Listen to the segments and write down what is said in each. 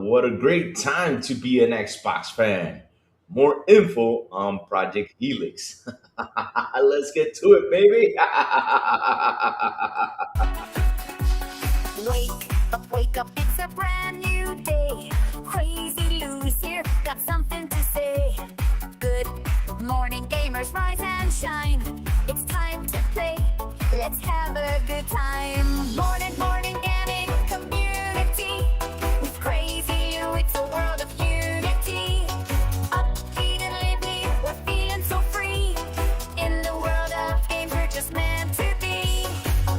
What a great time to be an Xbox fan. More info on Project Helix. Let's get to it, baby. Wake up, it's a brand new day. Crazy Lou's here, got something to say. Good morning, gamers, rise and shine. It's time to play, let's have a good time. Morning, gaming community. With Crazy Lou, it's a world of unity. Upbeat and lively, we're feeling so free. In the world of games, we're just meant to be.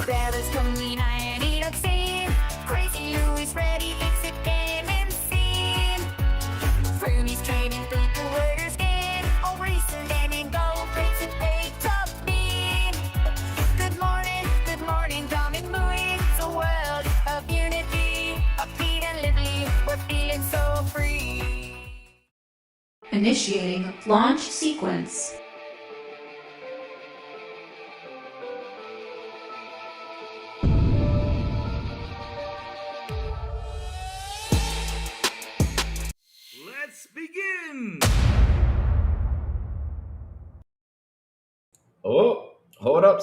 Grab coming, I need a scene. Crazy Lou is ready, it's a gaming scene. Frumies trading people, worders game. All recent gaming, go, Prince and pay top bean. Good morning, coming, moving. It's a world of unity. Upbeat and lively, we're feeling so free. Initiating launch sequence. Let's begin. Oh, hold up.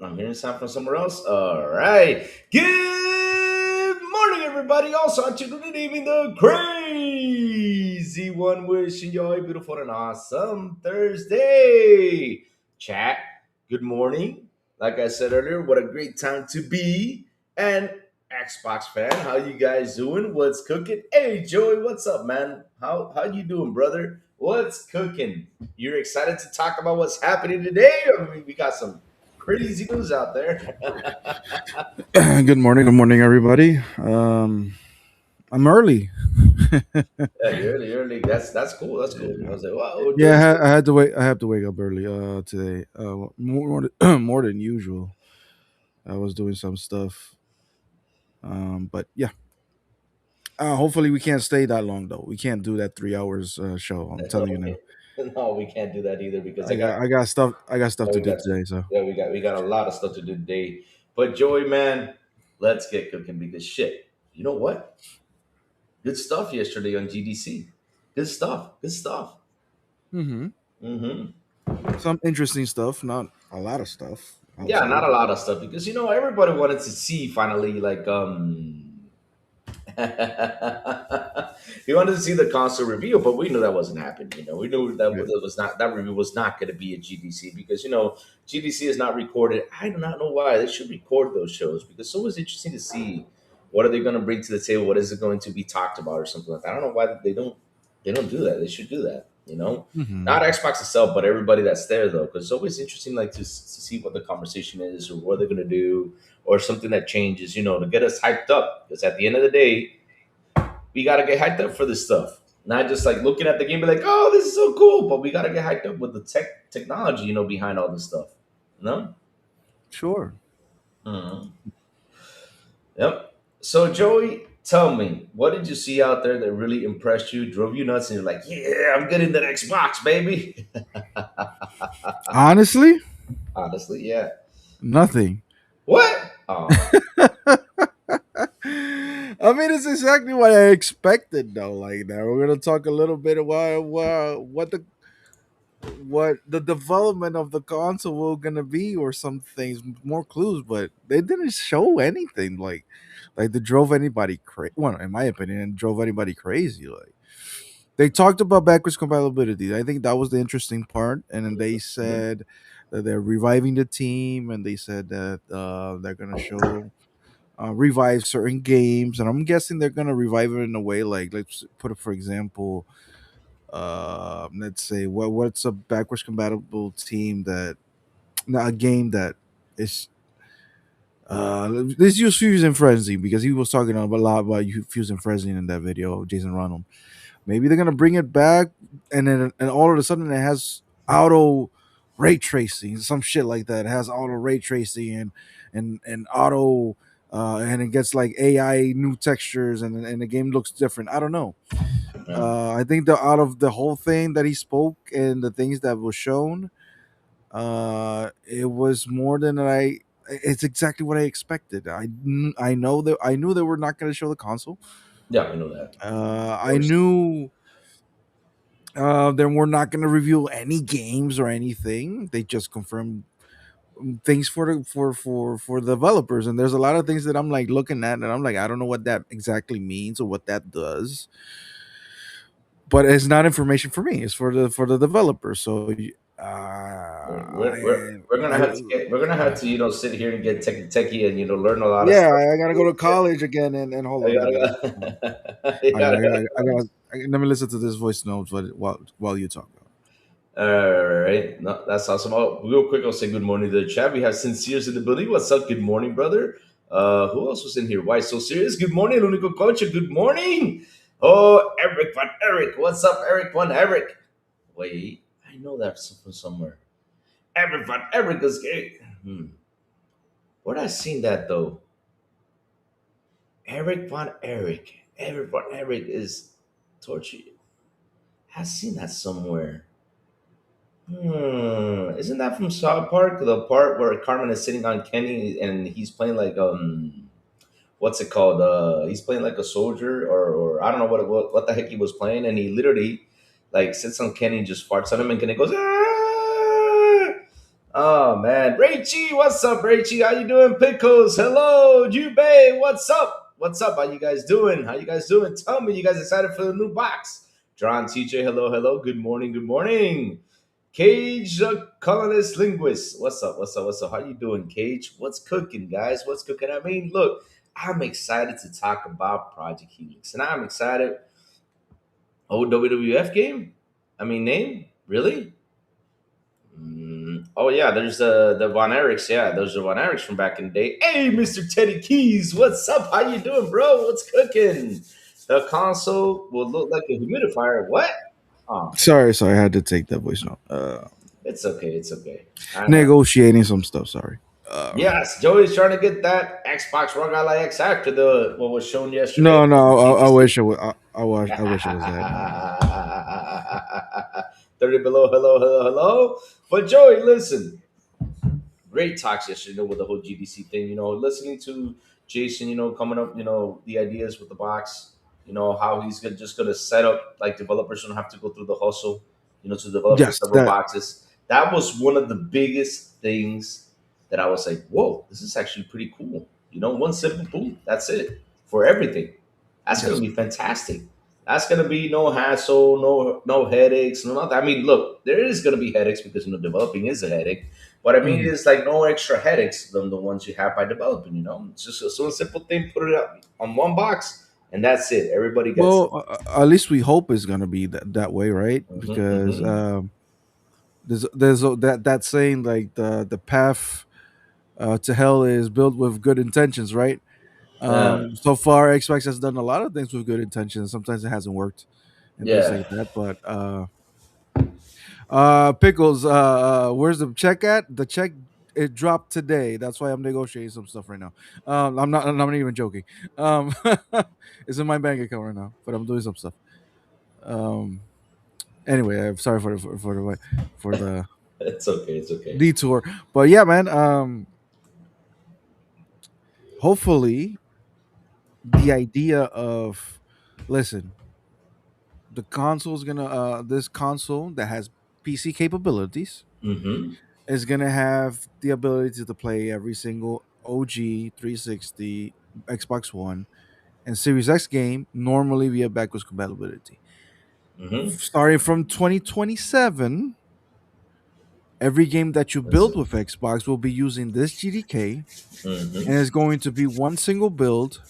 I'm hearing sound from somewhere else. All right. Good morning, everybody. Also, on to good evening, the crazy one. Wishing you all a beautiful and awesome Thursday. Chat. Good morning. Like I said earlier, what a great time to be an Xbox fan. How you guys doing? What's cooking? Hey, Joey, what's up, man? How you doing, brother? What's cooking? You're excited to talk about what's happening today? I mean, we got some crazy news out there. Good morning, everybody. I'm early. Yeah, you're early. That's cool. That's cool. I was like, wow, Yeah, Joey's I had to wait. I have to wake up early today. More than usual. I was doing some stuff. But yeah. Hopefully we can't stay that long though. We can't do that 3 hours show. I'm telling you now. no, we can't do that either because I got I got stuff yeah, to we do got today. So we got a lot of stuff to do today. But Joey, man, let's get cooking because shit. You know what? Good stuff yesterday on GDC. Good stuff. Good stuff. hmm Hmm. some interesting stuff. Not a lot of stuff. I'll Yeah, say. not a lot of stuff because everybody wanted to see finally like he wanted to see the console reveal, but we knew that wasn't happening. We knew that Yeah. that review was not going to be a GDC because GDC is not recorded. I do not know why they should record those shows because it's always interesting to see what are they going to bring to the table. What is it going to be talked about or something like that. I don't know why they don't do that. They should do that. hmm Not Xbox itself, but everybody that's there though, because it's always interesting like to see what the conversation is or what they're going to do or something that changes. To get us hyped up because at the end of the day we gotta get hyped up for this stuff. Not just like looking at the game, be like, "Oh, this is so cool," but we gotta get hyped up with the technology, behind all this stuff. No. Sure. Mhm. Yep. So Joey, tell me, what did you see out there that really impressed you, drove you nuts, and you're like, "Yeah, I'm getting that Xbox, baby." Honestly, Honestly, yeah. nothing. What? Oh, I mean, it's exactly what I expected, though. Like that, we're gonna talk a little bit about what the development of the console will gonna be, or some things, more clues. But they didn't show anything like that drove anybody crazy. Well, in my opinion, it drove anybody crazy. Like they talked about backwards compatibility. I think that was the interesting part, and then they mhm. said that they're reviving the team, and they said that they're gonna show revive certain games, and I'm guessing they're gonna revive it in a way like, let's put it for example, let's say what's a backwards compatible team that not a game that is let's use Fusion Frenzy because he was talking a lot about Fusion Frenzy in that video, Jason Ronald. Maybe they're gonna bring it back, and all of a sudden it has auto ray tracing, some shit like that. It has auto ray tracing and auto, and it gets like AI new textures, and the game looks different. I don't know. Yeah. I think the out of the whole thing that he spoke and the things that was shown, it was more than I. It's exactly what I expected. I knew that they were not going to show the console. Yeah, I know that. Of I course. knew they were not going to reveal any games or anything. They just confirmed things for the for developers, and there's a lot of things that I'm like looking at, and I'm like, I don't know what that exactly means or what that does, but it's not information for me. It's for the developers. So We're gonna I have to we're gonna have to sit here and get techie and learn a lot of yeah, stuff. I gotta go to college again, and hold I on, I gotta. gotta, I Let me listen to this voice note while you talk. all right, no, that's awesome. Oh, real quick, I'll say good morning to the chat. We have Sincere's in the building. What's up? Good morning, brother. Who else was in here? Why so serious? Good morning, Unico Coach. Good morning. Oh, Eric Van Eric. What's up, Eric Van Eric? Wait, I know that from somewhere. Eric Van Eric is gay. Where did I seen that though? Eric Von Eric. Eric Von Eric is torture. I've seen that somewhere. Isn't that from South Park? The part where Carmen is sitting on Kenny and he's playing like what's it called? He's playing like a soldier or I don't know what the heck he was playing, and he literally like sits on Kenny and just farts on him, and Kenny goes, "Ah!" Oh man, Rachie, what's up, Rachie? How you doing, Pickles? Hello, Jubei, what's up? What's up? How you guys doing? How you guys doing? Tell me, you guys excited for the new box? John, TJ, hello, hello. Good morning, good morning. Cage, colonist linguist. What's up? What's up? What's up? How you doing, Cage? What's cooking, guys? What's cooking? I mean, look, I'm excited to talk about Project Helix, and I'm excited. Oh, WWF game? I mean, name? Really? Oh yeah, there's the Von Erichs. Yeah, those are Von Erichs from back in the day. Hey, Mr. Teddy Keys, what's up? How you doing, bro? What's cooking? The console will look like a humidifier. What? Oh, Sorry, I had to take that voice note. it's okay. It's okay. I know. Negotiating some stuff. Sorry. Yes, Joey's trying to get that Xbox One Ally X after the what was shown yesterday. No, no, I GDC. wish it was. I wish it was that. 30 below, hello, hello, hello. But Joey, listen, great talks yesterday with the whole GDC thing. Listening to Jason, coming up, the ideas with the box. How he's just gonna set up like developers don't have to go through the hustle. To develop the Yes, several that. boxes. That was one of the biggest things that I was like, whoa, this is actually pretty cool. One simple boom, that's it for everything. That's gonna Yes. be fantastic. That's gonna be no hassle, no headaches, no nothing. I mean, look, there is gonna be headaches because developing is a headache. But I mean, Mhm. it's like no extra headaches than the ones you have by developing. It's just a so simple thing. Put it up on one box, and that's it. Everybody gets it. Well, at least we hope it's gonna be that way, right? Because Hmm. that saying like the path to hell is built with good intentions, right? Uh, So far, Xbox has done a lot of things with good intentions. Sometimes it hasn't worked and things yeah, like that. But pickles, where's the check at? The check it dropped today. That's why I'm negotiating some stuff right now. I'm not even joking. Um, it's in my bank account right now, but I'm doing some stuff. Um, anyway, I'm sorry for the it's okay. It's okay. detour, but yeah, man. Hopefully, the idea of listen, the console is gonna this console that has PC capabilities Hmm. is gonna have the ability to play every single OG 360, Xbox One, and Series X game normally via backwards compatibility. Hmm. Starting from 2027, every game that you That's build it. with Xbox will be using this GDK, and Hmm. it's going to be one single build,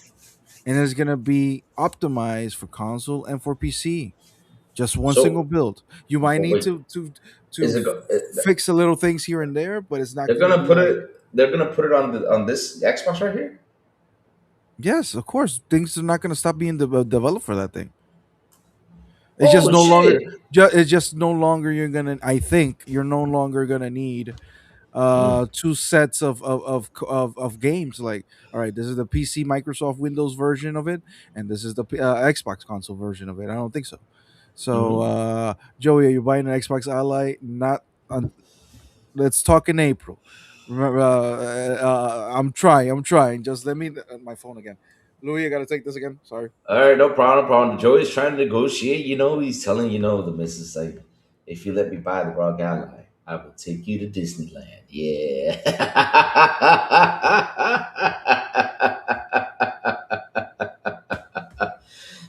and it's gonna be optimized for console and for PC. Just one single So, build. You might but need wait, to is it? fix a little things here and there, but it's not They're gonna gonna be put like it. They're gonna put it on this Xbox right here. yes, of course. Things are not gonna stop being developed for that thing. It's just Oh no longer. shit! It's just no longer. You're gonna. I think you're no longer gonna need Mm. two sets of games. Like, all right, this is the PC Microsoft Windows version of it, and this is the Xbox console version of it. I don't think so. So, Hmm. Joey, are you buying an Xbox Ally? Not. Let's talk in April. Remember, I'm trying. I'm trying. Just let me my phone again. Louis, I gotta take this again. Sorry. All right, no problem, no problem. Joey's trying to negotiate. He's telling the missus like, if you let me buy the Rock Ally, I will take you to Disneyland. Yeah.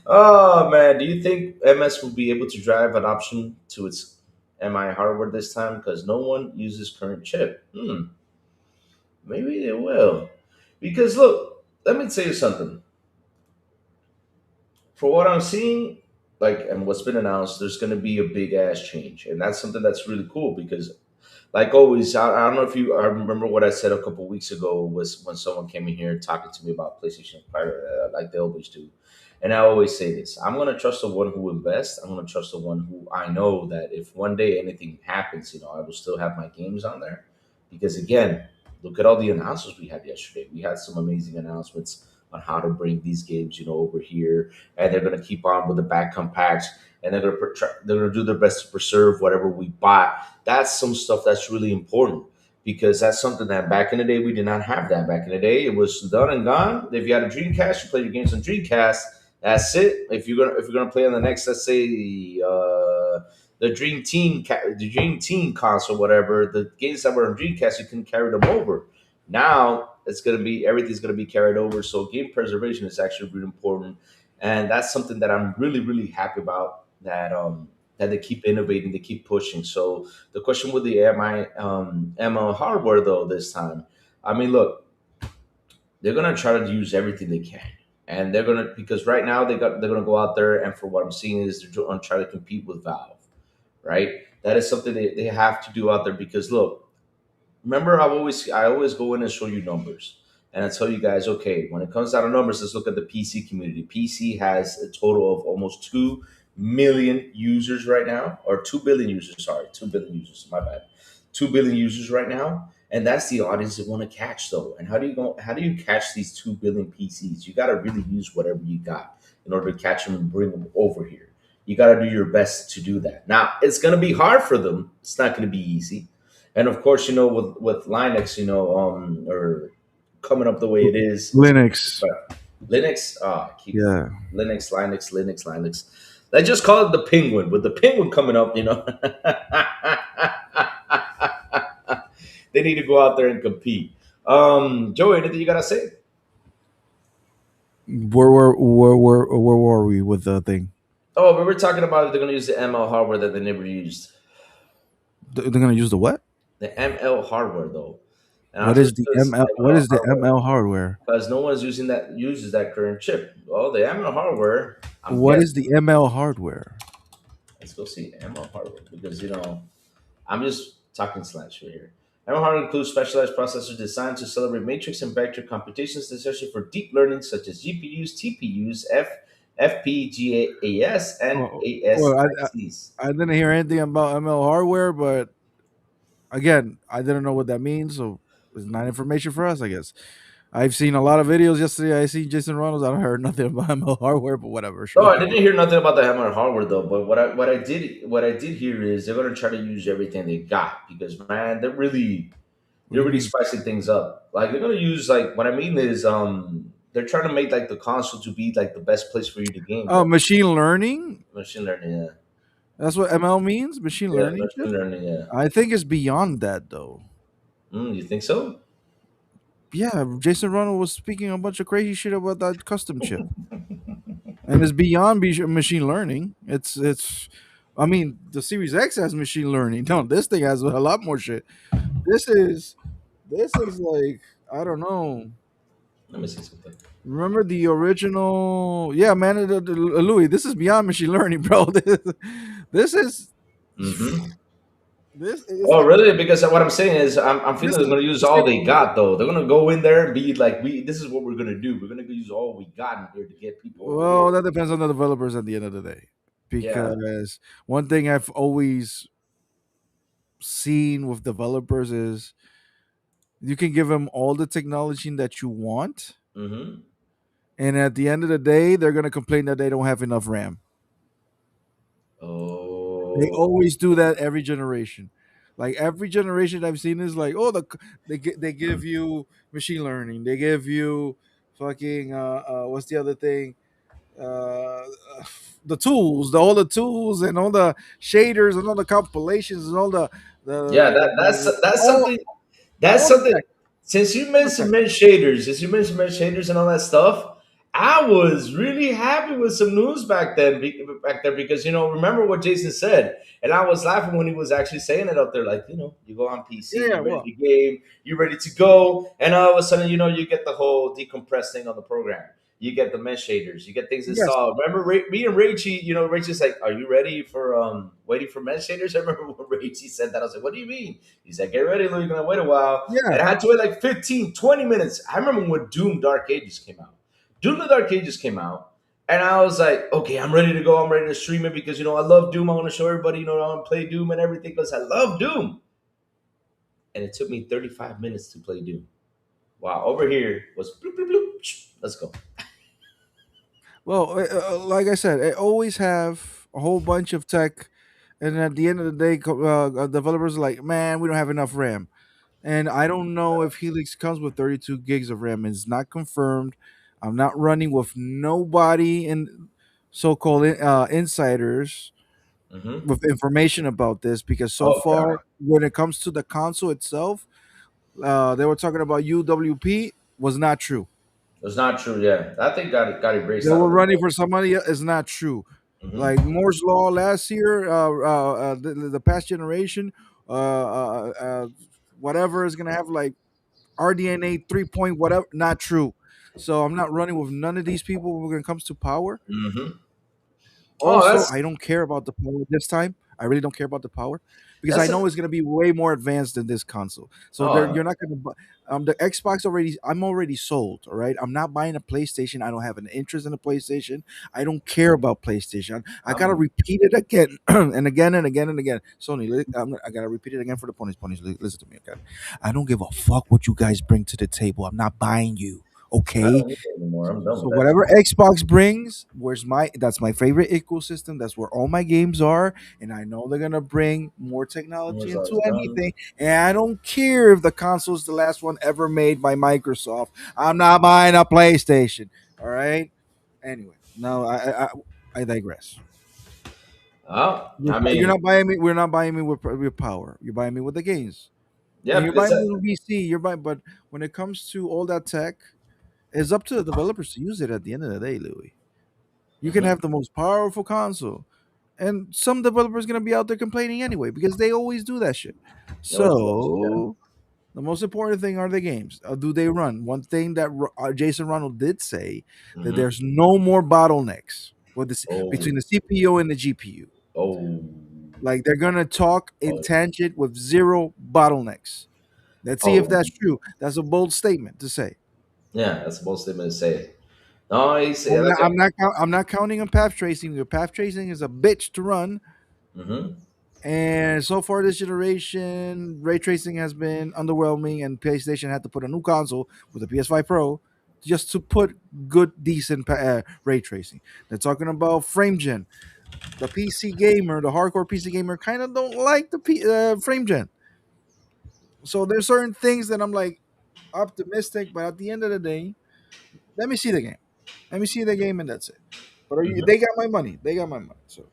Oh man, do you think MS will be able to drive an option to its MI hardware this time? Because no one uses current chip. Maybe they will. Because look, let me tell you something. For what I'm seeing, like and what's been announced, there's going to be a big ass change, and that's something that's really cool because like always, I don't know if you I remember what I said a couple weeks ago was when someone came in here talking to me about PlayStation Private, like they always do. And I always say this: I'm gonna trust the one who invests. I'm gonna trust the one who I know that if one day anything happens, I will still have my games on there. Because again, look at all the announcements we had yesterday. We had some amazing announcements on how to bring these games, over here, and they're gonna keep on with the back compacts, and they're gonna do their best to preserve whatever we bought. That's some stuff that's really important because that's something that back in the day we did not have that. Back in the day, it was done and gone. If you had a Dreamcast, you play your games on Dreamcast. That's it. If you're gonna play on the next, let's say, the Dream Team console, whatever, the games that were on Dreamcast, you can carry them over. Now it's gonna be everything's gonna be carried over. So game preservation is actually really important, and that's something that I'm really really happy about. That they keep innovating, they keep pushing. So the question with the ML hardware though this time, I mean, look, they're gonna try to use everything they can, and they're gonna because right now they're gonna go out there and for what I'm seeing is they're gonna try to compete with Valve, right? That is something they have to do out there because look, remember I always go in and show you numbers. And I tell you guys, okay, when it comes down to numbers, let's look at the PC community. PC has a total of almost 2 million users right now, or 2 billion users. Sorry, 2 billion users. My bad. 2 billion users right now, and that's the audience that want to catch though. And how do you go? How do you catch these 2 billion PCs? You got to really use whatever you got in order to catch them and bring them over here. You got to do your best to do that. Now, it's going to be hard for them. It's not going to be easy, and of course, with Linux, or coming up the way it is, Linux. but Linux, keep Yeah. Linux. Let's just call it the penguin. With the penguin coming up, they need to go out there and compete. Joey, anything you gotta say? Where were we with the thing? Oh, we were talking about they're gonna use the ML hardware that they never used. They're gonna use the what? The ML hardware though, and I'll What tell is you the this ML? What ML is the hardware ML hardware? because no one's uses that current chip. Well, the ML hardware, I'm What is guessing. the ML hardware? Let's go see ML hardware because I'm just talking slash right here. ML hardware includes specialized processors designed to celebrate matrix and vector computations necessary for deep learning, such as GPUs, TPUs, FPGAs, and Well, ASICs. I didn't hear anything about ML hardware, but again, I didn't know what that means, so it's not information for us, I guess. I've seen a lot of videos yesterday. I see Jason Reynolds. I don't heard nothing about ML hardware, but whatever. No, Sure. I didn't hear nothing about the ML hardware though. But what I did hear is they're gonna try to use everything they got because man, What do they're you really mean? spicing things up. Like they're gonna use like what I mean is they're trying to make like the console to be like the best place for you to game Oh, though. machine learning. Machine learning, yeah. That's what ML means. Machine Yeah, learning chip. machine learning, yeah. I think it's beyond that, though. You think so? Yeah, Jason Reynolds was speaking a bunch of crazy shit about that custom chip, and it's beyond machine learning. It's. I mean, the Series X has machine learning. No, this thing has a lot more shit. This is this is like I don't know. Let me see something. Remember the original? Yeah, man, Louis. This is beyond machine learning, bro. This is hmm this is Oh, like really? Because what I'm saying is, I'm this feeling they're is going to use the all same. they got, though. They're going to go in there and be like, This is what we're going to do. We're going to use all we got in here to get people over here." Well, that depends on the developers at the end of the day. Yeah. Because one thing I've always seen with developers is you can give them all the technology that you want, hmm and at the end of the day, they're gonna complain that they don't have enough RAM. They Oh. always do that every generation. Like every generation I've seen is like, oh, they give you machine learning, they give you fucking what's the other thing? uh the tools, all the tools and all the shaders and all the compilations and all Yeah, that's all something. That's all the something. tech, Since you all the mentioned tech. mesh shaders, since you mentioned mesh shaders and all that stuff, I was really happy with some news back then. Back there, because remember what Jason said, and I was laughing when he was actually saying it up there. Like, you go on PC, Yeah, you ready well, to game, you're ready to go, and all of a sudden, you get the whole decompress thing on the program. You get the mesh shaders, you get things yes, installed. Remember, me and Rachie, Rachie's like, "Are you ready for waiting for mesh shaders?" I remember when Rachie said that. I was like, "What do you mean?" He said, "Get ready, Lou. You're gonna wait a while." yeah. And I had to wait like 15, 20 minutes. I remember when Doom Dark Ages came out. Doom the Dark Ages came out. And I was like, okay, I'm ready to go. I'm ready to stream it because, I love Doom. I want to show everybody, I want to play Doom and everything because I love Doom. And it took me 35 minutes to play Doom. Wow, over here was bloop, bloop, bloop. Let's go. Well, like I said, I always have a whole bunch of tech, and at the end of the day, developers are like, man, we don't have enough RAM. And I don't know if Helix comes with 32 gigs of RAM. It's not confirmed. I'm not running with nobody in so-called insiders Mm-hmm. with information about this, because so Oh, far, God. when it comes to the console itself, they were talking about UWP was not true. It's not true. Yeah. I think got They erased out were of the running game. for somebody else is not true. Like Mm-hmm. Moore's law last year, the past generation, uh, uh, uh, whatever is gonna have like RDNA 3 point whatever, not true. So I'm not running with none of these people when it comes to power. Mm-hmm. Oh, Also, I don't care about the power this time. I really don't care about the power because I that's know a, it's gonna be way more advanced than this console. So oh, you're not gonna. The Xbox already. I'm already sold. All right. I'm not buying a PlayStation. I don't have an interest in a PlayStation. I don't care about PlayStation. I gotta I'm, repeat it again and again and again and again. Sony, I gotta repeat it again for the ponies. Ponies, listen to me, okay? I don't give a fuck what you guys bring to the table. I'm not buying you. I Okay, don't need it anymore. I'm done so with that shit. whatever Xbox brings, that's my favorite ecosystem. That's where all my games are, and I know they're gonna bring more technology into Amazon's done. anything. And I don't care if the console is the last one ever made by Microsoft. I'm not buying a PlayStation. All right. Anyway, no, I digress. Oh, I You're mean, not buying me. We're not buying me with power. You're buying me with the games, and yep. you're buying me with VC. You're buying, but when it comes to all that tech, it's up to the developers to use it. At the end of the day, Louis. You can Mhm. have the most powerful console, and some developers gonna be out there complaining anyway because they always do that shit. They always do that shit. Yeah. So the most important thing are the games. Do they run? One thing that Jason Ronald did say that Mm-hmm. there's no more bottlenecks with Oh, between the CPU and the GPU. oh, Like they're gonna talk in oh, tangent with zero bottlenecks. Let's see if oh. that's true. That's a bold statement to say. Yeah, that's the most they're gonna say. No, he's I'm like not, I'm not, I'm not counting on path tracing. Your path tracing is a bitch to run. mm-hmm. And so far this generation, ray tracing has been underwhelming, and PlayStation had to put a new console with the PS5 Pro just to put good, decent ray tracing. They're talking about frame gen. The PC gamer, the hardcore PC gamer, kind of don't like the frame gen. So there's certain things that I'm like optimistic, but at the end of the day, let me see the game. Let me see the game, and that's it. But Mm-hmm. they got my money. They got my money. So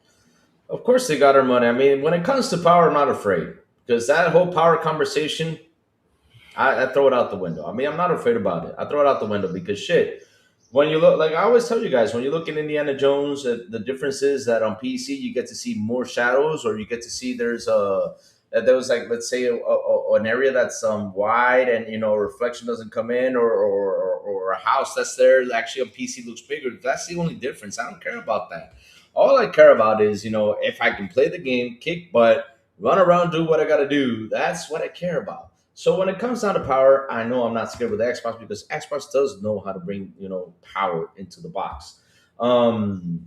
Of course they got our money. I mean, when it comes to power, I'm not afraid because that whole power conversation, I throw it out the window. I mean, I'm not afraid about it. I throw it out the window because shit. When you look, like I always tell you guys, when you look in Indiana Jones, the difference is that on PC you get to see more shadows, or you get to see there's a that there was like, let's say an area that's wide and reflection doesn't come in, or a house that's there actually on PC looks bigger. That's the only difference. I don't care about that. All I care about is if I can play the game, kick butt, run around, do what I got to do. That's what I care about. So when it comes down to power, I know I'm not scared with Xbox because Xbox does know how to bring power into the box. Um,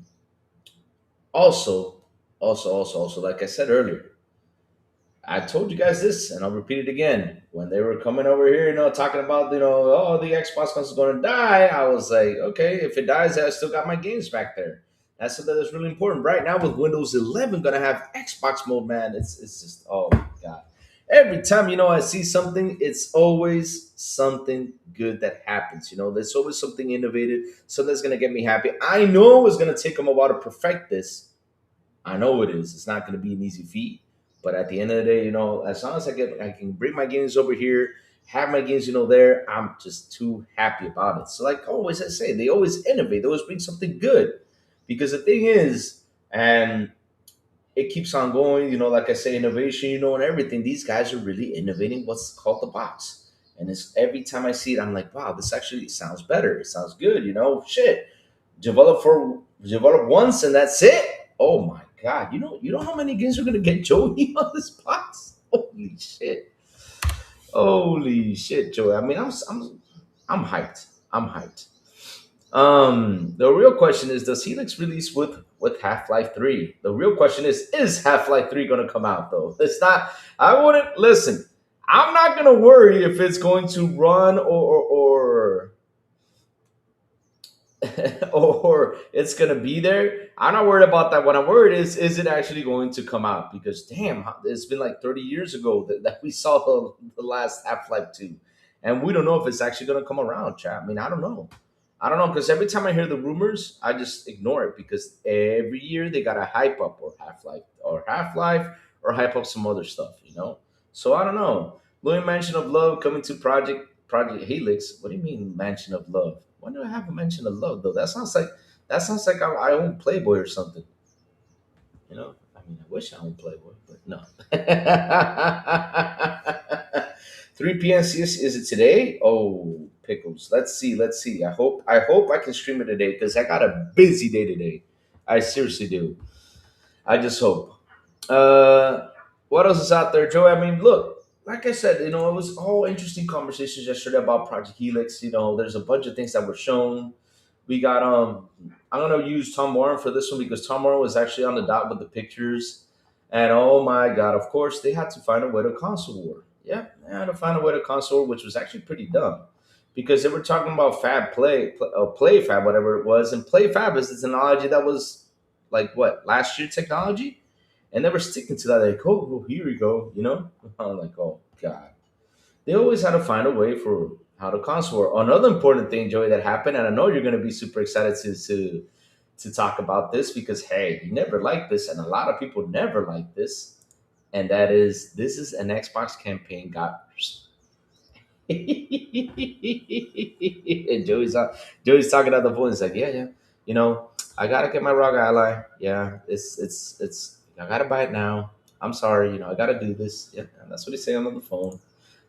also, also, like I said earlier, I told you guys this, and I'll repeat it again. When they were coming over here, talking about oh, the Xbox console is going to die, I was like, okay, if it dies, I still got my games back there. That's something that's really important. Right now, with Windows 11 going to have Xbox mode, man, it's just, oh my god. Every time, I see something, it's always something good that happens. There's always something innovative, something that's gonna get me happy. I know it's gonna take them a while to perfect this. I know it is. It's not going to be an easy feat, but at the end of the day, as long as I can bring my games over here, have my games, there, I'm just too happy about it. So, like always, I say they always innovate. They always bring something good, because the thing is, and it keeps on going. Like I say, innovation, and everything. These guys are really innovating what's called the box, and it's every time I see it, I'm like, wow, this actually sounds better. It sounds good. Shit, develop once and that's it. Oh my god! You know how many games are gonna get Joey on this box? Holy shit! Holy shit, Joey! I mean, I'm hyped. I'm hyped. The real question is, does Helix release with Half Life 3? The real question is Half Life 3 gonna come out though? It's not. I wouldn't listen. I'm not gonna worry if it's going to run or or it's gonna be there. I'm not worried about that. What I'm worried is it actually going to come out? Because damn, it's been like 30 years ago that we saw the last Half Life 2, and we don't know if it's actually gonna come around, chat. I mean, I don't know. I don't know, because every time I hear the rumors, I just ignore it, because every year they gotta hype up Half Life or hype up some other stuff. So I don't know. Louis Mansion of Love coming to Project Helix. What do you mean Mansion of Love? When do I have a mention of love though? That sounds like I own Playboy or something. I mean, I wish I owned Playboy, but no. 3 p.m. Is it today? Oh, pickles. Let's see. Let's see. I hope I can stream it today, because I got a busy day today. I seriously do. I just hope. Uh, what else is out there, Joe? I mean, look, like I said, it was all interesting conversations yesterday about Project Helix. There's a bunch of things that were shown. We got I'm gonna use Tom Warren for this one, because Tom Warren was actually on the dot with the pictures. And oh my god, of course they had to find a way to console war. Yeah, they had to find a way to console war, which was actually pretty dumb. Because they were talking about play fab, whatever it was, and play fab is the technology that was like what, last year technology, and they were sticking to that. Like, oh, here we go. I'm like, oh god, they always had to find a way for how to console. Another important thing, Joey, that happened, and I know you're going to be super excited to talk about this, because hey, you never liked this, and a lot of people never liked this, and that is, this is an Xbox campaign got. And Joey's talking on the phone. He's like, yeah, yeah, you know, I gotta get my ROG Ally. Yeah, it's. I gotta buy it now. I'm sorry, I gotta do this. Yeah, and that's what he's saying on the phone.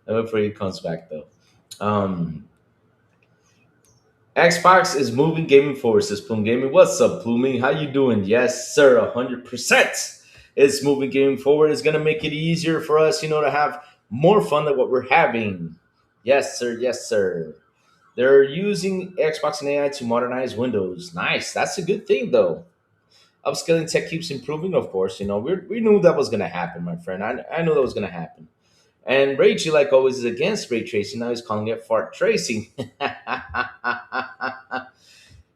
I'm afraid he comes back though. Um, Xbox is moving gaming forward, says Plume Gaming. What's up, Pluming? How you doing? Yes, sir, 100%. It's moving gaming forward. It's gonna make it easier for us, to have more fun than what we're having. Yes, sir. Yes, sir. They're using Xbox and AI to modernize Windows. Nice. That's a good thing, though. Upscaling tech keeps improving, of course. We knew that was gonna happen, my friend. I knew that was gonna happen. And Ragey, like always, is against ray tracing. Now he's calling it fart tracing.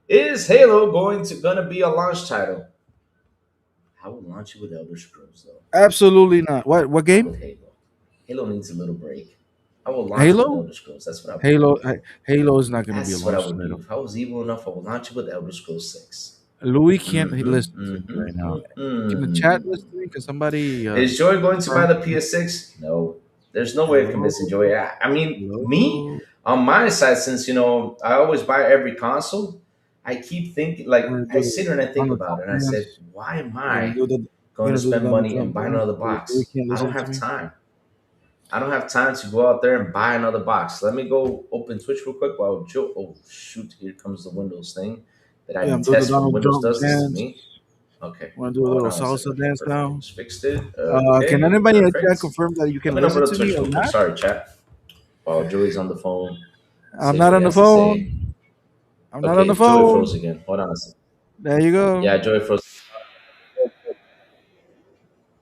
Is Halo gonna be a launch title? I will launch it with Elder Scrolls though. Absolutely not. What Not game? with Halo. Halo needs a little break. I will launch it with Halo? Elder Scrolls. That's what I would do. Halo is not going to be a That's what I launch would do. title. If I was evil enough, I would launch it with Elder Scrolls 6. Louis can't Mm-hmm. listen to me right Mm-hmm. now. Can the chat Mm-hmm. listen to me? Can somebody Is Joy going to buy confirm the for me? PS6? No. There's no way of Hello, convincing Joy. I mean, me, hello. on my side, since, I always buy every console, I keep thinking, like, We're gonna I do sit here and I the think Donald about Trump it, and I said, dance. why am We're gonna I do the going to spend Donald money Trump and buy dance. another Louis box? can't I don't listen to have me. time. I don't have time to go out there and buy another box. Let me go open Twitch real quick while Joe. Oh shoot! Here comes the Windows thing that I Yeah, I'm doing the detest when Donald Windows Trump does this to dance. me. Okay, We're gonna do a hold little on one second. salsa Okay, dance perfect. I now. just fixed it. Can Okay, anybody in the chat perfect. confirm that you Let can me number listen to to me Twitch or real quick. not? Sorry, chat. While Joey's on the phone, I'm say not what he on the has to say. phone. I'm not on the Okay, Joey froze phone. again. Hold on a second. There you go. Yeah, Joey froze.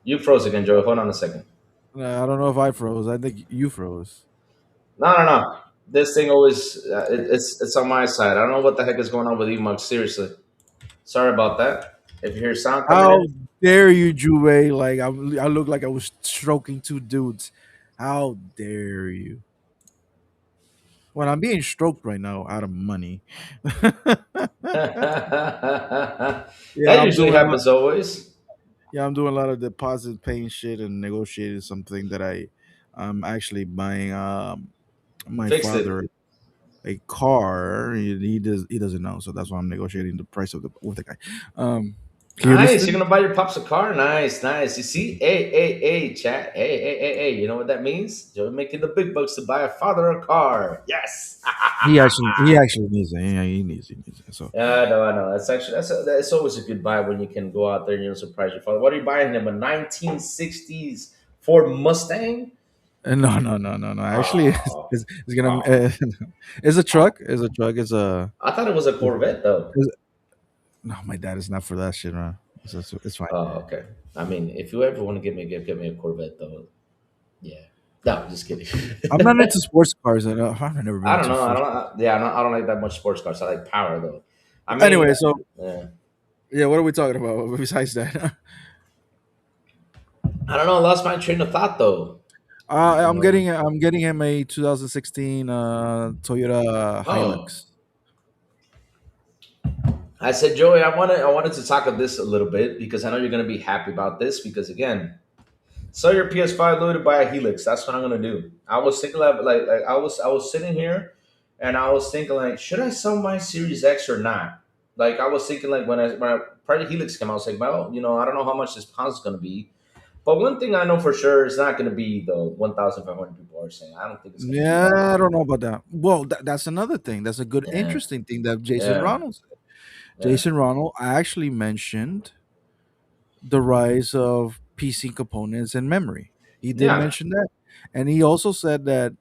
You froze again, Joey. Hold on a second. I don't know if I froze. I think you froze. No, no, no. This thing always it's on my side. I don't know what the heck is going on with Emug. Seriously, sorry about that. If you hear sound coming How in, dare you, Juve? Like I look like I was stroking two dudes. How dare you? Well, I'm being stroked right now out of money. That Yeah, I'm usually doing. happens always. Yeah, I'm doing a lot of deposit paying shit and negotiating something that I'm actually buying You my fixed father it. a car. He doesn't know, so that's why I'm negotiating the price of the with the guy. Can you Nice. You're listen? gonna buy your pops a car. Nice, nice. You see, hey, chat. Hey. You know what that means? You're making the big bucks to buy a father a car. Yes. He actually needs it. Yeah, he needs it. So Yeah, I know. That's always a good buy when you can go out there and surprise your father. What are you buying him? A 1960s Ford Mustang? no. Actually, Oh, it's gonna oh, it's a oh. truck. It's a truck. I thought it was a Corvette though. It's- no, my dad is not for that shit, man. It's fine. Oh, okay. I mean, if you ever want to give me a gift, get me a Corvette though. Yeah. No, just kidding. I'm not into sports cars. I've never been I don't into know. I sports. don't. Yeah, I don't like that much sports cars. I like power though. I mean, Anyway, so yeah. yeah, what are we talking about besides that? I don't know. I lost my train of thought though. I'm getting him a 2016 Toyota Oh, Hilux. I said, Joey, I wanted to talk of this a little bit because I know you're gonna be happy about this because again, sell your PS5 loaded by a Helix. That's what I'm gonna do. I was thinking like I was sitting here and I was thinking like, should I sell my Series X or not? Like I was thinking like when Project Helix came out, I was like, well, I don't know how much this pound's gonna be. But one thing I know for sure is not gonna be the 1,500 people are saying. I don't think it's gonna be Yeah, that. I don't know about that. Well, that's another thing. That's a good, Yeah, interesting thing that Jason yeah, Ronald said. yeah, Jason Ronald actually mentioned the rise of PC components and memory. He did yeah. mention that, and he also said that,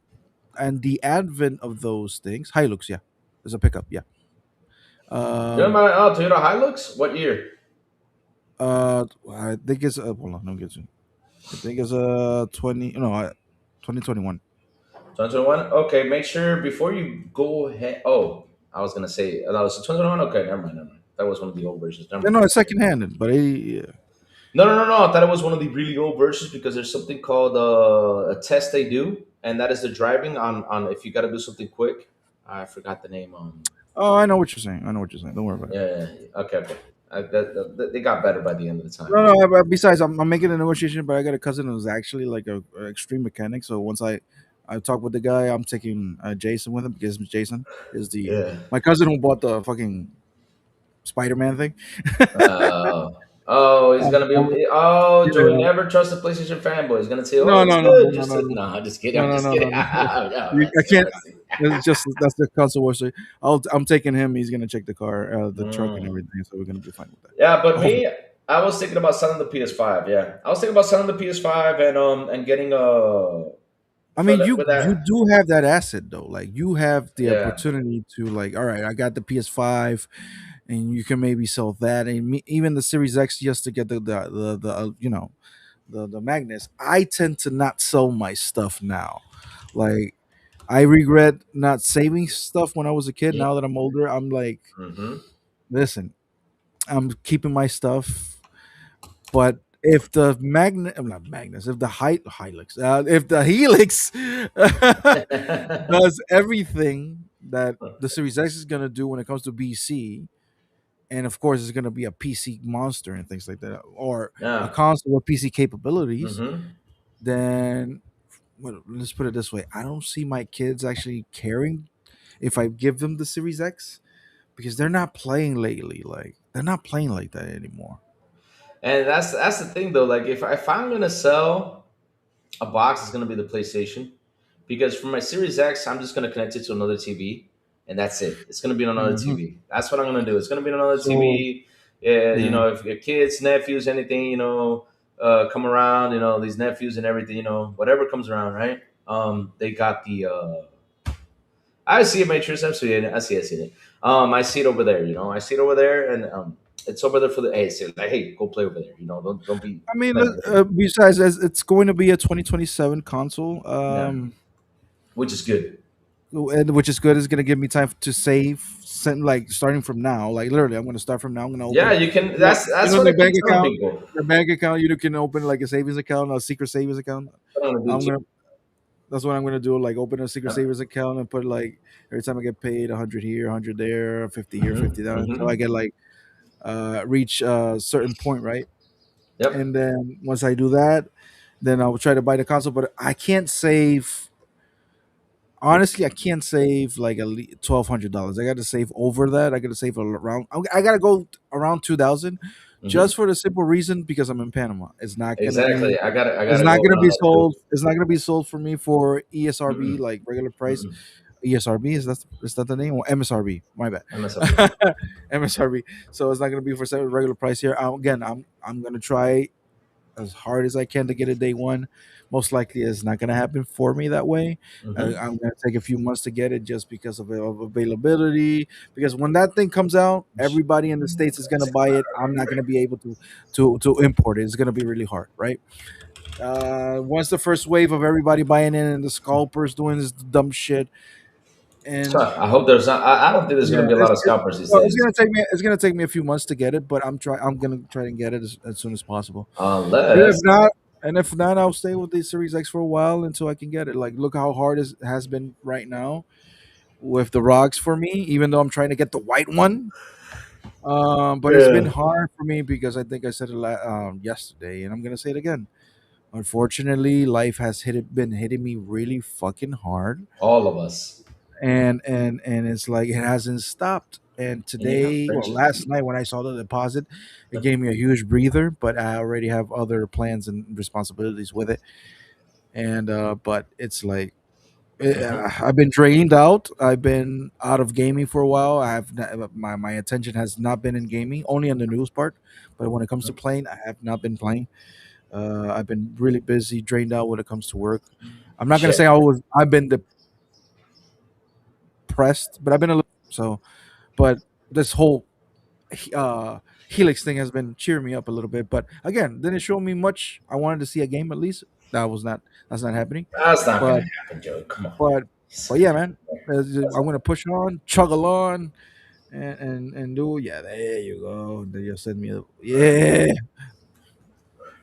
and the advent of those things. Hilux, yeah, there's a pickup, yeah. You know Um, my Toyota Hilux? What year? I think it's hold on, don't get you. I think it's 2021. 2021? Okay, make sure before you go ahead. Oh, I was gonna say that was 2021. Okay, never mind. That was one of the old versions. Never Yeah, mind. no, it's second handed, but yeah. No. I thought it was one of the really old versions because there's something called a test they do, and that is the driving on if you got to do something quick. I forgot the name. Oh, I know what you're saying. I know what you're saying. Don't worry about it. Yeah. Okay. They got better by the end of the time. No, no. Besides, I'm making a negotiation, but I got a cousin who's actually like a extreme mechanic. So once I talk with the guy, I'm taking Jason with him because Jason is the Yeah. my cousin who bought the fucking Spider-Man thing. Uh, oh, he's gonna Um, be. Oh, Joey, yeah. never trust a PlayStation fanboy. He's gonna say, "Oh, No, it's no, no, good." no, no, Just no, no, I'm just kidding. no, I'm no, just no, no, kidding. no. I'm I messing. I'm can't. messing. It's just that's the console war. So I'm taking him. He's gonna check the car, the truck, and Mm. everything. So we're gonna be fine with that. Yeah, but Hopefully. me, I was thinking about selling the PS5. Yeah, I was thinking about selling the PS5 and getting a I for mean, that you with you that. do have that asset though. Like you have the Yeah, opportunity to like, all right, I got the PS5, and you can maybe sell that, and even the Series X just to get the magnets. I tend to not sell my stuff now. Like I regret not saving stuff when I was a kid. yeah. Now that I'm older, I'm like, Mm-hmm. listen, I'm keeping my stuff. But if the magnet, I'm not magnets, if the Hilux, if the Helix does everything that the Series X is gonna do when it comes to BC, and of course it's gonna be a PC monster and things like that, or a Yeah. console with PC capabilities, Mm-hmm. then well, let's put it this way: I don't see my kids actually caring if I give them the Series X because they're not playing lately. Like they're not playing like that anymore. And that's the thing though. Like if I'm gonna sell a box, it's gonna be the PlayStation because for my Series X, I'm just gonna connect it to another TV, and that's it. It's gonna be on another Hmm. TV. That's what I'm gonna do. It's gonna be on another So TV. Yeah, yeah. if your kids, nephews, anything, come around, these nephews and everything, whatever comes around, right? They got the. I see it, Matrix. I see it. I see it. I see it over there. I see it over there, and it's over there for the. Hey, say like, hey, go play over there. Don't be I mean, playing with it. besides, as it's going to be a 2027 console, Yeah, which is good. and which is good. Is going to give me time to save. Like starting from now, like literally, I'm going to start from now. I'm going to Yeah, open, you can. you know, That's what I the keep bank telling account. people. The bank account, you can open like a savings account, a secret savings account. What I'm gonna do I'm too. gonna That's what I'm gonna do. Like open a secret savers account and put like every time I get paid 100 here, 100 there, 50 here, Mm-hmm. 50 there, until I Mm-hmm. get like reach a certain point, right? And Yep. then once I do that, then I'll try to buy the console. But I can't save. Honestly, I can't save like $1,200. I got to save over that. I got to save around. I got to go around 2,000, Mm-hmm. just for the simple reason because I'm in Panama. It's not gonna be. Exactly. I It's gotta not go gonna around be that too. sold. It's not gonna be sold for me for ESRB Mm-mm. like regular price. Mm-mm. ESRB is that the name or MSRB? My bad. MSRP. MSRB. So it's not gonna be for regular price here. Again, I'm gonna try as hard as I can to get it day one. Most likely, it's not going to happen for me that way. Mm-hmm. I'm going to take a few months to get it just because of availability. Because when that thing comes out, everybody in the states is going to buy it. I'm not going to be able to import it. It's going to be really hard, right? Once the first wave of everybody buying in and the scalpers doing this dumb shit, So and I hope there's not. I don't think there's yeah, gonna be a lot of scalpers these well, it's days, gonna take me. It's gonna take me a few months to get it, but I'm gonna try and get it as soon as possible. And if unless. not, I'll stay with the Series X for a while until I can get it. Like, look how hard it has been right now with the rocks for me. Even though I'm trying to get the white one, but it's been Yeah. hard for me because I think I said it yesterday, and I'm gonna say it again. Unfortunately, life has been hitting me really fucking hard, All of us. and it's like it hasn't stopped. And And you have today, well, friendships. last night when I saw the deposit, it gave me a huge breather. But I already have other plans and responsibilities with it. And but it's like Mhm. I've been drained out. I've been out of gaming for a while. My attention has not been in gaming, only on the news part. But when it comes to playing, I have not been playing. I've been really busy, drained out when it comes to work. I'm not gonna say Shit. I've been depressed, but I've been a little so. But this whole uh, Helix thing has been cheering me up a little bit. But again, didn't show me much. I wanted to see a game at least. That's not happening. That's not But gonna happen, Joe. Come on. but but yeah, man, That's I'm gonna push on, chug along, and do. Yeah, there you go. They just send me. Yeah,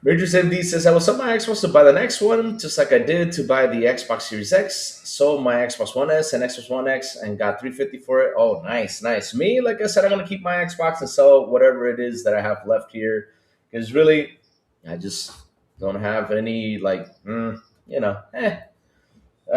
Major MD says, I was on my Xbox to buy the next one, just like I did to buy the Xbox Series X. Sold my Xbox One S and Xbox One X and got 350 for it. Oh, nice, nice. Me, like I said, I'm gonna keep my Xbox and sell whatever it is that I have left here. Because really, I just don't have any you know, eh.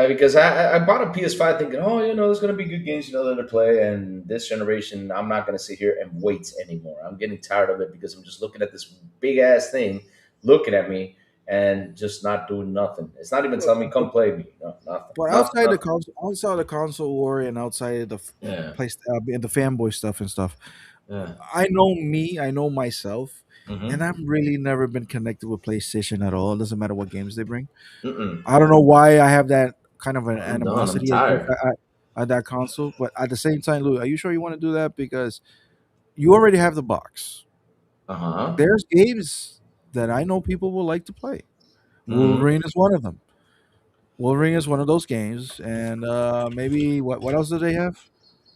Because I bought a PS5 thinking, oh, there's going to be good games, to play. And this generation, I'm not going to sit here and wait anymore. I'm getting tired of it because I'm just looking at this big ass thing, looking at me, and just not doing nothing. It's not even telling me, come play me. No, nothing. but Nothing, nothing. outside the console war and outside the Yeah. place, the fanboy stuff and stuff, Yeah. I know me, I know myself, and Mm-hmm. I've really never been connected with PlayStation at all. It doesn't matter what games they bring. Mm-mm. I don't know why I have that kind of an I'm done. I'm animosity against tired. at that console, but at the same time, Lou, are you sure you want to do that? Because you already have the box. Uh huh. There's games that I know people will like to play. Mm-hmm. Wolverine is one of them. Wolverine is one of those games, and maybe what else do they have?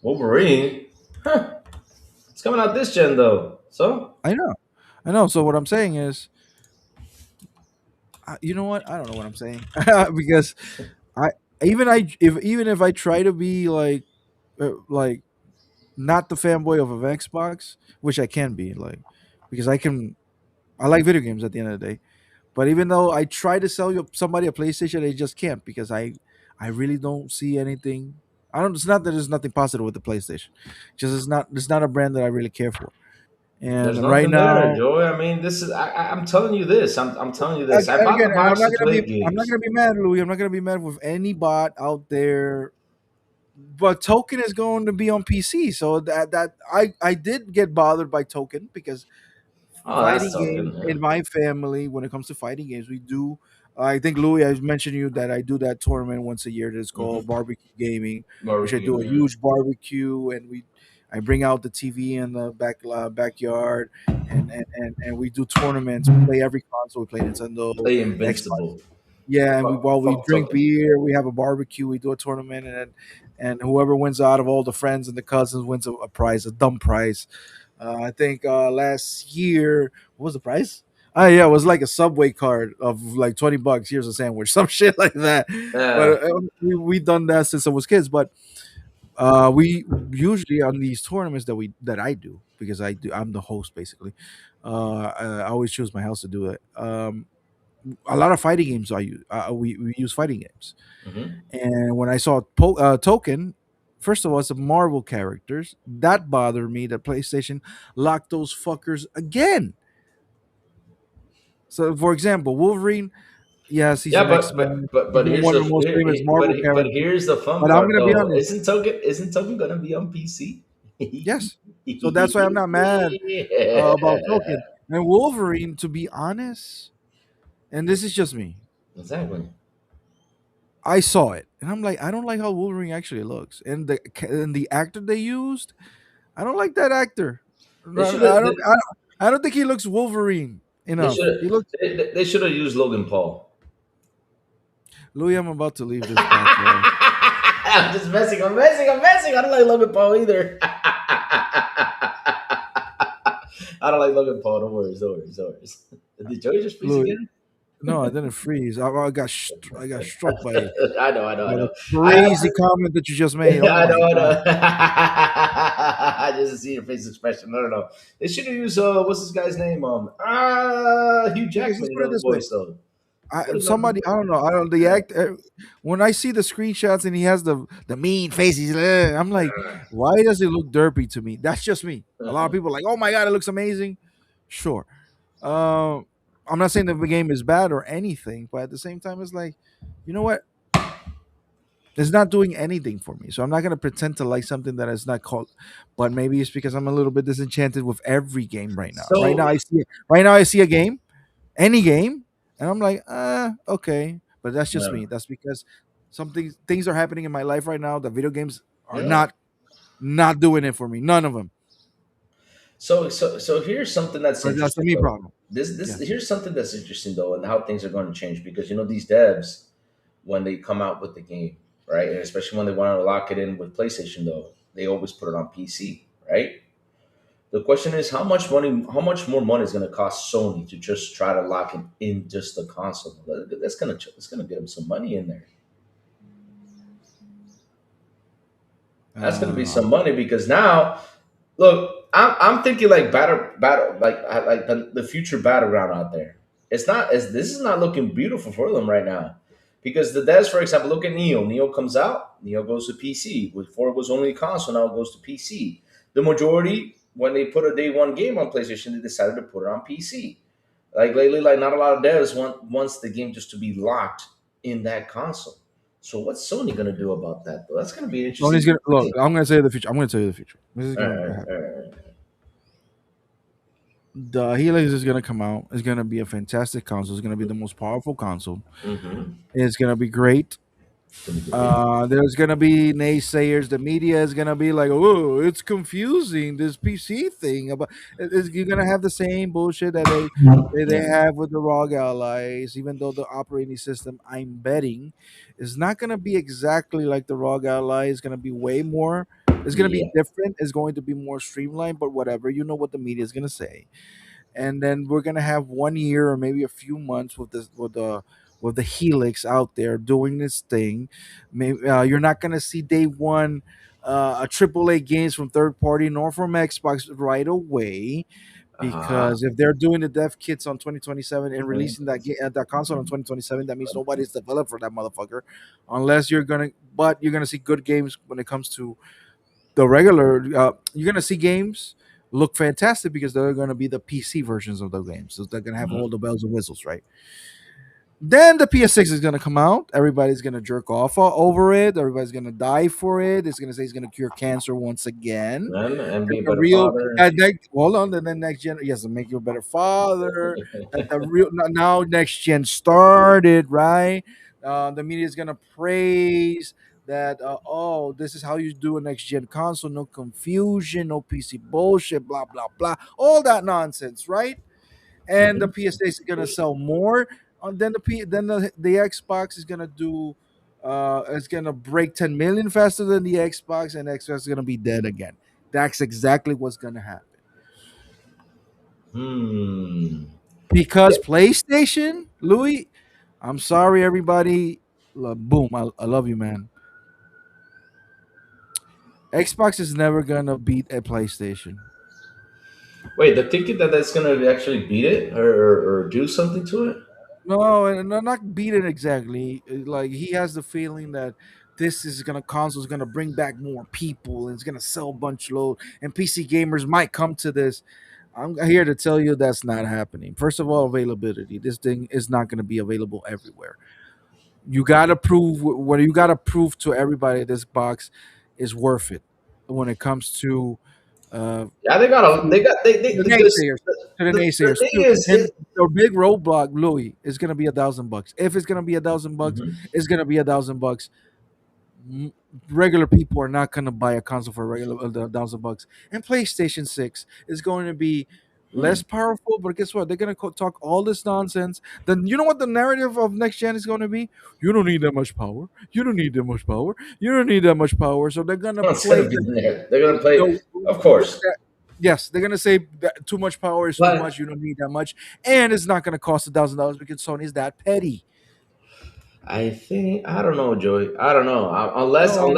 Wolverine. Huh. It's coming out this gen, though. So? I know, I know. So what I'm saying is, you know what? I don't know what I'm saying because I even if I try to be like not the fanboy of an Xbox, which I can be like because I like video games at the end of the day. But even though I try to sell somebody a PlayStation, I just can't because I really don't see anything. I don't. It's not that there's nothing positive with the PlayStation. Just it's not a brand that I really care for. There's And right nothing there, now, Joey. I mean, this is. I'm telling you this. I'm telling you this. I bought the again, and box to play I'm not games. gonna be mad, Louis. I'm not gonna be mad with any bot out there. But Token is going to be on PC, so that I did get bothered by Token because Oh, that's fighting token. games Yeah. in my family, when it comes to fighting games, we do. I think Louis, I mentioned you that I do that tournament once a year that's called Mm-hmm. barbecue gaming, which I Barbecue. do a Yeah. huge barbecue, and I bring out the TV in the backyard, and we do tournaments. We play every console. We play Nintendo, Play Xbox. Invincible. Yeah, and Fuck, while we fuck drink token. beer, we have a barbecue. We do a tournament, and whoever wins out of all the friends and the cousins wins a prize, a dumb prize. I think last year, what was the prize? Yeah, it was like a Subway card of like $20. Here's a sandwich, some shit like that. Uh, But we done that since I was kids. But we usually on these tournaments that I do because I'm the host basically. I always choose my house to do it. A lot of fighting games I use. We use fighting games, mhm. and when I saw Token, first of all, it's a Marvel characters that bothered me that PlayStation locked those fuckers again. So, for example, Wolverine, yes, he's Yeah, an X Men. He's but here's one the of the most famous Marvel but characters. here's the fun But I'm part gonna be though. honest, Isn't Token gonna be on PC? yes. So that's why I'm not mad about Token Yeah, and Wolverine. To be honest, and this is just me. exactly. I saw it, and I'm like, I don't like how Wolverine actually looks, and the actor they used, I don't like that actor. They should have I don't think he looks Wolverine they enough. should He looks they should have used Logan Paul. Louis. I'm about to leave this podcast. I'm just messing. I'm messing. I don't like Logan Paul either. I don't like Logan Paul. Don't worry. Don't worry. Don't worry. Did Joey just freeze Louis, again? no, I didn't freeze. I got struck I know. I know. I by the know. I have crazy comment that you just made. Oh I know, my I god! know. I just see your face expression. No, no, no. They should have used what's this guy's name? Hugh Because Jackman let's in put it the this way. voice though. Put him on Somebody I don't know. I don't the act when I see the screenshots and he has the mean face. I'm like, why does it look derpy to me? That's just me. A lot of people are like, oh my god, it looks amazing. Sure. Um, I'm not saying that the game is bad or anything, but at the same time, it's like, you know what? It's not doing anything for me. So I'm not gonna pretend to like something that is not called. But maybe it's because I'm a little bit disenchanted with every game right now. So Right now I see a game, any game, and I'm like, okay. But that's just yeah, me. That's because something things are happening in my life right now. The video games are yeah. not doing it for me. None of them. So here's something that's But that's the interesting me though. problem. This Yeah. here's something that's interesting though, and how things are going to change because these devs when they come out with the game, right, and especially when they want to lock it in with PlayStation though, they always put it on PC, right? The question is how much more money is going to cost Sony to just try to lock it in just the console? That's gonna get them some money in there. That's gonna be Uh, some money because now, look, I'm thinking like battle like the future battleground out there. It's not as this is not looking beautiful for them right now, because the devs, for example, look at Neo. Neo comes out, Neo goes to PC. Before it was only console, now it goes to PC. The majority, when they put a day one game on PlayStation, they decided to put it on PC. Like lately, like not a lot of devs wants the game just to be locked in that console. So what's Sony gonna do about that though? That's gonna be an Sony's interesting gonna look. thing. I'm gonna tell you the future. I'm gonna tell you the future. This is All gonna right, happen. all right. The Helix is gonna come out. It's gonna be a fantastic console. It's gonna be the most powerful console. Mm-hmm. It's gonna be great. It's gonna be great. There's gonna be naysayers. The media is gonna be like, "Oh, it's confusing. This PC thing about you're gonna have the same bullshit that they Yeah. have with the ROG allies." Even though the operating system, I'm betting, is not gonna be exactly like the ROG ally. It's gonna be way more. It's gonna be Yeah. different. It's going to be more streamlined. But whatever, you know what the media is gonna say, and then we're gonna have 1 year or maybe a few months with the Helix out there doing this thing. Maybe you're not gonna see day one a AAA games from third party nor from Xbox right away. Uh-huh. Because if they're doing the dev kits on 2027 and Mhm. releasing that console on 2027, that means nobody's developed for that motherfucker. Unless but you're gonna see good games when it comes to the regular. You're gonna see games look fantastic because they're gonna be the PC versions of the games, so they're gonna have all Mhm. the bells and whistles, right? Then the PS6 is gonna come out. Everybody's gonna jerk off over it. Everybody's gonna die for it. It's gonna say it's gonna cure cancer once again. And be That a the better real father. that next hold on, then the next gen yes, to make you a better father. That the real now next gen started, right? The media is gonna praise that oh, this is how you do a next gen console, no confusion, no PC bullshit, blah blah blah, all that nonsense, right? And the Mhm. PS6 is gonna sell more. Then the Xbox is gonna do. It's gonna break 10 million faster than the Xbox, and Xbox is gonna be dead again. That's exactly what's gonna happen. Hmm. Yeah. because PlayStation, Louis. I'm sorry, everybody. Boom, I love you, man. Xbox is never gonna beat a PlayStation. Wait, the thinking that that's gonna actually beat it or do something to it? No, and not beat it exactly. Like he has the feeling that this is gonna console is gonna bring back more people and it's gonna sell a bunch load and PC gamers might come to this. I'm here to tell you that's not happening. First of all, availability. This thing is not gonna be available everywhere. You gotta prove what you gotta prove to everybody this box is worth it when it comes to uh Yeah, they got a they got they the because naysayers. To the the naysayers thing too. is And it. the big roadblock, Louis, is gonna be $1,000. If it's gonna be $1,000, Mhm. it's gonna be $1,000. M- Regular people are not gonna buy a console for regular $1,000. And PlayStation 6 is going to be Hmm. less powerful, but guess what? They're gonna talk all this nonsense. Then you know what the narrative of next gen is going to be? You don't need that much power. You don't need that much power. You don't need that much power. So they're gonna It's gonna play be the there. They're gonna play, the, of course. yes, they're gonna say that too much power is too much. But You don't need that much, and it's not gonna cost $1,000 because Sony's that petty. I think I don't know, Joey. I don't know. Unless No,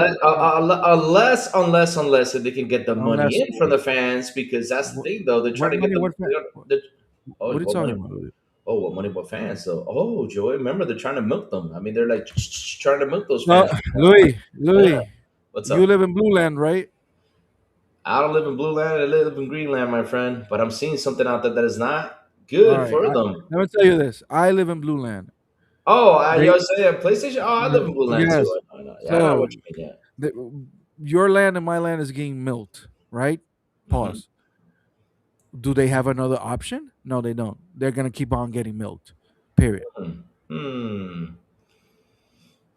unless unless if they can get the money unless in from the fans, because that's the what, thing, though. They're trying what to get money? the. What They're, oh, what are you what talking money? about? Oh, what money? What fans? So, oh, Joey, remember they're trying to milk them. I mean, they're like trying to milk those No, fans. Yeah. Louis, What's you up? live in Blue Land, right? I don't live in Blue Land. I live in Greenland, my friend. But I'm seeing something out there that is not All good right. for them. Let me tell you this. I live in Blue Land. Oh, They you say a PlayStation? Oh, I live in Blue Land too. yes. I know. Yeah, I know So what you mean. Yeah. your land and my land is getting milked, right? Hmm. Pause. Do they have another option? No, they don't. They're gonna keep on getting milked. Period. Hmm. Hmm.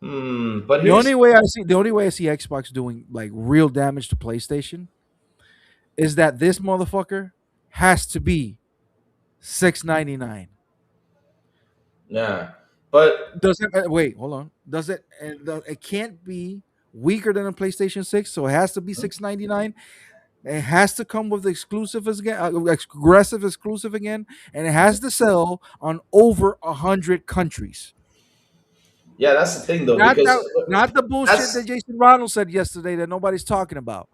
Hmm. But The here's only way I see the only way I see Xbox doing like real damage to PlayStation is that this motherfucker has to be 699. yeah. But Does it wait, hold on. Does it it can't be weaker than a PlayStation 6, so it has to be 699. It has to come with exclusive again, aggressive exclusive again, and it has to sell on over 100 countries. yeah, that's the thing though, Not because that, not the bullshit that that's Jason Ronald said yesterday that nobody's talking about.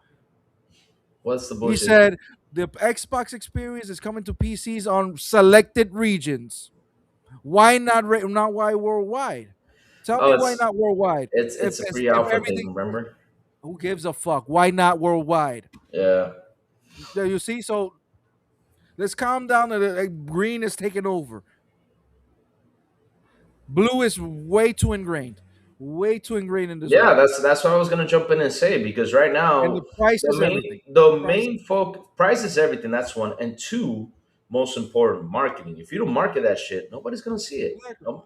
what's the He bullshit. said the Xbox experience is coming to PCs on selected regions. Why not? Not why worldwide? Tell Oh, me why not worldwide? it's a free If alpha thing. everything, Remember? who gives a fuck? Why not worldwide? Yeah. There you see. So let's calm down. Green is taking over. Blue is way too ingrained in this Yeah, world, that's what I was gonna jump in and say, because right and the now price the is main everything. the Price. main folk price is everything. That's one, and two, most important, marketing. If you don't market that shit, nobody's gonna see it. Exactly. No,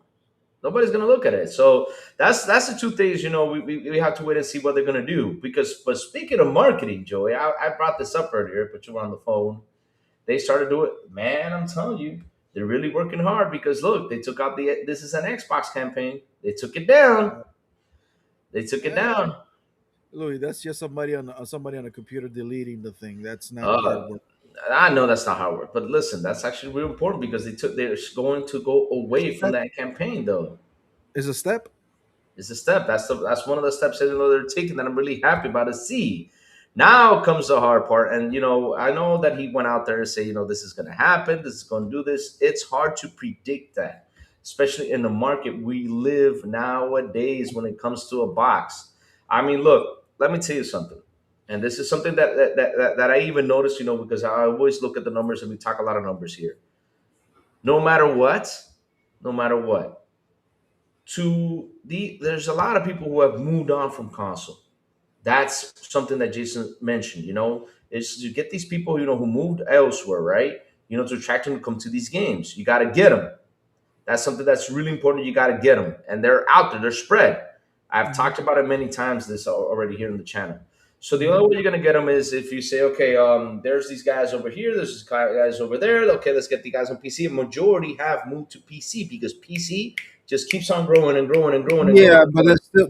nobody's gonna look at it. So that's the two things. We have to wait and see what they're gonna do. Because, but speaking of marketing, Joey, I brought this up earlier, but you were on the phone. They started doing, man. I'm telling you, they're really working hard, because look, they took out the this is an Xbox campaign. They took it down. They took it Eh, down. Louis, that's just somebody on a computer deleting the thing. That's not how it Uh, works. I know that's not how it works, but listen, that's actually real important, because they're going to go It's a away from step. that campaign, though. It's a step. It's a step. That's one of the steps that they're taking that I'm really happy about to see. Now comes the hard part, and I know that he went out there and say, this is going to happen. This is going to do this. It's hard to predict that, especially in the market we live nowadays when it comes to a box. I mean, look, let me tell you something, and this is something that I even noticed, because I always look at the numbers and we talk a lot of numbers here. No matter what, no matter what, there's a lot of people who have moved on from console. That's something that Jason mentioned, is to get these people, who moved elsewhere, right? To attract them to come to these games. You got to get them. That's something that's really important. You got to get them, and they're out there. They're spread. I've Hmm. talked about it many times. This already here in the channel. So the Hmm. only way you're gonna get them is if you say, okay, there's these guys over here, there's these guys over there. Okay, let's get the guys on PC. A majority have moved to PC, because PC just keeps on growing and growing and growing and growing. Yeah,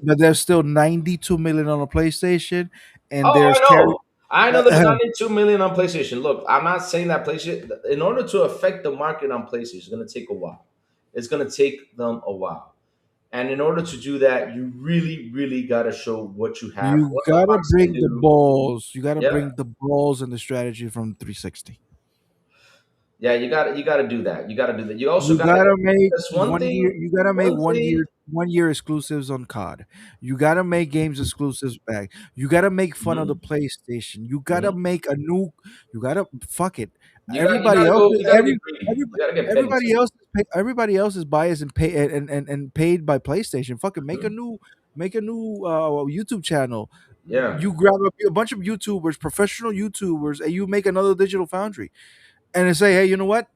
but there's still 92 million on a PlayStation, and Oh, I there's carry know. I know there's only 2 million on PlayStation. Look, I'm not saying that PlayStation, in order to affect the market on PlayStation, it's going to take a while. It's going to take them a while. And in order to do that, you really, really got to show what you have, You what the gotta box can bring the do. balls. You gotta Yeah, bring the balls and the strategy from 360. yeah, you got to do that. You got to do that. You also You got to, gotta make that's one one year. thing. You gotta make One thing. 1 year exclusives on COD. You gotta make games exclusives back. You gotta make fun of the Mhm, PlayStation. You gotta mhm. make a new. You gotta fuck it. You got Everybody to else, go. You got to get every greedy. everybody, You got to get petty everybody too. else, everybody else is biased and pay and paid by PlayStation. Fucking make a new YouTube channel. Yeah. You grab a bunch of YouTubers, professional YouTubers, and you make another Digital Foundry, and then say, hey, you know what?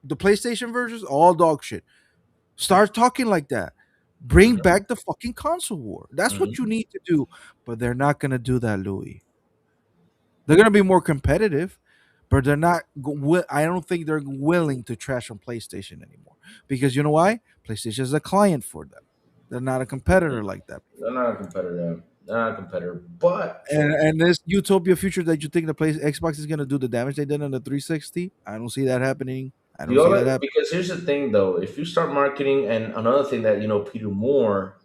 The PlayStation versions, all dog shit. Start talking like that. Bring Mhm, back the fucking console war. That's what you mhm. need to do. But they're not gonna do that, Louis. They're gonna be more competitive, but they're not. I don't think they're willing to trash on PlayStation anymore because you know why? PlayStation is a client for them. They're not a competitor like that They're before. not a competitor. They're not a competitor. But And this utopia future that you think the Xbox is gonna do the damage they did on the 360, I don't see that happening. I the don't see that other, happening. because here's the thing though, if you start marketing, and another thing that Peter Moore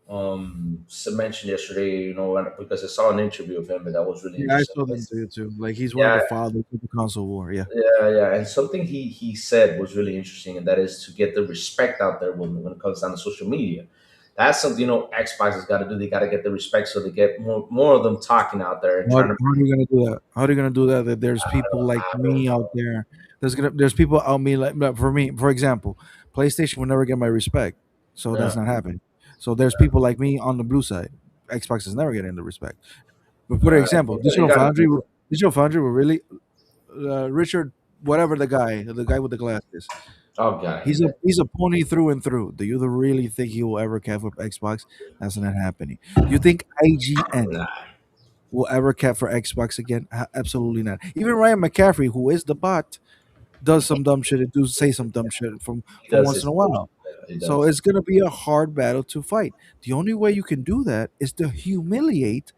mentioned yesterday, because I saw an interview of him, but that was really Yeah, I interesting. saw them too. Too. Like he's one of Yeah, the fathers of the console war. Yeah. yeah, and something he said was really interesting, and that is to get the respect out there when it comes down to social media. That's something Xbox has got to do. They got to get the respect, so they get more of them talking out there and trying to. How are you gonna do that? How are you gonna do that? That there's people like I don't me out know. there. There's people out me like for me, for example, PlayStation will never get my respect, so Yeah, that's not happening. So there's people like me on the blue side. Xbox is never getting the respect. But for example, you got to do. Digital Foundry will really Richard, whatever the guy with the glasses. Oh god, He's a pony through and through. Do you really think he will ever care for Xbox? That's not happening. You think IGN nah, will ever cap for Xbox again? Absolutely not. Even Ryan McCaffrey, who is the bot, does some dumb shit and do say some dumb shit he from does once his in a bullshit. while. Yeah, he So does. it's gonna be a hard battle to fight. The only way you can do that is to humiliate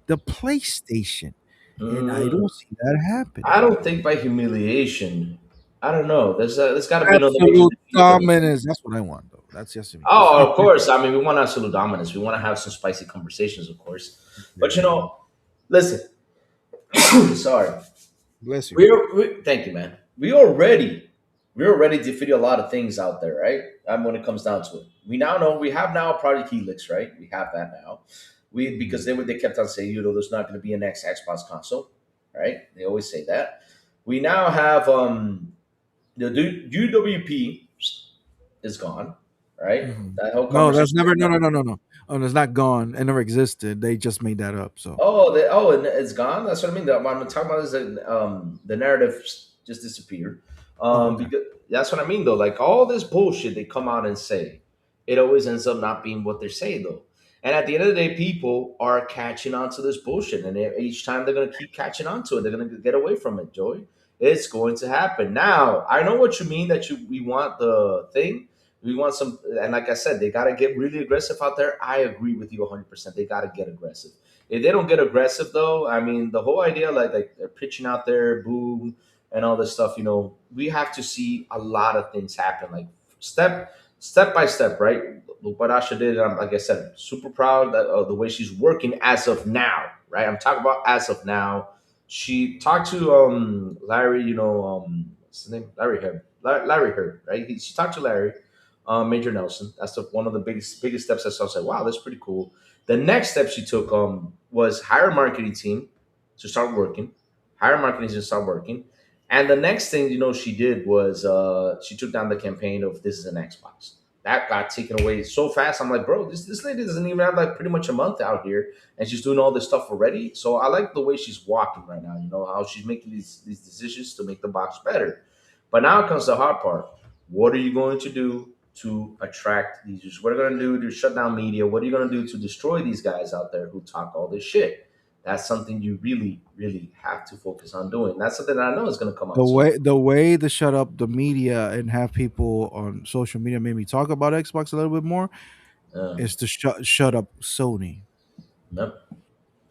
the PlayStation, and I Mm, don't see that I happening. don't think by humiliation. I don't know. There's got to be another way to Absolute defeat them. dominance. That's what I want, though. That's just me. Oh, of course. I mean, we want absolute dominance. We want to have some spicy conversations, of course. But Yeah. listen. Sorry. Bless you. Thank you, man. We already defeated a lot of things out there, right? When it comes down to it, we now know we have now Project Helix, right? We have that now. Because they kept on saying, there's not going to be an next Xbox console, right? They always say that. We now have the UWP is gone, right? Mhm. That whole No, that's conversation is never. No, gone. no, no, no, no. Oh, it's not gone. It never existed. They just made that up. So And it's gone. That's what I mean. What I'm talking about is that the narrative just disappeared. oh, okay. Because that's what I mean, though. Like all this bullshit they come out and say, it always ends up not being what they're saying, though. And at the end of the day, people are catching on to this bullshit, and each time they're gonna keep catching on to it. They're gonna get away from it, Joey. It's going to happen. Now, I know what you mean. We want the thing. We want some, and like I said, they got to get really aggressive out there. I agree with you 100%. They got to get aggressive. If they don't get aggressive, though, I mean, the whole idea, like they're pitching out there, boom, and all this stuff. We have to see a lot of things happen, like step by step, right? Look what Asha did. Like I said, super proud that the way she's working as of now, right? I'm talking about as of now. She talked to Larry, what's his name? Larry Herb. Larry Herb, right? She talked to Larry, Major Nelson. That's one of the biggest steps I saw. I was like, wow, that's pretty cool. The next step she took was hire a marketing team to start working. Hire a marketing team to start working. And the next thing she did was she took down the campaign of this is an Xbox. That got taken away so fast. I'm like, bro, this lady doesn't even have like pretty much a month out here, and she's doing all this stuff already. So I like the way she's walking right now. How she's making these decisions to make the box better. But now comes the hard part. What are you going to do to attract these users? What are you going to do to shut down media? What are you going to do to destroy these guys out there who talk all this shit? That's something you really, really have to focus on doing. That's something that I know is going to come out soon. The way to shut up the media and have people on social media made me talk about Xbox a little bit more Uh, is to shut up Sony. yep.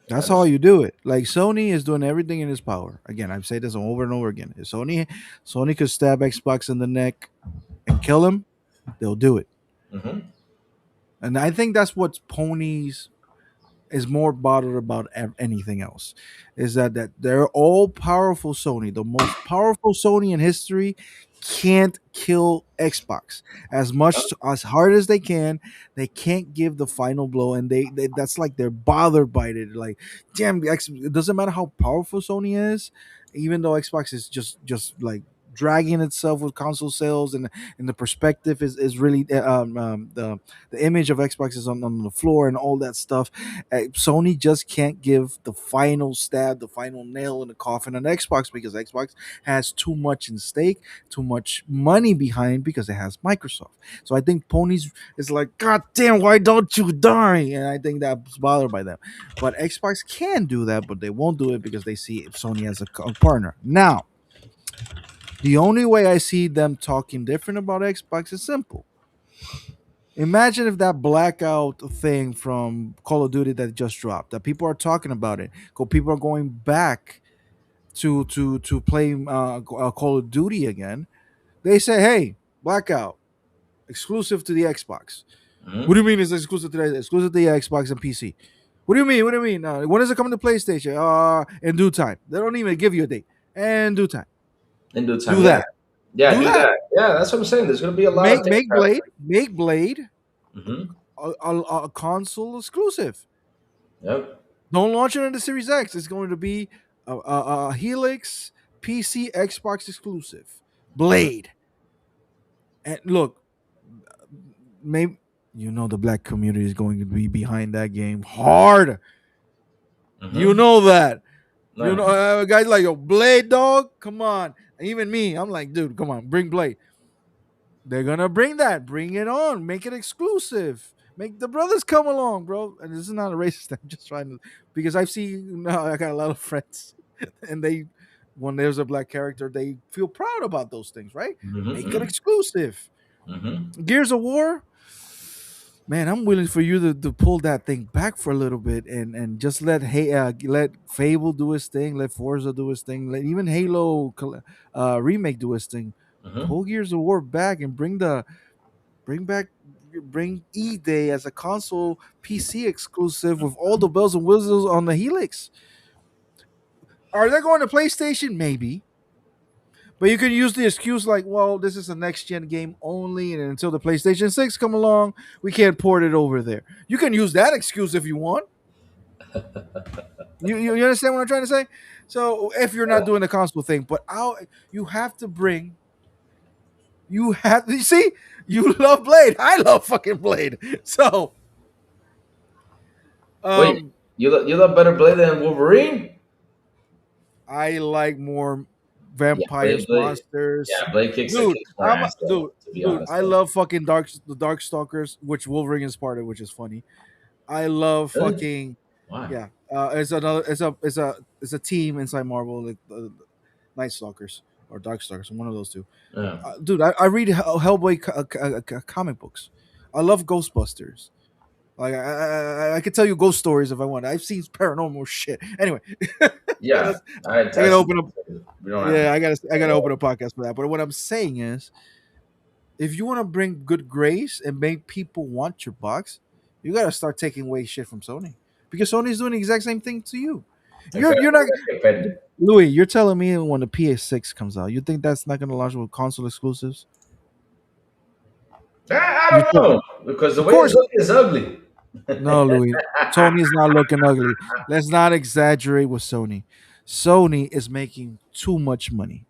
That's That how is. you do it. Like Sony is doing everything in its power. Again, I've said this over and over again. If Sony could stab Xbox in the neck and kill him, they'll do it. Mm-hmm. And I think that's what ponies is more bothered about anything else is that they're all powerful. Sony, the most powerful Sony in history, can't kill Xbox as much as hard as they can. They can't give the final blow, and they that's like they're bothered by it. Like, damn, it doesn't matter how powerful Sony is, even though Xbox is just like dragging itself with console sales, and the perspective is really the image of Xbox is on the floor and all that stuff. Sony just can't give the final stab, the final nail in the coffin on Xbox because Xbox has too much in stake, too much money behind because it has Microsoft. So I think Ponies is like, God damn, why don't you die? And I think that's bothered by them. But Xbox can do that, but they won't do it because they see Sony as a partner. Now, the only way I see them talking different about Xbox is simple. Imagine if that blackout thing from Call of Duty that just dropped, that people are talking about it, because people are going back to play Call of Duty again. They say, "Hey, blackout, exclusive to the Xbox." What Mm-hmm. do you mean it's exclusive to the Xbox and PC? What do you mean? What do you mean? When is it coming to PlayStation? In due time. They don't even give you a date. In due time. In due time, Do yeah, that. yeah, Do do that. that. Yeah, that's what I'm saying. There's gonna be a lot of things Make Blade happening. Mm-hmm. a console exclusive. Yep. Don't launch it on the Series X. It's going to be a Helix PC Xbox exclusive. Blade. And look, maybe the black community is going to be behind that game hard. You Mm-hmm. know that. You know, Yeah. guys like yo, Blade dog. Come on. Even me, I'm like, dude, come on, bring Blade. They're gonna bring that. Bring it on. Make it exclusive. Make the brothers come along, bro. And this is not a racist. I'm just trying to because I've seen. No, I got a lot of friends, and they when there's a black character, they feel proud about those things, right? Make it Mm-hmm. exclusive. Mm-hmm. Gears of War, man, I'm willing for you to pull that thing back for a little bit and just let Fable do his thing, let Forza do his thing, let even remake do his thing. Mm-hmm. Pull Gears of War back and bring back bring E Day as a console PC exclusive with all the bells and whistles on the Helix. Are they going to PlayStation? Maybe. But you can use the excuse like, well, this is a next gen game only, and until the PlayStation 6 come along, we can't port it over there. You can use that excuse if you want. You understand what I'm trying to say? So if you're not doing the console thing, but you have to bring you see, you love Blade. I love fucking Blade. So Wait, um you love better Blade than Wolverine? I like more Yeah, vampires, monsters. Yeah, Blade Dude, kicks more ass though. To be honest I though. love fucking the Dark Stalkers, which Wolverine is part of, which is funny. I love Really? fucking Why? yeah. It's a team inside Marvel, like Night Stalkers or Dark Stalkers, one of those two. Yeah. Dude, I read Hellboy comic books. I love Ghostbusters. Like I could tell you ghost stories if I want. I've seen paranormal shit. Anyway, Yeah. let's, I I gotta see. open up. We don't have to. Yeah, I gotta open a podcast for that. But what I'm saying is, if you want to bring good grace and make people want your box, you gotta start taking away shit from Sony because Sony's doing the exact same thing to you. You're not Okay, petty. Louis. You're telling me when the PS6 comes out, you think that's not gonna launch with console exclusives? I You don't think, know because the of way it's course, looking is ugly. no, Louis. Sony is not looking ugly. Let's not exaggerate with Sony. Sony is making too much money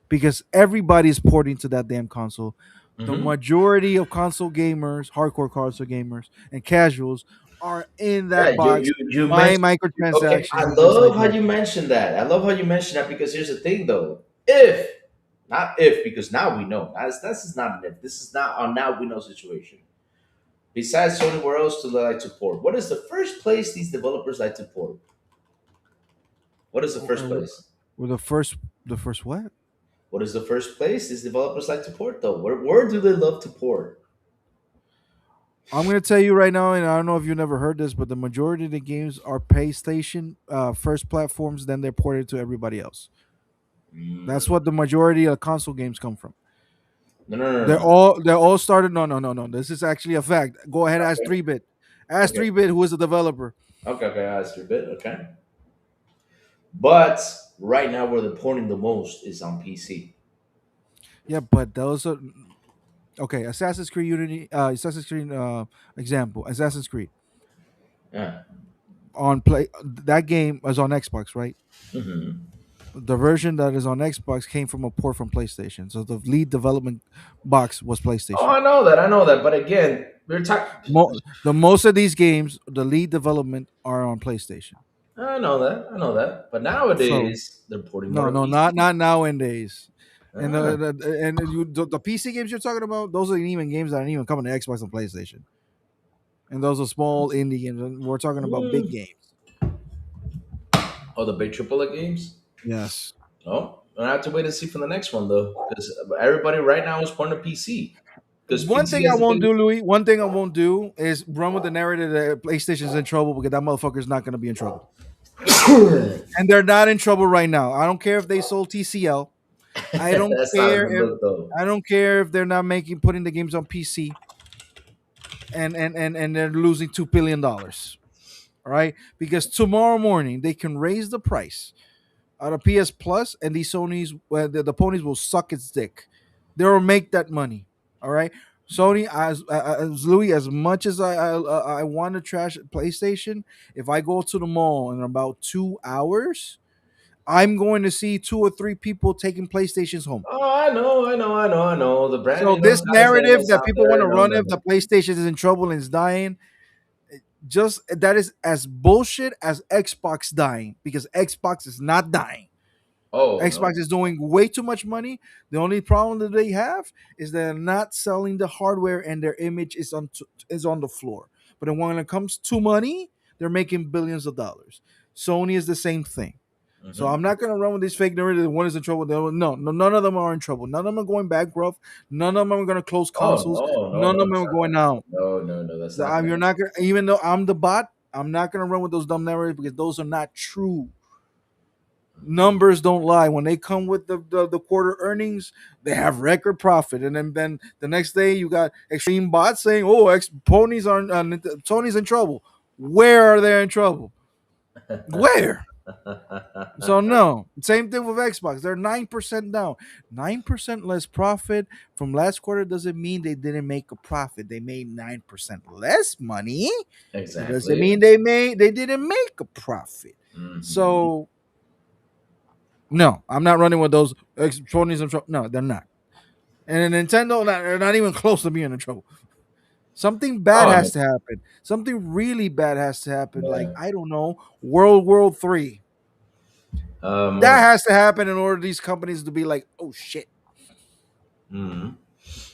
because everybody's porting to that damn console. The Hmm. majority of console gamers, hardcore console gamers, and casuals are in Yeah, that box you buying mentioned. Okay, I microtransactions just like love how that. you mentioned that. I love how you mentioned that because here's the thing, though. If not if, because now we know. This is not an if. This is not a now we know situation. Besides Sony, where else do they like to port? What is the first place these developers like to port? What is the first Uh, place? With the first what? What is the first place these developers like to port, though? Where do they love to port? I'm gonna tell you right now, and I don't know if you never heard this, but the majority of the games are PlayStation first platforms. Then they're ported to everybody else. That's Mm. what the majority of console games come from. No, no, no, They're no. all started. No, no, no, no. This is actually a fact. Go ahead, ask Okay, 3-bit. Ask okay, 3-bit, who is the developer. okay, okay. That's your bit. Okay, but right now where they're porting the most is on PC. Yeah, but those are okay. Assassin's Creed Unity, Assassin's Creed example. Assassin's Creed Yeah. on play that game was on Xbox, right? Hmm. The version that is on Xbox came from a port from PlayStation. So the lead development box was Oh, PlayStation. I know that. I know that. But again, we're talking. The most of these games, the lead development are on PlayStation. I know that. I know that. But So nowadays they're porting more no, to no, PC. not nowadays. And Ah. the PC games you're talking about, those are even games that aren't even coming to Xbox and PlayStation. And those are small indie games. And we're talking about big Mm. games. Oh, the big AAA games. Yes. Oh, I have to wait and see for the next one though, because everybody right now is porting to PC. Because One PC thing I has the won't do, biggest. Louis. One thing I won't do is run with the narrative that PlayStation's in trouble because that motherfucker's not going to be in trouble. And they're not in trouble right now. I don't care if they sold TCL. I don't That's not a care good if look though. they're not making putting the games on PC and they're losing $2 billion. All right, because tomorrow morning they can raise the price out of PS Plus, and these Sony's the ponies will suck its dick. They'll make that money. All right, Sony as Louis, as much as I want to trash PlayStation, if I go to the mall in about 2 hours, I'm going to see two or three people taking PlayStations home. Oh, I know, I know, I know, I know. The So branding this guys getting narrative us that out people want there. to No, run no, if the no. PlayStation is in trouble and is dying, just that is as bullshit as Xbox dying because Xbox is not dying. Oh Xbox no. is doing way too much money. The only problem that they have is they're not selling the hardware and their image is on the floor. But then when it comes to money, they're making billions of dollars. Sony is the same thing. So Hmm. I'm not gonna run with this fake narrative. One is in trouble. The other, no, no, none of them are in trouble. None of them are going bankrupt. None of them are gonna close Oh consoles. no, no, None no. of them That's are not going gonna out. happen. No, no, no. That's not gonna You're happen. not gonna. Even though I'm the bot, I'm not gonna run with those dumb narratives because those are not true. Numbers don't lie. When they come with the quarter earnings, they have record profit, and then the next day you got extreme bots saying, "Oh, ponies are Tony's in trouble." Where are they in trouble? Where? So no. Same thing with Xbox. They're 9% down. 9% less profit from last quarter doesn't mean they didn't make a profit. They made 9% less money. It doesn't Exactly. mean they didn't make a profit. Hmm. So no, I'm not running with those ponies in trouble. No, they're not. And Nintendo, they're not even close to being in trouble. Something bad Oh has to happen. Something really bad has to happen. Like no. I don't know, World War III. Yeah. That has to happen in order for these companies to be like, oh shit. Hmm.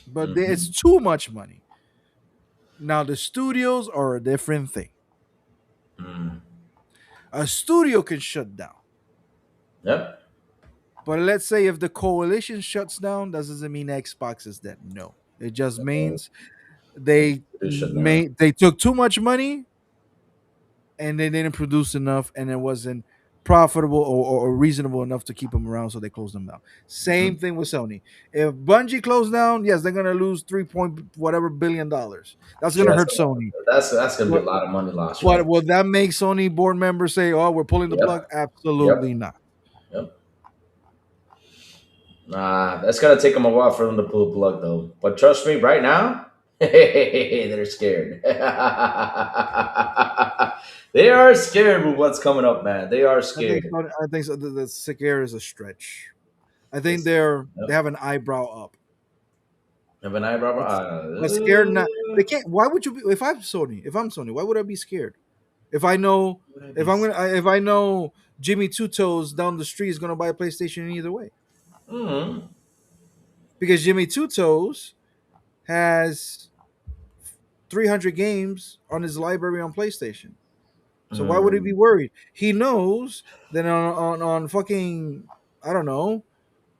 But it's Hmm. too much money. Now the studios are a different thing. Hmm. A studio can shut down. Yep. But let's say if the coalition shuts down, that doesn't mean Xbox is dead. No. It just No, means they it shut down. took too much money and they didn't produce enough and it wasn't profitable or reasonable enough to keep them around, so they closed them down. Hmm. Same thing with Sony. If Bungie closed down, yes, they're gonna lose 3 point whatever $billion. That's Yeah, gonna hurt Sony. that's gonna be a But lot of money lost, but right? will that make Sony board members say, "Oh, we're pulling the plug"? Yep. Absolutely Yep. not. Yep. Nah, that's gonna take them a while for them to pull the plug, though. But trust me, right now, they're scared. They are scared with what's coming up, man. They are scared. I think so, the sick air is a stretch. I think It's, they yep. have an eyebrow up. Have an eyebrow. But scared not. They can't. Why would you be? If I'm Sony, why would I be scared? If I know, Would I be? if I know Jimmy Two Toes down the street is gonna buy a PlayStation either way, Mm, because Jimmy Two Toes has 300 games on his library on PlayStation. So why would he be mm, worried? He knows that on fucking I don't know.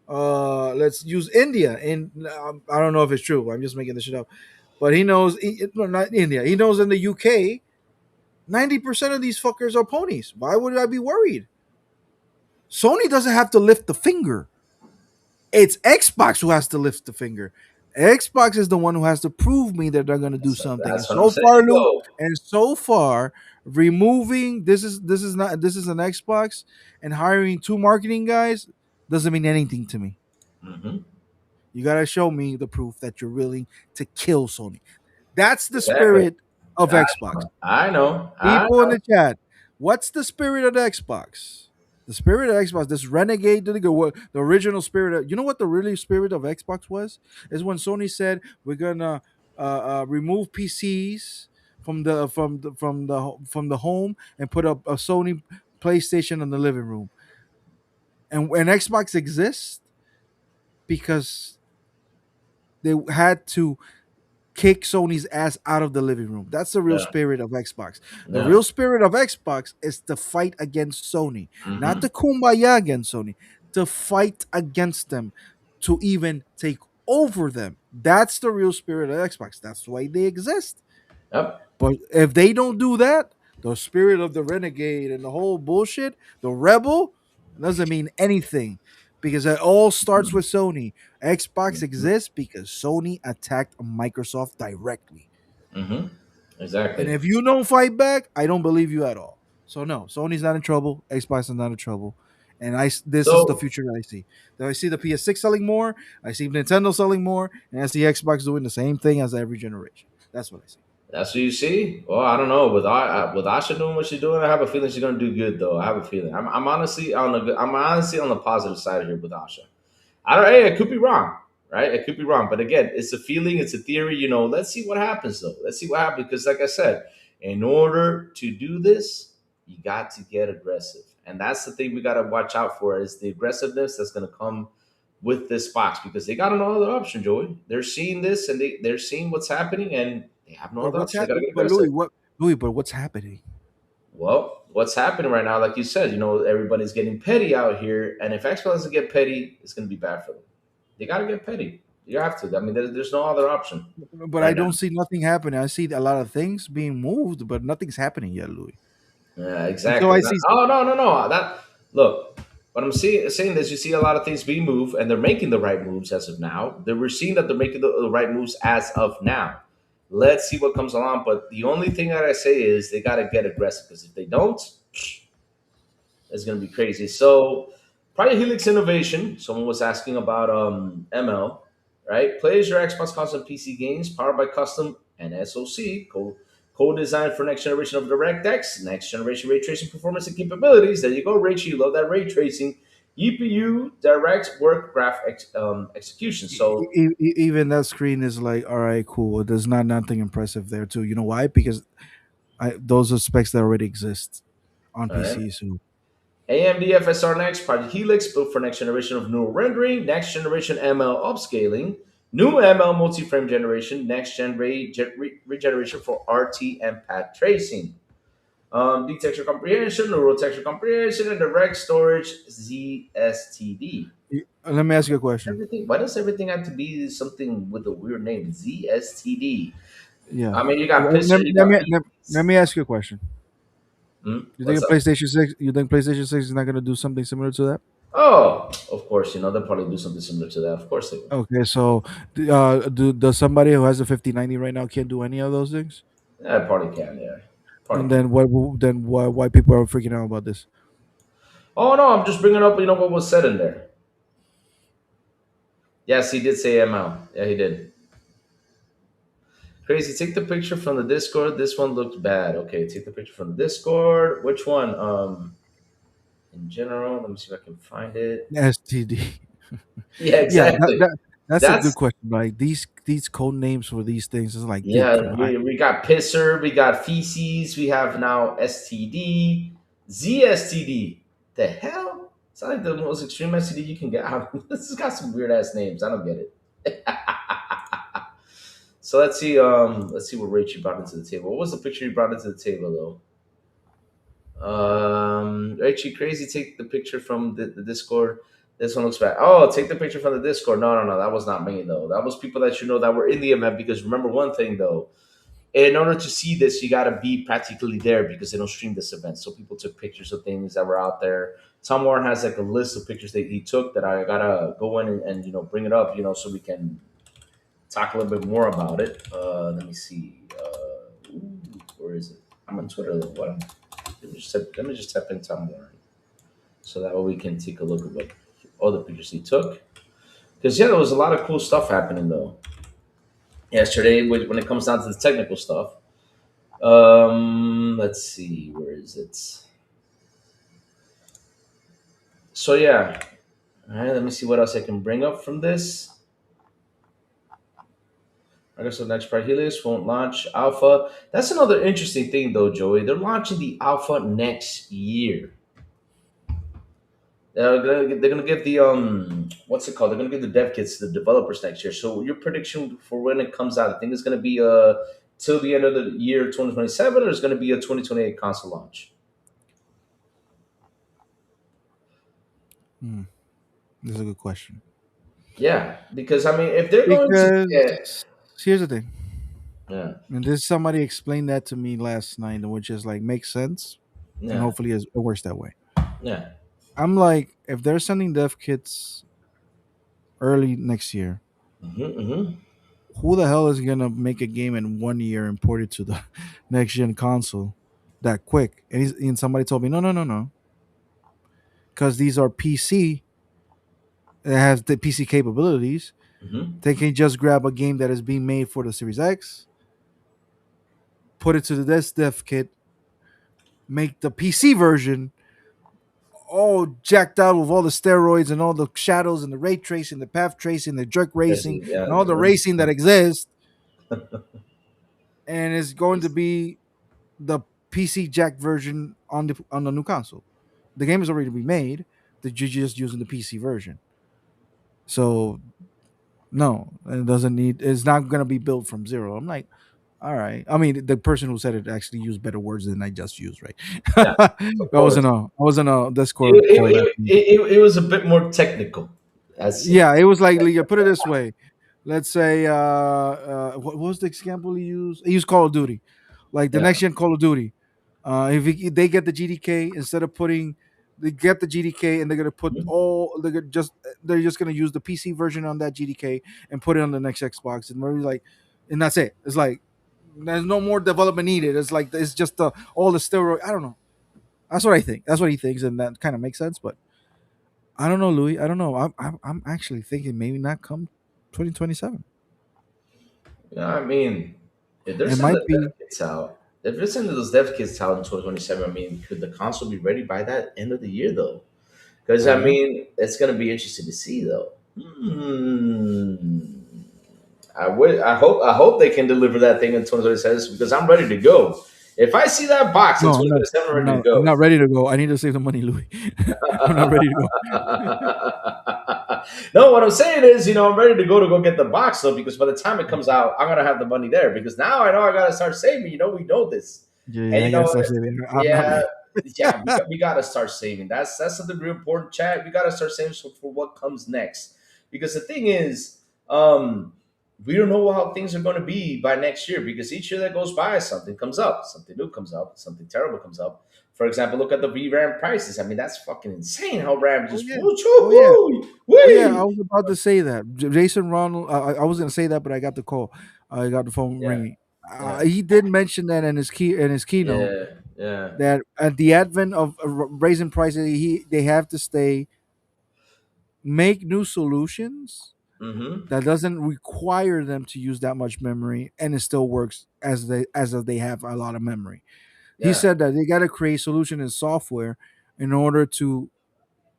Let's use India, and I don't know if it's true. I'm just making this shit up. But he knows, well, not India. He knows in the UK, 90% of these fuckers are ponies. Why would I be worried? Sony doesn't have to lift the finger. It's Xbox who has to lift the finger. Xbox is the one who has to prove me that they're going to do something. And That's what I'm so saying, far, Lou, though. and so far, removing this is an Xbox and hiring two marketing guys doesn't mean anything to me. Hmm. You got to show me the proof that you're willing to kill Sony. That's the Exactly. spirit of I Xbox. know. I know. I People in know. the chat, what's the spirit of the Xbox? The spirit of Xbox, this renegade, what the original spirit of, you know what the really spirit of Xbox was? Is when Sony said we're gonna remove PCs from the home and put up a Sony PlayStation in the living room. And Xbox exists because they had to kick Sony's ass out of the living room. That's the real Yeah. spirit of Xbox. The Yeah. real spirit of Xbox is to fight against Sony, not Hmm. to kumbaya against Sony, to fight against them, to even take over them. That's the real spirit of Xbox. That's why they exist. Yep. But if they don't do that, the spirit of the renegade and the whole bullshit, the rebel, doesn't mean anything because it all starts with Sony. Xbox exists because Sony attacked Microsoft directly. Hmm. And Exactly. if you don't fight back, I don't believe you at all. So no, Sony's not in trouble. Xbox is not in trouble. And this is the So future that I see. That I see the PS6 selling more, I see Nintendo selling more, and I see Xbox doing the same thing as every generation. That's what I see. that's what you see. Well, I don't know. With Asha doing what she's doing, I have a feeling she's gonna do good, though. I have a feeling. I'm honestly on the positive side here with Asha. I don't. Hey, it could be wrong, right? It could be wrong, but again, it's a feeling, it's a theory. Let's see what happens, though. Let's see what happens because, like I said, in order to do this, you got to get aggressive, and that's the thing we got to watch out for is the aggressiveness that's going to come with this box because they got no other option, Joey. They're seeing this and they're seeing what's happening, and they have no But other what's option. They got to happening? get But aggressive. Louis, but what's happening? Well, what's happening right now, like you said, everybody's getting petty out here, and if Expo doesn't get petty, it's going to be bad for them. They got to get petty. You have to. I mean, there's no other option But I right now. don't see nothing happening. I see a lot of things being moved, but nothing's happening yet, Louis. Yeah, And so exactly. I see. Oh no, no, no. That look. What I'm saying is, you see a lot of things being moved, and they're making the right moves as of now. We're seeing that they're making the right moves as of now. Let's see what comes along. But the only thing that I say is they got to get aggressive because if they don't, it's going to be crazy. So, Project Helix Innovation. Someone was asking about ML, right? Plays your Xbox console and PC games powered by custom and SoC co-designed for next generation of DirectX, next generation ray tracing performance and capabilities. There you go, Rachel. You love that ray tracing. EPU direct work graph execution. So, Even that screen is like, all right, cool. There's not nothing impressive there too. You know why? Because those are specs that already exist on all right. PC. So AMD FSR Next, Project Helix, built for next generation of neural rendering, next generation ML upscaling, new ML multi-frame generation, next gen regeneration for RT and path tracing, deep texture comprehension, neural texture comprehension, and direct storage ZSTD. let me ask you a question. Everything. Why does everything have to be something with a weird name? ZSTD. Yeah. I mean, you got Let, Piston, let, you let got me let Beats. me ask you a question. You think What's a up? PlayStation 6? You think PlayStation 6 is not going to do something similar to that? Oh, of course. They'll probably do something similar to that. Of course they will. Okay, so does somebody who has a 5090 right now can't do any of those things? Yeah, probably can. Yeah, probably And can. then why people are freaking out about this? Oh no, I'm just bringing up. What was said in there. Yes, he did say ML. Yeah, he did. Crazy. Take the picture from the Discord. This one looks bad. Okay, take the picture from the Discord. Which one? In general, let me see if I can find it. STD. Yeah, Yeah, exactly. that's a good That's question. Like these code names for these things is like, dude, yeah. come on. We got pisser. We got feces. We have now STD, ZSTD. The hell? It's not like the most extreme STD you can get. This has got some weird ass names. I don't get it. So let's see what Rachel brought into the table. What was the picture you brought into the table though? Rachel, crazy. Take the picture from the Discord. This one looks bad. Oh, take the picture from the Discord. No, no, no. That was not me though. That was people that you know that were in the event. Because remember one thing though, in order to see this, you gotta be practically there because they don't stream this event. So people took pictures of things that were out there. Tom Warren has like a list of pictures that he took that I gotta go in and bring it up, so we can talk a little bit more about it. Let me see. Where is it? I'm on Twitter. What? Let me just type in Tom Warren so that way we can take a look at what other pictures he took. Because yeah, there was a lot of cool stuff happening though yesterday when it comes down to the technical stuff. Let's see, where is it? So yeah, all right. Let me see what else I can bring up from this. I guess the next Project Helix won't launch alpha. That's another interesting thing, though, Joey. They're launching the alpha next year. They're gonna give the what's it called? They're gonna give the dev kits to the developers next year. So your prediction for when it comes out, I think it's gonna be till the end of the year 2027, or it's gonna be a 2028 console launch. Hmm, this is a good question. Yeah, because I mean, if they're going to, yeah, Because here's the thing, yeah, and this somebody explained that to me last night, which is like makes sense, and yeah, hopefully it works that way. yeah, I'm like, if they're sending dev kits early next year, mm-hmm. who the hell is gonna make a game in 1 year and port it to the next gen console that quick? And somebody told me, no, no, no, no, because these are PC that has the PC capabilities. Mm-hmm. They can just grab a game that is being made for the Series X, put it to the this dev kit, make the PC version all jacked out with all the steroids and all the shadows and the ray tracing, the path tracing, the jerk racing, Yeah, and all the racing that exists, and it's going to be the PC jack version on the new console. The game is already to be made. That you're just using the PC version. So no, it doesn't need. It's not going to be built from zero. I'm like, all right. I mean, the person who said it actually used better words than I just used, right? yeah, I of wasn't course. a I wasn't a It, Discord call it, last it, it, it was a bit more technical. That's it. Yeah, it was like put it this way. Let's say what was the example he used? He used Call of Duty, like the Yeah. next gen Call of Duty. They get the GDK instead of putting, they get the GDK and they're gonna put Mhm. all they're just gonna use the PC version on that GDK and put it on the next Xbox and we're like, and that's it. It's like there's no more development needed. It's like it's just all the steroid. I don't know. That's what I think. That's what he thinks, and that kind of makes sense. But I don't know, Louis. I don't know. I'm actually thinking maybe not come 2027. Yeah, I mean, if they're It sending might the dev be. kits out, if they're sending those dev kits out in 2027, I mean, could the console be ready by that end of the year though? Because I I don't know. mean, it's gonna be interesting to see though. Hmm. I hope they can deliver that thing in 2027 because I'm ready to go. If I see that box in No, I'm not. 2027, I'm I'm ready to not. I'm go. not ready to go. I need to save the money, Louis. I'm not ready to go. No, what I'm saying is, I'm ready to go get the box though, because by the time it comes out, I'm gonna have the money there. Because now I know I gotta start saving. We know this, Yeah, and yeah, I gotta start saving. I'm not yeah, ready. yeah, we gotta start saving. That's something real important, Chad. We gotta start saving for what comes next. Because the thing is, we don't know how things are going to be by next year. Because each year that goes by, something comes up, something new comes up, something terrible comes up. For example, look at the VRAM prices. I mean, that's fucking insane how RAM Oh just yeah. woo Oh yeah. choo Oh yeah. I wee. was about to say that. Jason Ronald. I was gonna say that, but I got the call. I got the phone Yeah, ringing. yeah, He did mention that in his keynote yeah, yeah. that at the advent of raising prices, they have to stay make new solutions Mm-hmm. that doesn't require them to use that much memory and it still works as if they have a lot of memory. He Yeah, said that they got to create solution in software in order to,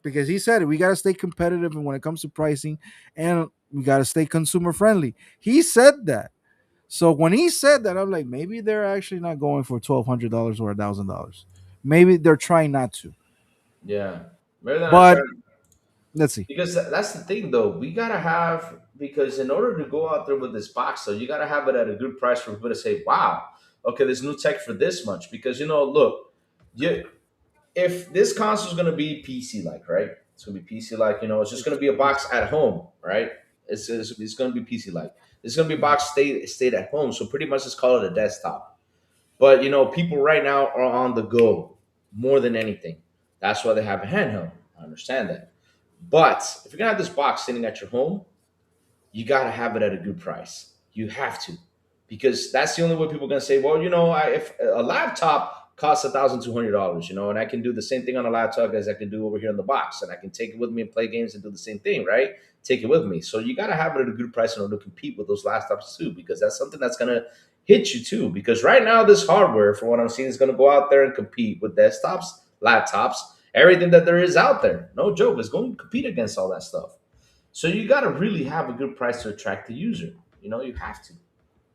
because he said we got to stay competitive and when it comes to pricing and we got to stay consumer friendly. He said that. So when he said that, I'm like, maybe they're actually not going for $1,200 or $1,000. Maybe they're trying not to. yeah. Better than I But try. let's see. Because that's the thing, though. We gotta have because in order to go out there with this box, though, you gotta have it at a good price for people to say, "Wow, okay, there's new tech for this much." Because look, you if this console is gonna be PC like, right? It's gonna be PC like. It's just gonna be a box at home, right? It's gonna be PC like. It's gonna be a box stayed at home. So pretty much just call it a desktop. But people right now are on the go more than anything. That's why they have a handheld. I understand that. But if you're gonna have this box sitting at your home, you got to have it at a good price. You have to, because that's the only way people are going to say, well, if a laptop costs $1,200, and I can do the same thing on a laptop as I can do over here in the box, and I can take it with me and play games and do the same thing, right? Take it with me. So you got to have it at a good price in order to compete with those laptops too, because that's something that's going to hit you too. Because right now, this hardware, from what I'm seeing, is going to go out there and compete with desktops, laptops, everything that there is out there. No joke, it's going to compete against all that stuff. So you got to really have a good price to attract the user. You have to.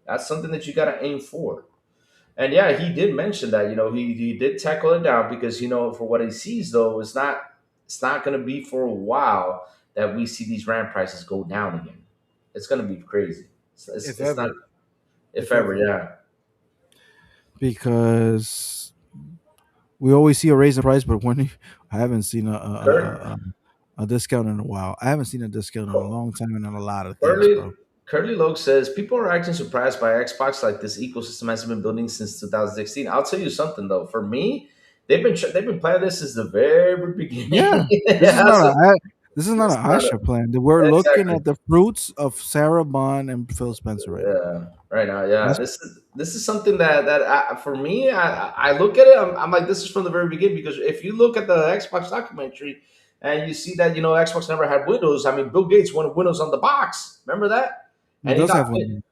That's something that you got to aim for. And yeah, he did mention that. He did tackle it down because for what he sees though, it's not going to be for a while that we see these RAM prices go down again. It's going to be crazy. If It's not ever, if if ever, ever, yeah. because we always see a raise in price, but I haven't seen Kurt, a discount in a while. I haven't seen a discount in a long time and on a lot of things, Curly bro. Curly Loke says people are acting surprised by Xbox like this ecosystem has been building since 2016. I'll tell you something though. For me, they've been playing this since the very Yeah, beginning. this is Yeah, not so this is not it's an not Asha plan. We're looking exactly. at the fruits of Sarah Bond and Phil Spencer right now. Yeah, right now, yeah. That's This is something for me, I look at it. I'm like, this is from the very beginning because if you look at the Xbox documentary and you see that Xbox never had Windows. I mean, Bill Gates wanted Windows on the box. Remember that? it And he does got have one.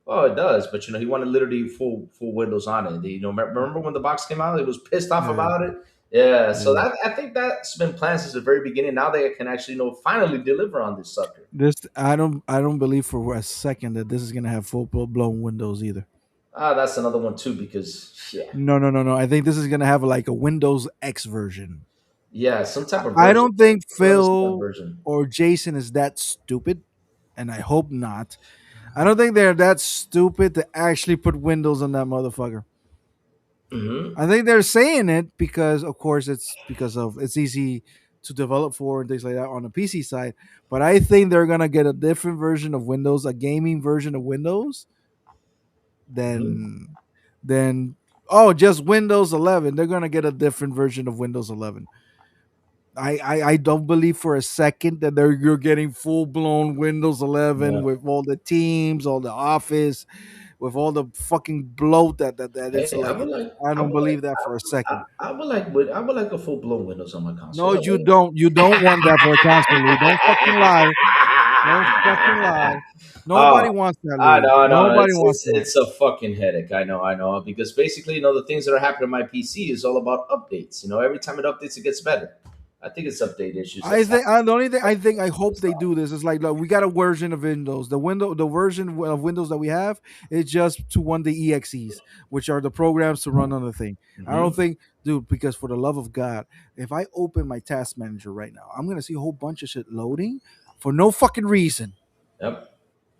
Oh, it does, but he wanted literally full Windows on it. Remember when the box came out? He was pissed off Yeah, about it. Yeah, so yeah. that I think that's been planned since the very beginning. Now they can actually finally deliver on this sucker. This I don't believe for a second that this is gonna have full blown Windows either. Ah, that's another one too because yeah, No, no, no, no. I think this is gonna have like a Windows X version. yeah, some type of I version. don't think I don't understand that Phil version. or Jason is that stupid, and I hope not. I don't think they're that stupid to actually put Windows on that motherfucker. Hmm. I think they're saying it because, of course, it's easy to develop for and things like that on the PC side. But I think they're gonna get a different version of Windows, a gaming version of Windows, Hmm. than than oh just Windows 11. They're gonna get a different version of Windows 11. I don't believe for a second that you're getting full blown Windows 11 Yeah. with all the teams, all the Office, with all the fucking bloat that it's Hey, like. I don't believe that for a second. I would like a full blown Windows on my console. No, That you way. don't. You don't want that for a console, Louis. Don't fucking lie. Don't fucking lie. Oh, Nobody wants that, I Louis. know, I know. Nobody wants that. It's a fucking headache. I know. Because basically, the things that are happening on my PC is all about updates. Every time it updates, it gets better. I think it's update issues I that's think happening. the only thing I think I Full hope they stop. do this is like, look, we got a version of Windows. The version of Windows that we have is just to run the EXEs, which are the programs to run on the thing. I don't Hmm. think, dude, because for the love of God, if I open my task manager right now, I'm gonna see a whole bunch of shit loading for no fucking reason. Yep.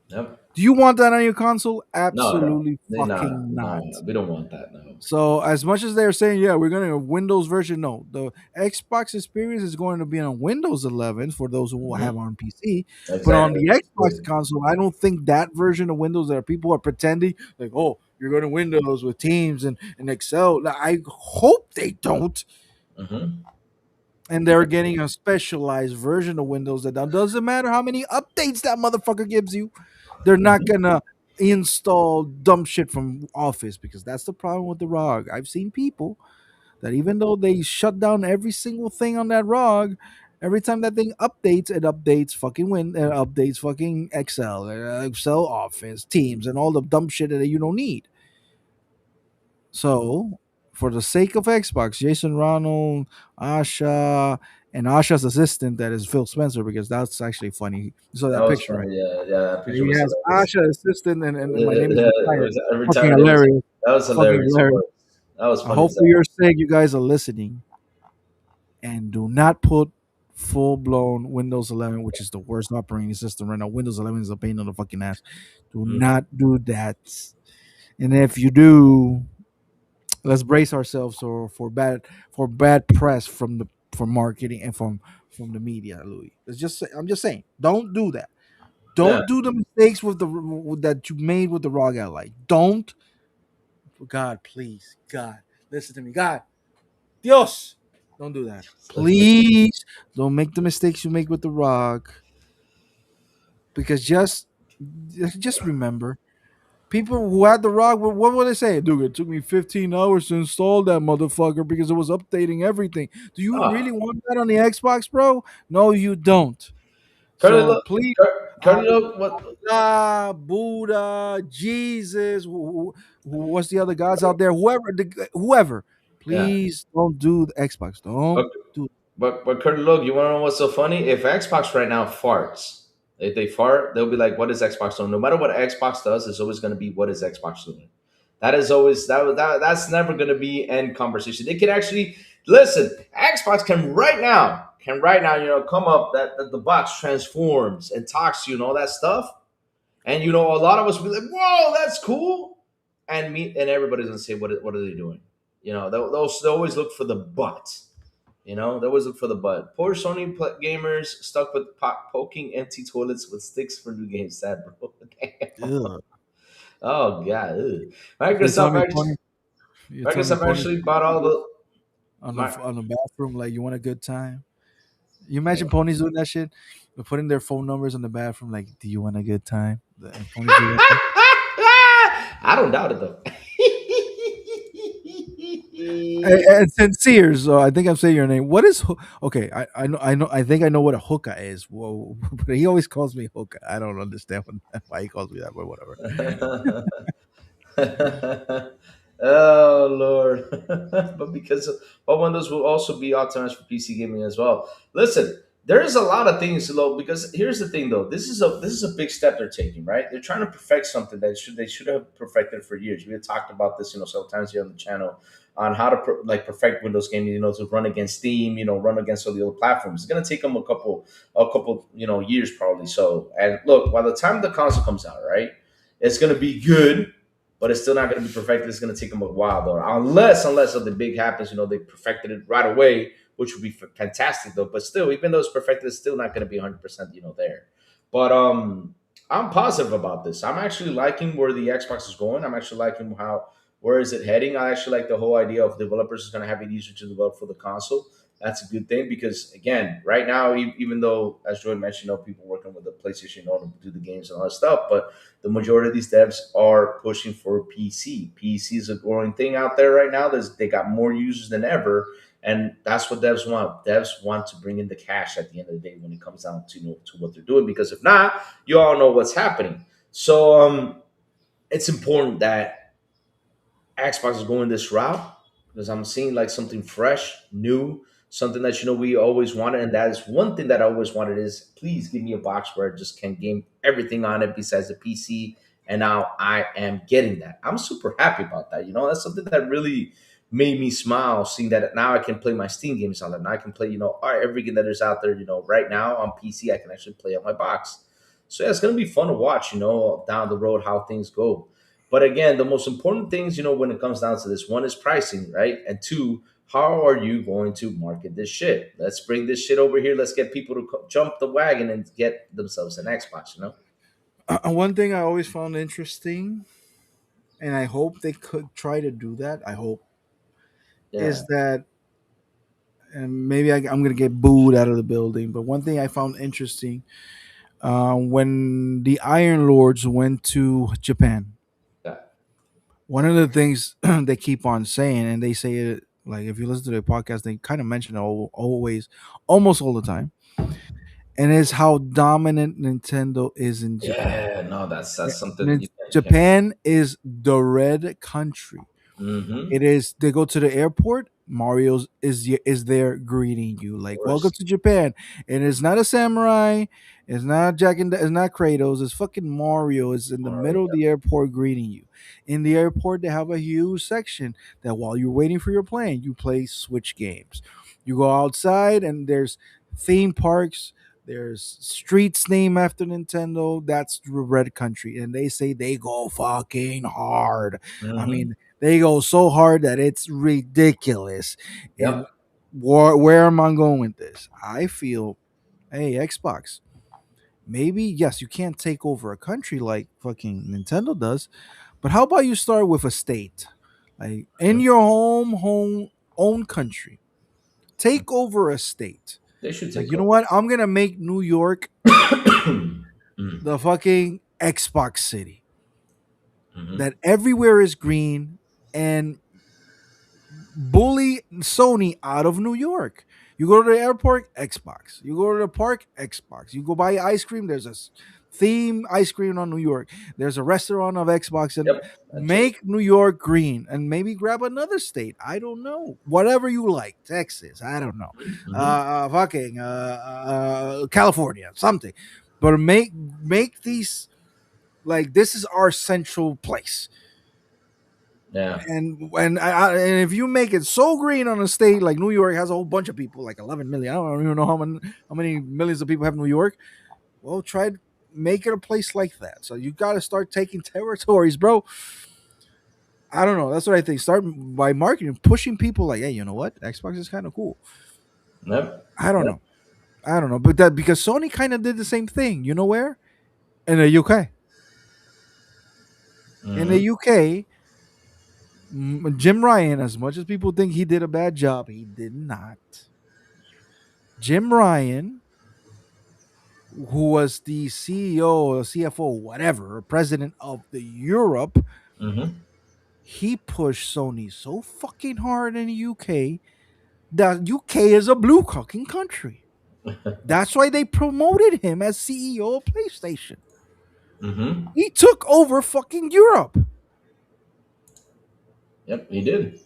Yep. Do you want that on your console? No, no. Absolutely They not. fucking not. No, we don't want that. No. So as much as they're saying, yeah, we're gonna a Windows version, no, the Xbox experience is going to be on Windows 11 for those who have Hmm. on PC, but on Exactly. the Xbox console, I don't think that version of Windows that people are pretending like, oh, you're going to Windows with Teams and Excel. I hope they don't, Hmm. and they're getting a specialized version of Windows that doesn't matter how many updates that motherfucker gives you, they're not Hmm. gonna install dumb shit from Office because that's the problem with the ROG. I've seen people that even though they shut down every single thing on that ROG, every time that thing updates, it updates fucking updates fucking Excel, Excel Office, Teams, and all the dumb shit that you don't need. So, for the sake of Xbox, Jason Ronald, Asha, and Asha's assistant, that is Phil Spencer, because that's actually funny. You saw That that was picture, right? funny. Yeah, yeah. That picture He was has hilarious. Asha assistant, and my name is Yeah, it retired. was every Fucking time it was. hilarious. That was Fucking hilarious. It hilarious. was. That was I funny hope as for hell. your sake, you guys are listening and do not put full blown Windows 11, which is the worst operating system right now. Windows 11 is a pain in the fucking ass. Do Mhm. not do that. And if you do, let's brace ourselves for bad press from marketing and from the media, Louis. I'm just saying, don't do that. Yeah. Don't do the mistakes that you made with the Raw Ally. Don't, for God, please, God, listen to me, God, Dios, don't do that. Please don't make the mistakes you make with the Rock, because just remember, people who had the Rock, what will they say? Dude, it took me 15 hours to install that motherfucker because it was updating everything. Do you really Ah, want that on the Xbox, bro? No, you don't. Curly, So look, please, Curly, look, what? Allah, Buddha, Jesus, what's the other gods out there? Whoever, Yeah. please don't do the Xbox. But, Don't do. but Curly, look, you want to know what's so funny? If Xbox right now farts, if they fart, they'll be like, "What is Xbox doing?" No matter what Xbox does, it's always going to be, "What is Xbox doing?" That is always that's never going to be end conversation. They can actually listen. Xbox can right now, come up that the box transforms and talks to you and all that stuff. And a lot of us will be like, "Whoa, that's cool," and everybody's gonna say, "What are they doing?" They'll always look for the butt. They always look for the butt. Poor Sony gamers stuck with poking empty toilets with sticks for new games. Sad, bro. Damn. Ugh. Oh god. Ugh. So you're telling Microsoft me actually, Pony? You're telling me Microsoft Pony's actually bought all the. My, on the bathroom like you want a good time? You imagine ponies doing that shit? They're putting their phone numbers on the bathroom like, do you want a good time? And ponies do that shit. I don't doubt it though. And sincere, so I think I'm saying your name. What is okay? I know. I think I know what a hookah is. Whoa, but he always calls me hookah. I don't understand why he calls me that, but whatever. Oh Lord! But because all windows will also be optimized for PC gaming as well. Listen, there's a lot of things, though. Because here's the thing, though. This is a big step they're taking, right? They're trying to perfect something that they should have perfected for years. We had talked about this, several times here on the channel on how to perfect Windows gaming, to run against Steam, run against all the other platforms. It's gonna take them a couple, years probably. So, and look, by the time the console comes out, right, it's gonna be good, but it's still not going to be perfected. It's going to take them a while, though, unless something big happens. They perfected it right away, which would be fantastic, though. But still, even though it's perfected, it's still not going to be 100%, there. But I'm positive about this. I'm actually liking where the Xbox is going. I'm actually liking where is it heading. I actually like the whole idea of developers is going to have it easier to develop for the console. That's a good thing because again, right now, even though as Jordan mentioned, people working with the PlayStation, to do the games and all that stuff, but the majority of these devs are pushing for PC. PC is a growing thing out there right now. They got more users than ever, and that's what devs want. Devs want to bring in the cash at the end of the day when it comes down to to what they're doing. Because if not, you all know what's happening. So it's important that Xbox is going this route because I'm seeing like something fresh, new, something that we always wanted, and that is one thing that I always wanted is please give me a box where I just can game everything on it besides the PC. And now I am getting that. I'm super happy about that. That's something that really made me smile, seeing that now I can play my Steam games on it. Now I can play, all right, every game that is out there, right now on PC, I can actually play on my box. So yeah, it's gonna be fun to watch, down the road how things go. But again, the most important things, when it comes down to this, one is pricing, right? And two, how are you going to market this shit? Let's bring this shit over here. Let's get people to jump the wagon and get themselves an Xbox. One thing I always found interesting, and I hope they could try to do that. I hope Yeah, is that, and maybe I'm gonna get booed out of the building. But one thing I found interesting, when the Iron Lords went to Japan, yeah, one of the things they keep on saying, and they say it like if you listen to their podcast, they kind of mention it always, almost all the time, and is how dominant Nintendo is in Japan. yeah. No, that's something And you can't. Japan is the red country. Mm-hmm. It is. They go to the airport. Mario's is there greeting you Of like welcome course. to Japan, and it's not a samurai, it's not it's not Kratos, it's fucking Mario. Is in the middle of Mario. the airport greeting you. In the airport, they have a huge section that while you're waiting for your plane, you play Switch games. You go outside, and there's theme parks. There's streets named after Nintendo. That's the Red Country, and they say they go fucking hard. I Mm-hmm. mean, they go so hard that it's ridiculous. And Yep. where am I going with this? I feel, hey, Xbox, maybe yes, you can't take over a country like fucking Nintendo does, but how about you start with a state, like in your home own country, take over a state. They should Like, take you know over. what? I'm gonna make New York Mhm. the fucking Xbox city. Mhm. That everywhere is green, and bully Sony out of New York. You go to the airport, Xbox. You go to the park, Xbox. You go buy ice cream, there's a theme ice cream on New York. There's a restaurant of Xbox, and Yep, that's it. make New York green and maybe grab another state. I don't know. Whatever you like. Texas, I don't know. Hmm. California, something. But make these like this is our central place. Yeah. And if you make it so green on a state like New York has a whole bunch of people, like 11 million. I don't even know how many millions of people have New York. Well, try to make it a place like that. So you got to start taking territories, bro. I don't know. That's what I think. Start by marketing, pushing people like, hey, you know what? Xbox is kind of cool. Yep. I don't Yep. know. I don't know, but that because Sony kind of did the same thing. You know where? In the UK. In the Hmm. UK, Jim Ryan, as much as people think he did a bad job, he did not. Jim Ryan, who was the CEO or CFO, whatever, president of the Europe, Hmm. he pushed Sony so fucking hard in the UK that UK is a blue fucking country. That's why they promoted him as CEO of PlayStation. Hmm. He took over fucking Europe. Yep, he did.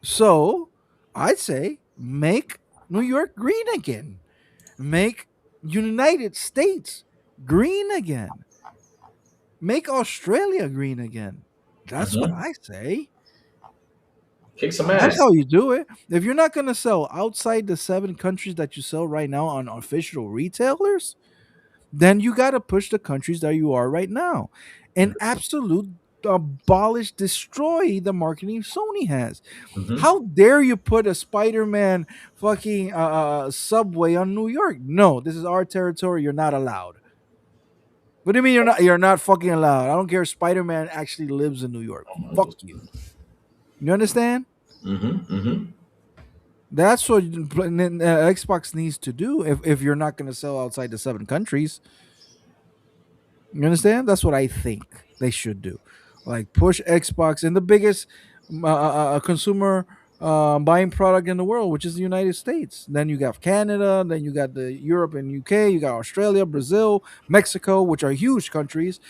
So I'd say make New York green again. Make United States green again. Make Australia green again. That's what Hmm. I say. Kick some That's ass. how you do it. If you're not going to sell outside the 7 countries that you sell right now on official retailers, then you got to push the countries that you are right now and absolute abolish, destroy the marketing Sony has. Hmm. How dare you put a Spider-Man fucking subway on New York? No, this is our territory. You're not allowed. What do you mean you're not? You're not fucking allowed. I don't care if Spider-Man actually lives in New York. Oh my Fuck you. goodness. You understand? Hmm. Hmm. That's what Xbox needs to do if you're not going to sell outside the 7 countries. You understand? That's what I think they should do. Like push Xbox in the biggest consumer buying product in the world, which is the United States. Then you got Canada, then you got the Europe and UK, you got Australia, Brazil, Mexico, which are huge countries.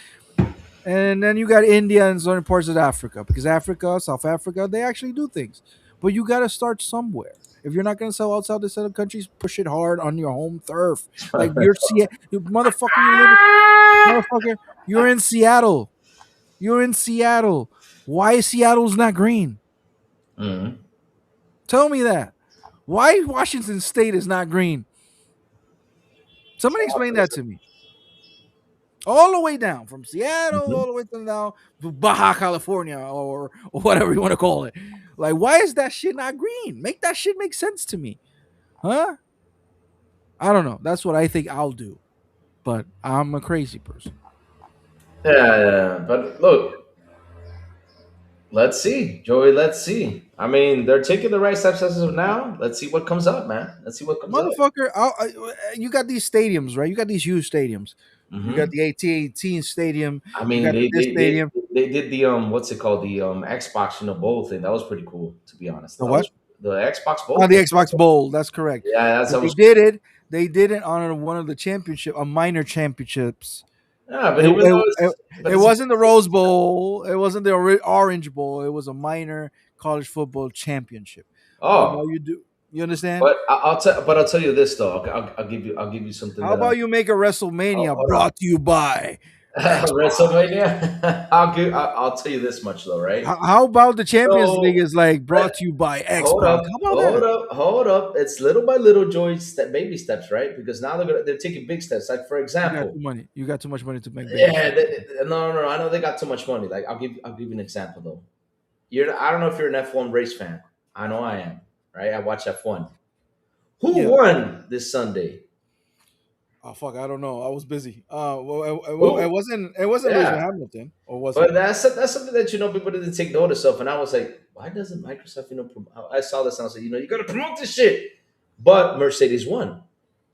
And then you got India and certain parts of Africa because Africa, South Africa, they actually do things. But you got to start somewhere. If you're not going to sell outside the set of countries, push it hard on your home turf. Like you motherfucker, motherfucker, you're in Seattle. You're in Seattle. Why is Seattle's not green? Hmm. Tell me that. Why Washington State is not green? Somebody explain that to me. All the way down from Seattle, all Hmm. the way to now to Baja California or whatever you want to call it. Like, why is that shit not green? Make that shit make sense to me, huh? I don't know. That's what I think I'll do, but I'm a crazy person. Yeah, yeah, but look, let's see, Joey. Let's see. I mean, they're taking the right steps as of now. Let's see what comes up, man. Let's see what comes up. Motherfucker, you got these stadiums, right? You got these huge stadiums. You got Hmm. the AT&T Stadium. I You mean, got they, this they they stadium. they did the what's it called, the Xbox bowl thing. That was pretty cool, to be honest. The That what? was the Xbox Oh, bowl the thing. Xbox Bowl. That's correct. Yeah, But that they was. did it. They did it on one of the championship, a minor championships. Yeah, but It, even it, though it, it it's a wasn't the Rose Bowl. It wasn't the Orange Bowl. It was a minor college football championship. But now oh, you do. You understand? but I'll tell you this though. I'll give you something How that about you make a oh, WrestleMania hold on. brought to you by Xbox? WrestleMania. I'll tell you this much though, right? How about the Champions League So is like let, brought to you by hold Xbox? up, How about that? hold up. It's little by little, Joy, baby steps, right? Because now they're taking big steps. Like for You got example, too money. You got too much money to make baby yeah, steps. no, no, no. I know they got too much money. Like I'll give you an example though. I don't know if you're an F1 race fan. I know I am. right? I watch F1. Who Yeah. won this Sunday? Oh fuck, I don't know. I was busy. Well, it Who? wasn't. It wasn't Lewis Yeah. Hamilton, or was it? But that's something that people didn't take notice of, and I was like, why doesn't Microsoft, I saw this and I was like, you got to promote this shit. But Mercedes won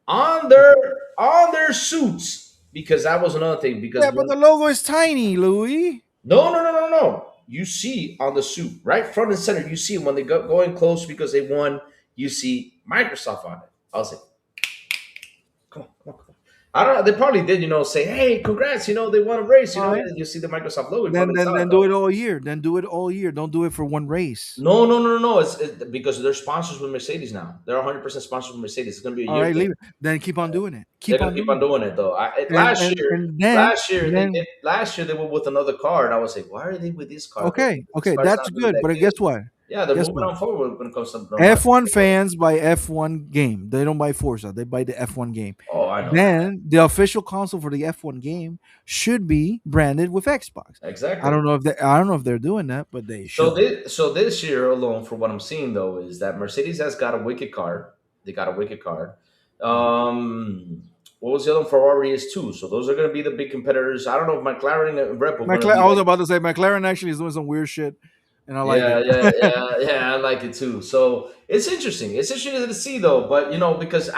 on their suits, because that was another thing. Because Yeah, but the logo is tiny, Louis. no. You see on the suit, right front and center, you see when they go in close because they won. You see Microsoft on it. I was like, come on. I don't know. They probably did, say, hey, congrats, they won a race, All right. and you see the Microsoft logo. You Then probably then saw it then do though. it all year. Then do it all year. Don't do it for one race. No. It's because they're sponsors with Mercedes now. They're 100% sponsors with Mercedes. It's going to be a All year right, thing. leave it. Then keep on doing it. They're Keep going to on keep on doing it. doing it though. And and and then then Last year they were with another car, and I was like, why are they with this car? This okay, car's that's not really good. that But good. guess what? Yeah, they're Guess moving what? on forward when it comes to F1 fans buy F1 game. They don't buy Forza. They buy the F1 game. Oh, I know that. Then the official console for the F1 game should be branded with Xbox. Exactly. I don't know if they're doing that, but they should be. So this year alone, for what I'm seeing though, is that Mercedes has got a wicked car. They got a wicked car. Mhm. What was the other one? Ferrari is too. So those are going to be the big competitors. I don't know if McLaren and Red Bull are going to I be was like. about to say McLaren actually is doing some weird shit, and I like Yeah, it. I like it too. So it's interesting. It's interesting to see though. But because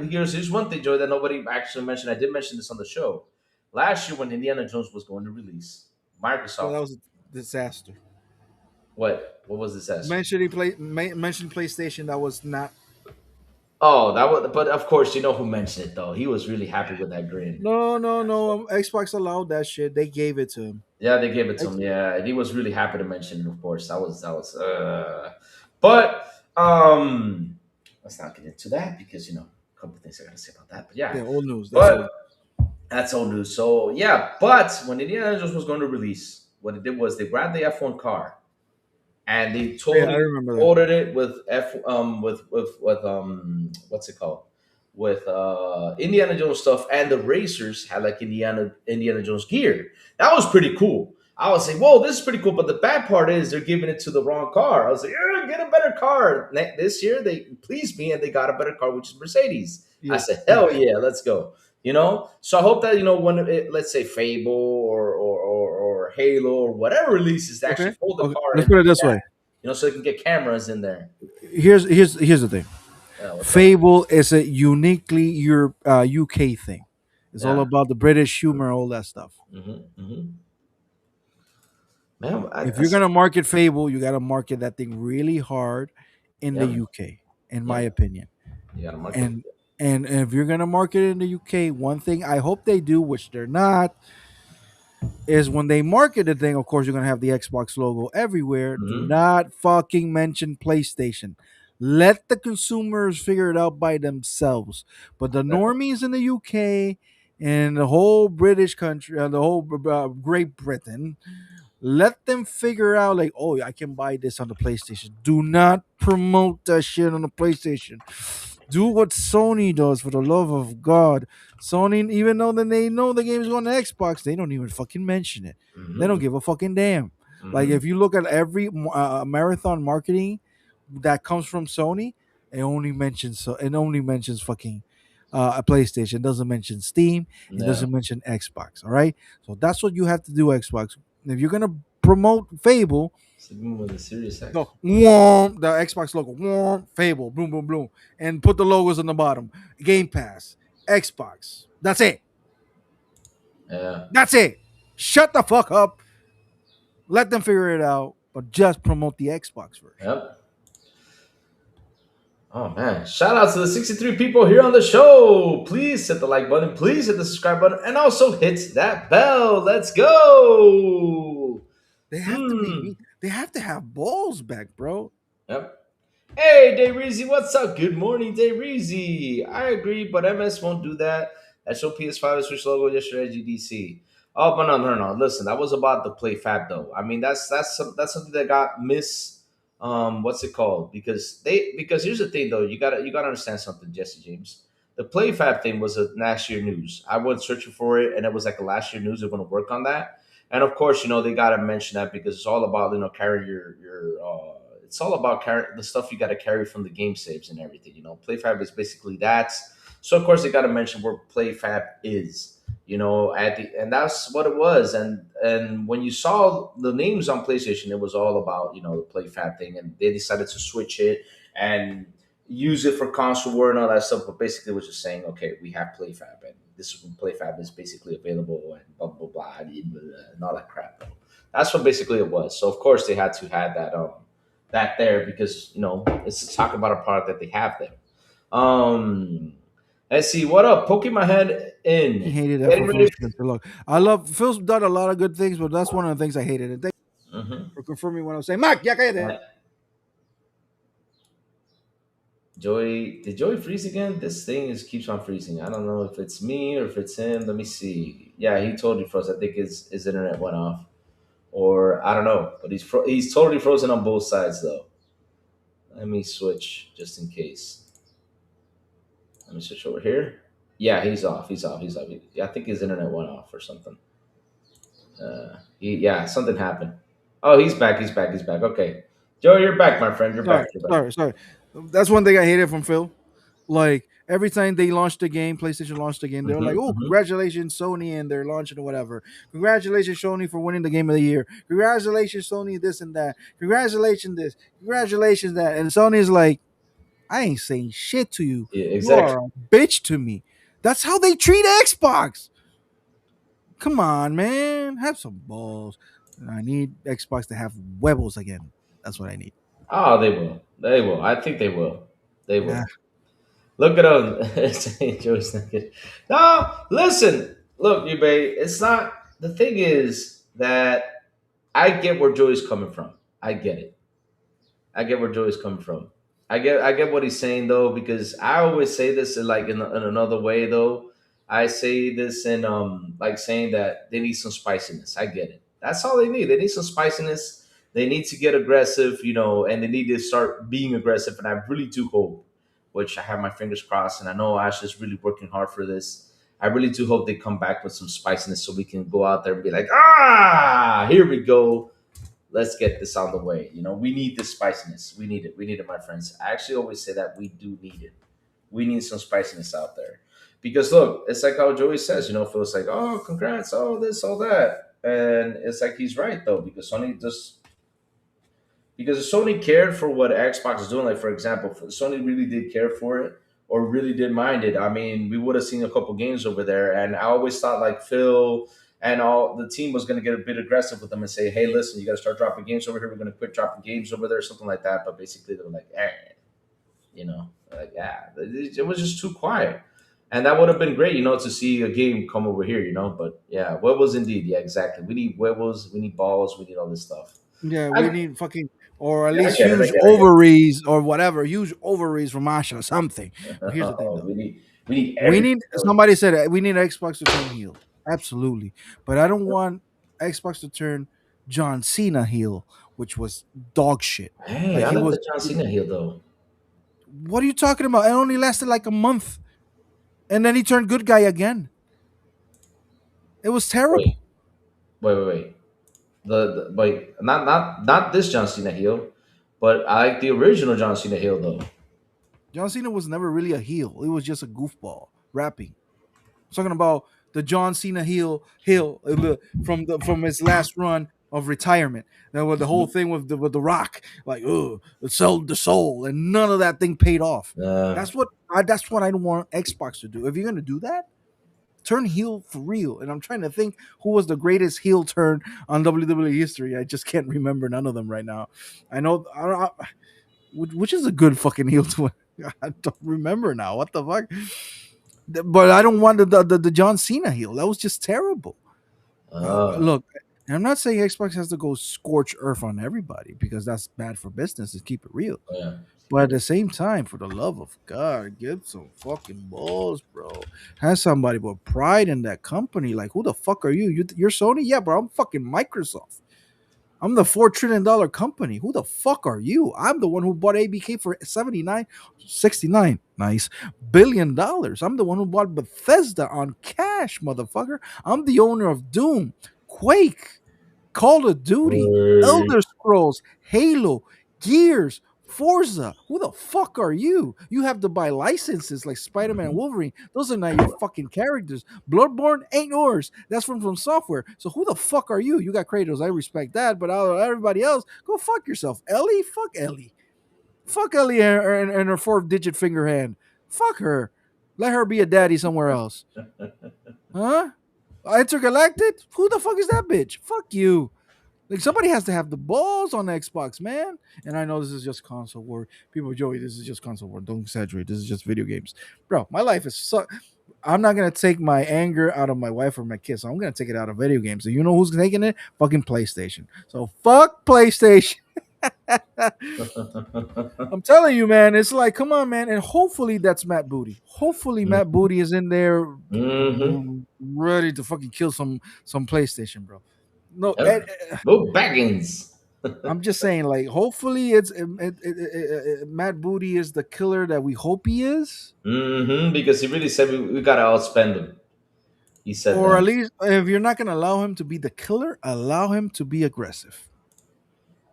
here's one thing, Joy, that nobody actually mentioned. I did mention this on the show last year when Indiana Jones was going to release. Well, Microsoft. that was a disaster. What was this as? Mentioned PlayStation. That was not. Oh, that was. But of course, you know who mentioned it though. He was really happy with that grin. No. Xbox allowed that shit. They gave it to him. Yeah, they gave it to him. Yeah, and he was really happy to mention it. Of course, that was. But let's not get into that because a couple of things I got to say about that. But yeah, Yeah, old news. That's but old. that's old news. So yeah, but when Indiana Jones was going to release, what it did was they grabbed the F1 car and they Yeah, I totally remember that. ordered it with what's it called, with Indiana Jones stuff, and the racers had like Indiana Jones gear. That was pretty cool. I was like, whoa, this is pretty cool. But the bad part is they're giving it to the wrong car. I was like, get a better car. This year they pleased me and they got a better car, which is Mercedes. I Yeah, said, yeah. hell yeah, let's go. So I hope that when let's say Fable or Halo or whatever releases, they actually Okay. fold the Okay. car Let's and put it do this that. way. So they can get cameras in there. Here's the thing. Yeah, what's up? Fable is a uniquely UK thing. It's all Yeah. about the British humor, all that stuff. Hmm. Man, If you're gonna market Fable, you gotta market that thing really hard in the yeah, UK, in my yeah, opinion. you gotta market And it. and if you're gonna market it in the UK, one thing I hope they do, which they're not, is when they market the thing, of course, you're gonna have the Xbox logo everywhere. Do Hmm. not fucking mention PlayStation. Let the consumers figure it out by themselves. But the Exactly. normies in the UK and the whole British country, the whole Great Britain, let them figure out like, oh, I can buy this on the PlayStation. Do not promote that shit on the PlayStation. Do what Sony does, for the love of God. Sony, even though that they know the game's going to Xbox, they don't even fucking mention it. They don't Hmm. give a fucking damn. Like Hmm. if you look at every marathon marketing that comes from Sony, it only mentions fucking a PlayStation. It doesn't mention Steam. It Yeah. doesn't mention Xbox. All right, so that's what you have to do, Xbox. If you're gonna promote Fable, Sleeping with a serious go X. womp, the Xbox logo, womp, Fable, boom, boom, boom, and put the logos on the bottom. Game Pass, Xbox. That's it. Yeah. That's it. Shut the fuck up. Let them figure it out, but just promote the Xbox version. Yep. Oh man! Shout out to the 63 people here on the show. Please hit the like button. Please hit the subscribe button, and also hit that bell. Let's go. They have to make Hmm. me. They have to have balls back, bro. Yep. Hey, Dayreezy, what's up? Good morning, Dayreezy. I agree, but MS won't do that. I showed PS5 and Switch logo yesterday at GDC. Oh, but no. Listen, that was about the play fab though. I mean, that's something that got what's it called? Because here's the thing though. You gotta understand something, Jesse James. The play fab thing was a last year news. I went searching for it, and it was like a last year news. They're going to work on that, and of course, they gotta mention that because it's all about carrying your it's all about the stuff you got to carry from the game saves and everything. PlayFab is basically that. So of course they got to mention where PlayFab is. And that's what it was. And when you saw the names on PlayStation, it was all about the PlayFab thing, and they decided to switch it and use it for console war and all that stuff. But basically, it was just saying, okay, we have PlayFab, and this is when PlayFab is basically available, and blah blah blah, and all that crap. That's what basically it was. So of course they had to have that there because it's to talk about a product that they have there. Let's see what up. Poking my head He in. hated that Getting for ready. Phil's character. Look, I love Phil's done a lot of good things, but that's one of the things I hated. And thank you Mhm. for confirming what I was saying. Mark, yeah, cállate. Joey, did Joey freeze again? This thing keeps on freezing. I don't know if it's me or if it's him. Let me see. Yeah, he totally froze. I think his internet went off, or I don't know. But he's totally frozen on both sides though. Let me switch just in case. Let me switch over here. Yeah, he's off. He's off. He's off. Yeah, I think his internet went off or something. Yeah, something happened. Oh, he's back. He's back. He's back. Okay, Joey, you're back, my friend. You're Sorry, back. You're back. sorry. That's one thing I hated from Phil. Like every time they launched the game, PlayStation launched the game, they were like, "Oh, Hmm. congratulations, Sony, and they're launching or whatever. Congratulations, Sony, for winning the game of the year. Congratulations, Sony, this and that. Congratulations, this. Congratulations, that." And Sony's like, "I ain't saying shit to you. Yeah, You are exactly. a bitch to me." That's how they treat Xbox. Come on, man, have some balls. I need Xbox to have huevos again. That's what I need. Oh, they will. They will. I think they will. They Nah. will. Look at them. Saying Joey's not good. No, listen. Look, you bay. It's not. The thing is that I get where Joey's coming from. I get it. I get where Joey's coming from. I get what he's saying though, because I always say this in another way though. I say this in like saying that they need some spiciness. I get it. That's all they need. They need some spiciness. They need to get aggressive, and they need to start being aggressive. And I really do hope, which I have my fingers crossed, and I know Ash is really working hard for this. I really do hope they come back with some spiciness so we can go out there and be like, here we go, let's get this out of the way. We need this spiciness. We need it. We need it, my friends. I actually always say that we do need it. We need some spiciness out there. Because look, it's like how Joey says, feels like, oh, congrats, all this, all that. And it's like he's right though, because if Sony cared for what Xbox is doing, like for example, if Sony really did care for it or really did mind it, I mean, we would have seen a couple games over there. And I always thought like Phil and all the team was going to get a bit aggressive with them and say, "Hey, listen, you got to start dropping games over here. We're going to quit dropping games over there," something like that. But basically, they were like, like yeah, it was just too quiet. And that would have been great, to see a game come over here. But yeah, huevos indeed. Yeah, exactly. We need huevos. We need balls. We need all this stuff. Yeah, we I, need fucking or at yeah, I least get it. I huge get it. I get ovaries or whatever, huge ovaries from Masha or something. it. But here's the thing, though: we need we everything. need somebody said we need Xbox to turn heel, absolutely. But I don't want Xbox to turn John Cena heel, which was dog shit. Hey, Like I he like was. the John Cena heel though. What are you talking about? It only lasted like a month, and then he turned good guy again. It was Wait, terrible. wait. Wait, not this John Cena heel, but I like the original John Cena heel though. John Cena was never really a heel. He was just a goofball rapping. Talking about the John Cena from his last run of retirement. That was the whole thing with the Rock, like it sold the soul, and none of that thing paid off. Uh, That's what I don't want Xbox to do. If you're gonna do that, turn heel for real. And I'm trying to think who was the greatest heel turn on WWE history. I just can't remember none of them right now. I know which is a good fucking heel to. I don't remember now. What the fuck? But I don't want the John Cena heel. That was just terrible. uh, Look, I'm not saying Xbox has to go scorch earth on everybody because that's bad for business. To keep it real, yeah. but at the same time, for the love of God, get some fucking balls, bro. Have somebody with pride in that company. Like, who the fuck are you? You're Sony? Yeah, bro. I'm fucking Microsoft. I'm the $4 trillion company. Who the fuck are you? I'm the one who bought ABK for 69, nice $1 billion. I'm the one who bought Bethesda on cash, motherfucker. I'm the owner of Doom, Quake, Call of Duty, Word. Elder Scrolls, Halo, Gears, Forza. Who the fuck are you? You have to buy licenses like Spider Man and Mhm. Wolverine. Those are not your fucking characters. Bloodborne ain't yours. That's from software. So who the fuck are you? You got Kratos. I respect that. But out of everybody else, go fuck yourself. Ellie? Fuck Ellie. Fuck Ellie and her fourth digit finger hand. Fuck her. Let her be a daddy somewhere else. Huh? Intergalactic? Who the fuck is that bitch? Fuck you. Like somebody has to have the balls on the Xbox, man. And I know this is just console war. People, Joey, this is just console war. Don't exaggerate. This is just video games, bro. My life is so. I'm not gonna take my anger out of my wife or my kids. So I'm gonna take it out of video games. So you know who's taking it? Fucking PlayStation. So fuck PlayStation. I'm telling you, man. It's like, come on, man. And hopefully that's Matt Booty. Hopefully Matt Booty is in there, Mhm. ready to fucking kill some PlayStation, bro. No, Yep. Go Baggins. I'm just saying, like, hopefully it's Matt Booty is the killer that we hope he is, Because he really said we gotta outspend him. He said or at that. least if you're not gonna allow him to be the killer, allow him to be aggressive.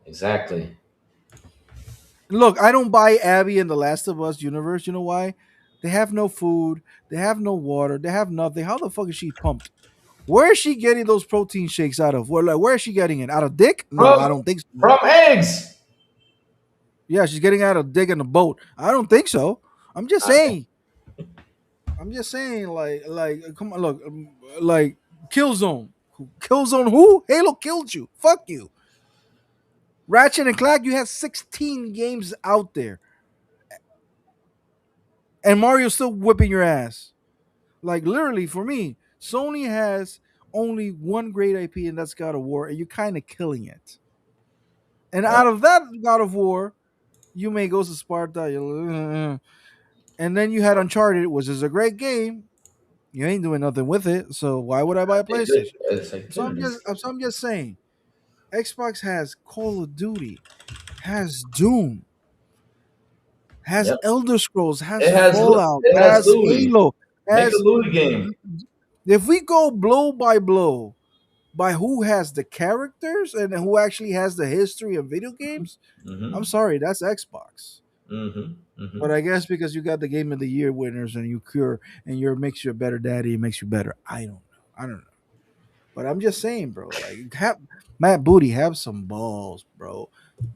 Exactly. Look, I don't buy Abby in the Last of Us universe. You know why? They have no food, they have no water, they have nothing. How the fuck is she pumped? Where is she getting those protein shakes out of? Where is she getting it? Out of dick? No, From I don't think so. from eggs. Yeah, she's getting out of dick in a boat. I don't think so. I'm just saying. I'm just saying, come on, look, like Killzone, Killzone, who? Halo killed you. Fuck you. Ratchet and Clank, you had 16 games out there, and Mario's still whipping your ass. Like literally, for me, Sony has only one great IP, and that's God of War, and you're kind of killing it. And Yep. out of that God of War, you may go to Sparta, and then you had Uncharted, which is a great game. You ain't doing nothing with it, so why would I buy a PlayStation? It's like, dude, it's, So I'm just saying, Xbox has Call of Duty, has Doom, has yep. Elder Scrolls, has It has Fallout, it has has Louis. Halo, Make a has. Louis game. If we go blow by blow by who has the characters and who actually has the history of video games, I'm Mm-hmm. sorry, that's Xbox. Mm-hmm. But Mm-hmm. I guess because you got the Game of the Year winners and you cure and you makes you a better daddy, it makes you better. I don't know. I don't know. But I'm just saying, bro. Like, Matt Booty, have some balls, bro.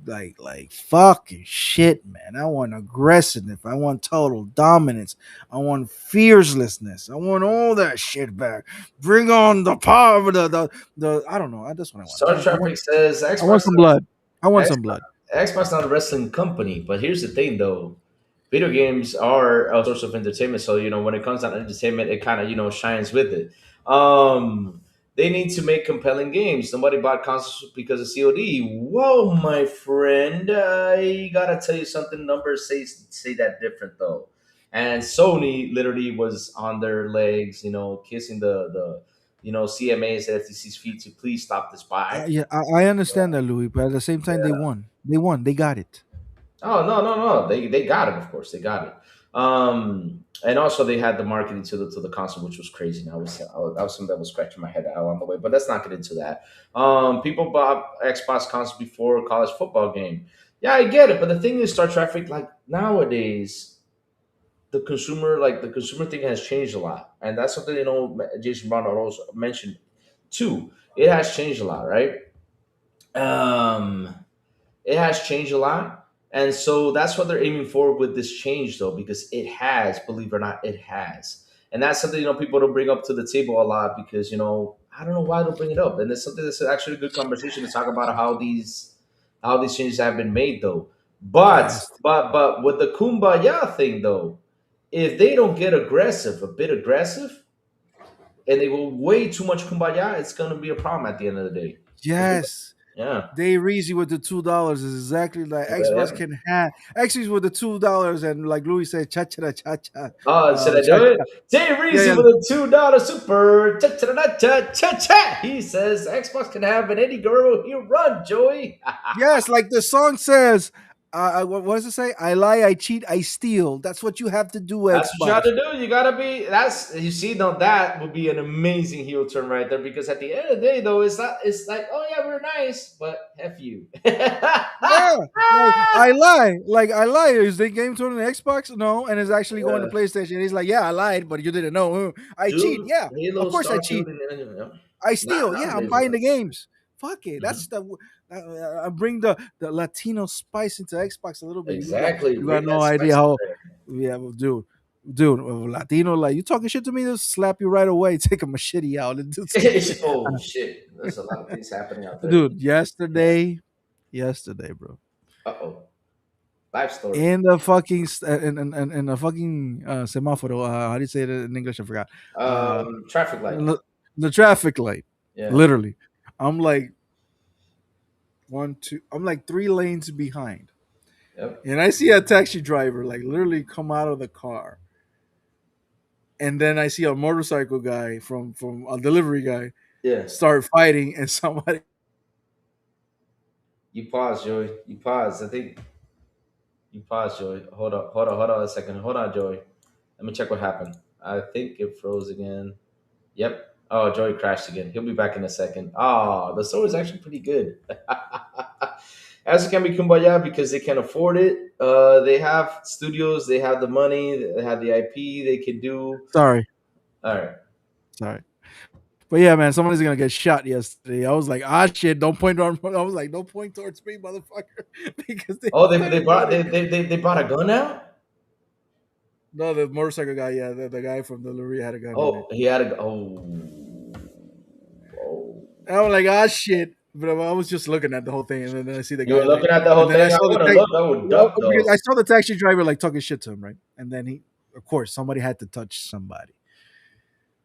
Like fucking shit, man. I want aggressiveness. I want total dominance. I want fearlessness. I want all that shit back. Bring on the power. The I don't know. That's what I want. Star Traffic says I want some blood. I want some Xbox blood. Xbox not a wrestling company, but here's the thing though. Video games are a source of entertainment, so when it comes down to entertainment, it kind of shines with it. Um, they need to make compelling games. Nobody bought consoles because of COD. Whoa, my friend, I gotta tell you something. Numbers say that different though. And Sony literally was on their legs, kissing the CMA's and FTC's feet to please stop this buy. Yeah, I understand that, Louis, but at the same time, they won. They won. They got it. Oh no, no, no! They got it. Of course, they got it. And also they had the marketing to the console, which was crazy. Now that was something that was scratching my head along the way. But let's not get into that. People bought Xbox console before a college football game. Yeah, I get it. But the thing is, Star Traffic, like nowadays, the consumer thing has changed a lot, and that's something Jason Brown also mentioned too. It has changed a lot, right? Um, it has changed a lot. And so that's what they're aiming for with this change, though, because it has, believe it or not, it has. And that's something, people don't bring up to the table a lot because, I don't know why they'll bring it up. And it's something that's actually a good conversation to talk about how these changes have been made, though. It But, has. but with the kumbaya thing, though, if they don't get aggressive, a bit aggressive, and they go way too much kumbaya, it's going to be a problem at the end of the day. Yes. Yeah. They Reezy with the $2 is exactly like Xbox Yeah. can have Xbox with the $2 and like Louis said, cha cha cha cha. Oh, should I Cha, do it? cha. Jay Yeah, Reezy yeah. with a $2 super. Cha cha cha cha cha cha. He says Xbox can have an Eddie Guerrero here run, Joey. Yes, like the song says, what does it say? I lie, I cheat, I steal. That's what you have to do, That's what you have Xbox. to do. You gotta be. That's you see. Now that would be an amazing heel turn right there. Because at the end of the day, though, it's not. It's like, oh yeah, we're nice, but f you. Yeah, like I lie, Is the game turned on Xbox? No, and it's actually going to Yeah. PlayStation. He's like, yeah, I lied, but you didn't know. I cheat. Dude, Yeah, Halo, of course I cheat. Starfield, and yeah. I Not steal. Yeah, I'm nowadays. buying the games. Fuck it. Mhm. That's the I bring the Latino spice into Xbox a little bit. Exactly. You got Bring no that idea spice in how. there. Yeah, well, dude, Latino, like you talking shit to me, they'll slap you right away, take a machete out, and do some shit. Oh shit! There's a lot of things happening out there. Dude, yesterday, bro, Uh oh. Life story. in the fucking in the fucking semáforo. How do you say it in English? I forgot. Traffic light. The, the traffic light. Yeah. Literally, I'm like one, two. I'm like 3 lanes behind, Yep. and I see a taxi driver like literally come out of the car, and then I see a motorcycle guy from a delivery guy Yeah. start fighting, and somebody. You pause, Joey. You pause. I think you pause, Joey. Hold on. Hold on. Hold on a second. Hold on, Joey. Let me check what happened. I think it froze again. Yep. Oh, Joey crashed again. He'll be back in a second. Oh, the store is actually pretty good. As it can be kumbaya because they can afford it. They have studios, they have the money, they have the IP, they can do. Sorry, All right. sorry. But yeah, man, somebody's gonna get shot yesterday. I was like, ah, shit, don't point on. I was like, don't point towards me, motherfucker, because they Oh, they started brought running. they brought a gun out. No, the motorcycle guy, yeah, the guy from the lorry had a gun in it. Oh, he had a. Oh. And I'm like, ah, shit. But I was just looking at the whole thing, and then I see the You guy were like, looking at the and whole then I thing. I saw the wouldn't taxi. look. I would Well, duck because though. I saw the taxi driver like talking shit to him, right? And then of course, somebody had to touch somebody,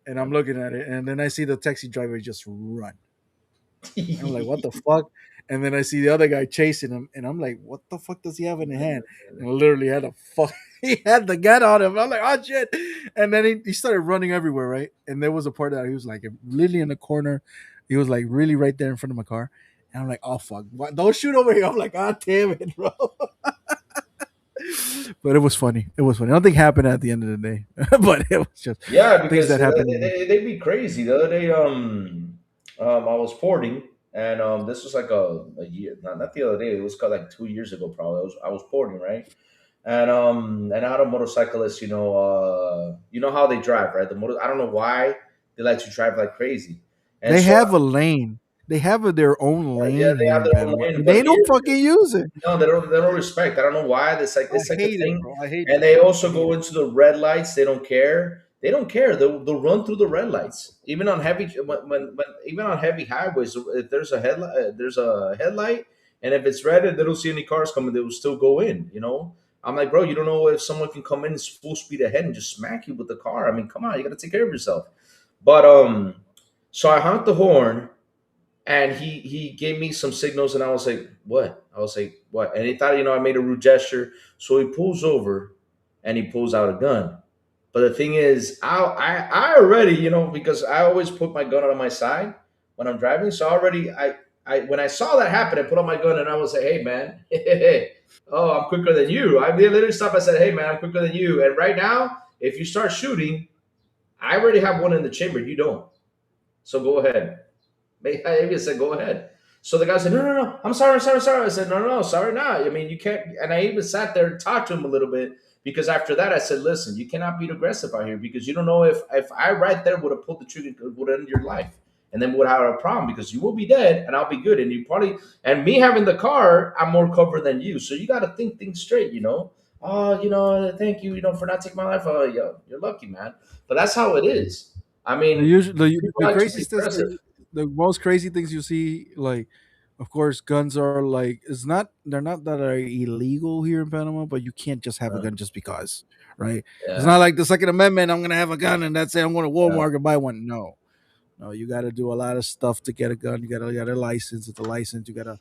and I'm looking at it, and then I see the taxi driver just run. And I'm like, what the fuck? And then I see the other guy chasing him, and I'm like, what the fuck does he have in the hand? And I literally had a fuck. He had the gun on him. I'm like, oh shit! And then he started running everywhere, right? And there was a part that he was like literally in the corner. He was like really right there in front of my car. And I'm like, oh fuck, what? Don't shoot over here. I'm like, god damn it, bro. But it was funny. It was funny. Nothing happened at the end of the day, but it was just Yeah, things because that happened. they be crazy. The other day, I was porting, and this was like a year, not the other day. It was called like 2 years ago, probably. I was porting, right? And I had a motorcyclist. You know how they drive, right? I don't know why they like to drive like crazy, and They so have a lane. They have their own yeah, lane they here have in their own Panama, lane. and But they don't here, fucking use it. no, they don't respect. I don't know why. I It's like a hate it, thing. bro. I hate And it. they also I hate go it. into the red lights. They don't care. They don't care. They'll run through the red lights, even on heavy when even on heavy highways. If there's a headlight, and if it's red and they don't see any cars coming, they will still go in. I'm like, bro, you don't know if someone can come in full speed ahead and just smack you with the car. I mean, come on, you got to take care of yourself. But so I honked the horn, and he gave me some signals, and I was like, what? I was like, what? And he thought, I made a rude gesture. So he pulls over and he pulls out a gun. But the thing is, I already, because I always put my gun on my side when I'm driving. So already, I when I saw that happen, I put on my gun and I was like, hey man, oh, I'm quicker than you. I literally stopped. I said, hey man, I'm quicker than you. And right now, if you start shooting, I already have one in the chamber. You don't. So go ahead. Maybe I said, go ahead. So the guy said, no, no, no, I'm sorry, I'm sorry, I'm sorry. I said, no, no, no, sorry not. I mean, you can't. And I even sat there and talked to him a little bit, because after that I said, listen, you cannot be aggressive out here, because you don't know if I right there would have pulled the trigger, it would end your life. And then we would have a problem, because you will be dead and I'll be good. And you probably, and me having the car, I'm more covered than you. So you got to think things straight. Oh, thank you, for not taking my life. Oh, you're lucky, man. But that's how it is. I The mean, usual, people the like to be craziest, aggressive. the most crazy things you see, like, of course, guns are like, they're not that are illegal here in Panama, but you can't just have a Uh, gun just because, right? It's yeah, not like the Second Amendment. I'm gonna have a gun and that's it. I'm going to yeah. Walmart and buy one. No, no, you got to do a lot of stuff to get a gun. You got to get a license. It's a license. You got to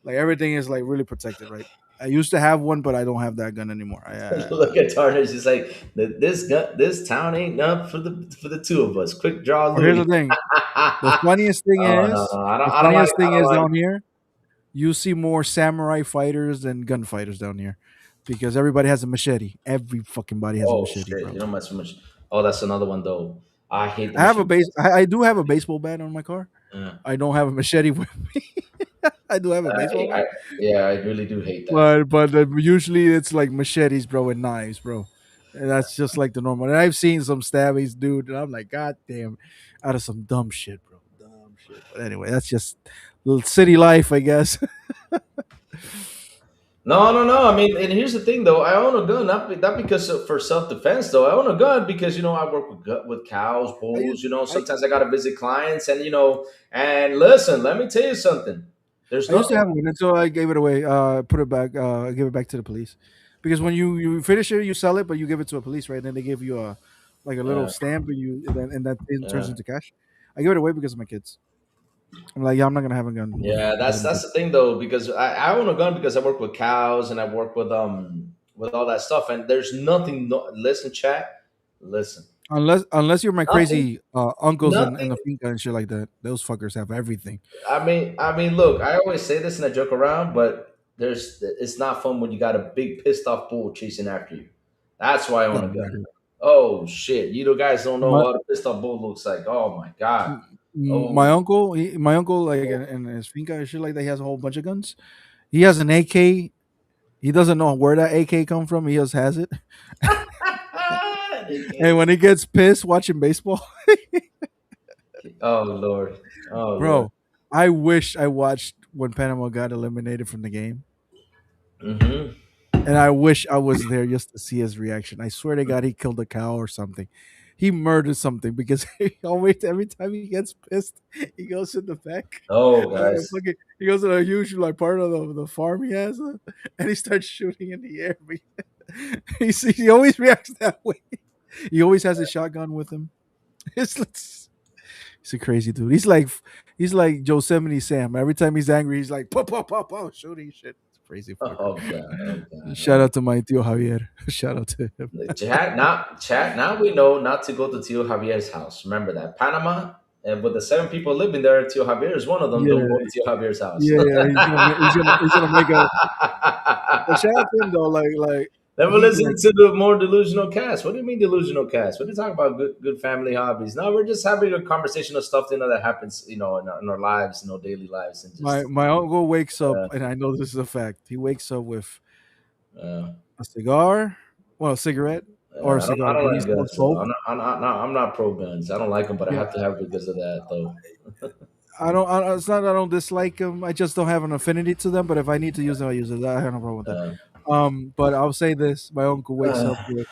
like everything is like really protected, right? I used to have one, but I don't have that gun anymore. Look at Tarnish. He's like, this town ain't enough for the two of us. Quick draw, But here's the Louis. thing: Oh no, no, I don't, the I don't like funniest thing is down here. You see more samurai fighters than gunfighters down here, because everybody has a machete. Every fucking body has a Oh machete, shit, bro. you don't mess with much. Oh, that's another one though. I hate the I have a machine base. guns. I do have a baseball bat on my car. Yeah. I don't have a machete with me. I do have a baseball bat, I yeah, I really do hate that. but usually it's like machetes, bro, and knives, bro. And that's just like the normal. And I've seen some stabbings, dude, and I'm like, God damn, out of some dumb shit, bro, dumb shit. But anyway, that's just little city life, I guess. No, no, no. I mean, and here's the thing, though. I own a gun not because for self defense, though. I own a gun because I work with cows, I used, bulls. I, Sometimes I gotta visit clients, and and listen. Let me tell you something. There's I used to nothing. have one until I gave it away. Put it back. I gave it back to the police, because when you finish it, you sell it, but you give it to a police, right? And then they give you a like a little Uh, stamp, and that thing turns uh, into cash. I give it away because of my kids. I'm like, yeah, I'm not gonna have a gun yeah, with my that's kids. the thing, though, because I own a gun because I work with cows and I work with all that stuff, and there's nothing. No, listen, chat. Listen, Unless you're my nothing, crazy uncles in nothing. the finca and shit like that. Those fuckers have everything. Look, I always say this and I joke around, but it's not fun when you got a big pissed off bull chasing after you. That's why I No, own a gun. exactly. Oh shit, guys don't know My what a pissed off bull looks like. Oh my god. my Oh, uncle, my uncle, like in his finca and shit like that, he has a whole bunch of guns. He has an AK. He doesn't know where that AK come from. He just has it. they And can't. when he gets pissed watching baseball, Oh lord. Oh lord. bro, I wish I watched when Panama got eliminated from the game. Hmm. And I wish I was there just to see his reaction. I swear to God, he killed a cow or something. He murdered something because he always, every time he gets pissed, he goes in the back. Oh guys. He goes to a huge like part of the farm he has, and he starts shooting in the air. He always reacts that way. He always has a shotgun with him. He's a crazy dude. He's like Yosemite Sam. Every time he's angry, he's like pop pop pop pop shooting shit. It's a crazy fucker. Oh god. Oh god. Shout Oh. out to my tío Javier. Shout out to him. Chat. Now we know not to go to Tio Javier's house. Remember that Panama, and with the seven people living there, Tio Javier is one of them. Don't Yeah, go to Tio Javier's house. yeah. He's gonna make a. But shout out to him though. Like Never he listen like to the more delusional cast. What do you mean delusional cast? What are you talking about? Good family hobbies? No, we're just having a conversation of stuff that happens, in our lives, daily lives, and just my uncle wakes up, uh, and I know this is a fact. He wakes up with uh, a cigar, well, a cigarette or a I cigar, don't but he like smokes guns though. both. I'm not pro guns. I don't like them, but I Yeah, have to have it because of that though. I don't. It's not that I don't dislike them. I just don't have an affinity to them. But if I need to use them, I use it. I have no problem with that. Uh, But I'll say this: my uncle wakes up uh, with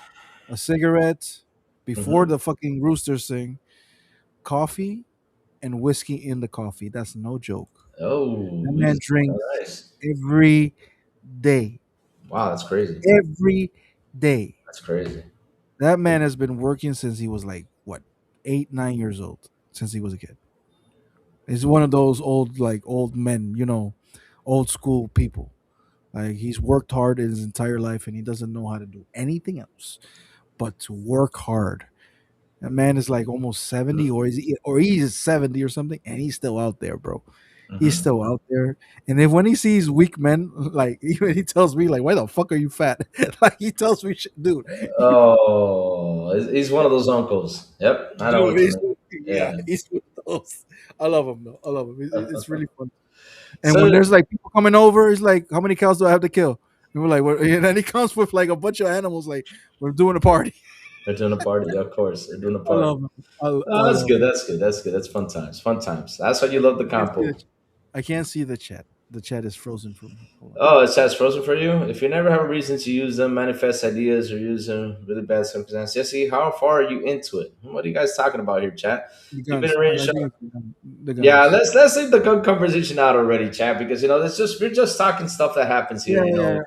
a cigarette before mhm. the fucking roosters sing, coffee, and whiskey in the coffee. That's no joke. Oh, That man he's drinks nice. every day. Wow, that's crazy. Every day. That's crazy. That man has been working since he was like what, 8, 9 years old. Since he was a kid. He's one of those old men, old school people. Like he's worked hard his entire life and he doesn't know how to do anything else but to work hard. That man is like almost 70, or he's 70 or something, and he's still out there, bro. He's Hmm. still out there. And then when he sees weak men, like even he tells me, like, why the fuck are you fat? Like he tells me, dude, Oh, he's one of those uncles. Yep, I know dude, what you he's mean. yeah, Yeah. he's one of those. I love him though. I love him. It's really fun. And when So there's like people coming over, he's like, how many cows do I have to kill? And we're like, what? And then he comes with like a bunch of animals, like we're doing a party. they're doing a party, of course. They're doing a I party. love him. I Oh, that's love good. him. That's good. That's good. That's fun times. Fun times. That's why you love the I can't see compo. the, I can't see the chat. The chat is frozen for me. Hold on. Oh, it says frozen for you. If you never have a reason to use them, manifest ideas, or use them really bad circumstances, just see how far are you into it. What are you guys talking about here, chat? The You've been guns. in I range. think it's the Yeah, guns. let's leave the gun conversation out already, chat, because that's just we're just talking stuff that happens Yeah, here. yeah.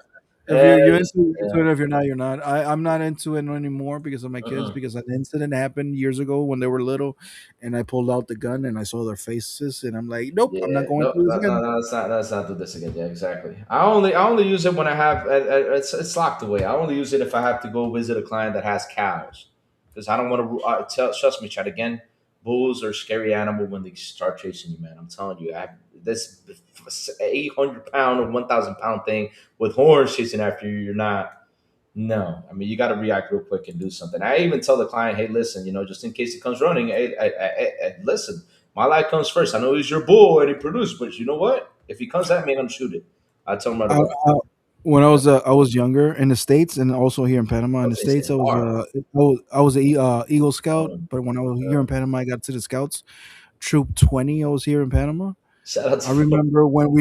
If And you're just, into it, if you're not, you're not. I'm not into it anymore because of my kids. uh-uh. Because an incident happened years ago when they were little, and I pulled out the gun and I saw their faces, and I'm like, nope, I'm not Yeah, going no, through this no, again. no, let's not do this again. Yeah, exactly. I only use it when I have it's locked away. I only use it if I have to go visit a client that has cows, because I don't want to trust me, chat again. Bulls are a scary animal when they start chasing you, man. I'm telling you, this 800 pound or 1,000 pound thing with horns chasing after you. You're not. No, I mean you got to react real quick and do something. I even tell the client, "Hey, listen, just in case he comes running, hey, listen, my life comes first. I know he's your bull and he produced, but you know what? If he comes at me, I'm gonna shoot it. I tell him right I, away. when I was younger in the states and also here in Panama. In the They say states, hard. I was a Eagle Scout, Um, but when I was here uh, in Panama, I got to the Scouts Troop 20. I was here in Panama. Shout out I to remember when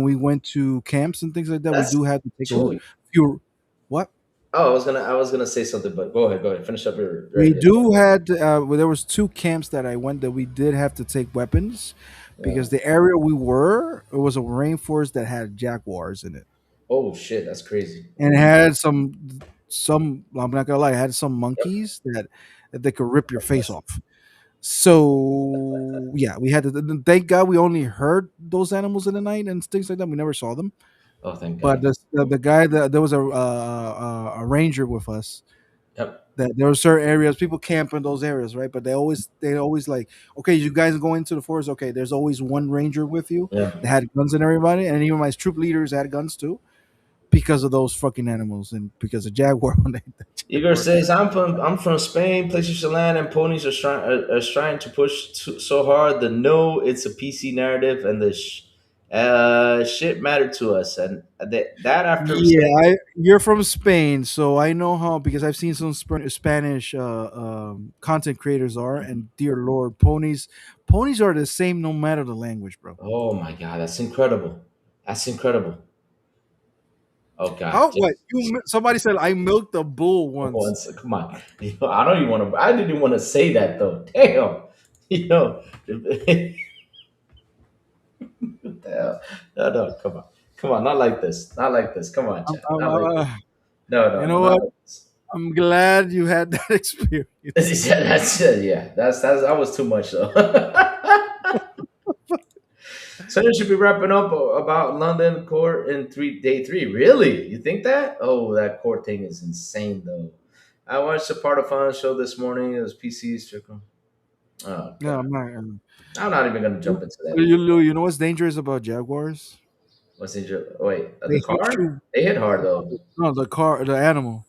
we went to camps and things like that. We that's do have to take a Chewy. few. What Oh, I was gonna say something, but go ahead, go ahead, finish up your we idea. do had well, there was two camps that I went that we did have to take weapons Yeah. because the area we were, it was a rainforest that had jaguars in it. Oh shit, that's crazy. And it had some I'm not gonna lie, it had some Yep. monkeys that they could rip your face off. So yeah, we had to. Thank God we only heard those animals in the night and things like that. We never saw them. Oh, thank But God. the guy that there was a ranger with us. Yep. That there are certain areas people camp in those areas, right? But they always like, okay, you guys go into the forest. Okay, there's always one ranger with you Yeah. that had guns and everybody, and even my troop leaders had guns too because of those fucking animals and because of jaguar when they the Igor jaguar. says, I'm from Spain. Places to land and ponies are trying to push so hard. The no, it's a PC narrative, and the shit mattered to us, and that after Yeah, mistake. you're from Spain, so I know how because I've seen some Spanish content creators are, and dear Lord, ponies are the same no matter the language, bro. Oh my God, that's incredible. That's incredible. Oh God, How what somebody said I milked a bull once. once, come on. I don't even want to. I didn't even want to say that though. Damn. You know. What the hell? No, no, come on. Come on, not like this. Not like this. Come on, Chad. I'm, Not like this. No, you no, no, know not what? like this. I'm glad you had that experience. Yeah, that's it. Yeah, that's that was too much though. So you should be wrapping up about London court in day three. Really? You think that? Oh, that court thing is insane though. I watched the part of fun show this morning. It was PC's. Oh No, God, I'm not. I'm not even gonna jump into that. You know what's dangerous about jaguars? What's in your wait? The They hunt car? you. They hit hard though. No, the animal.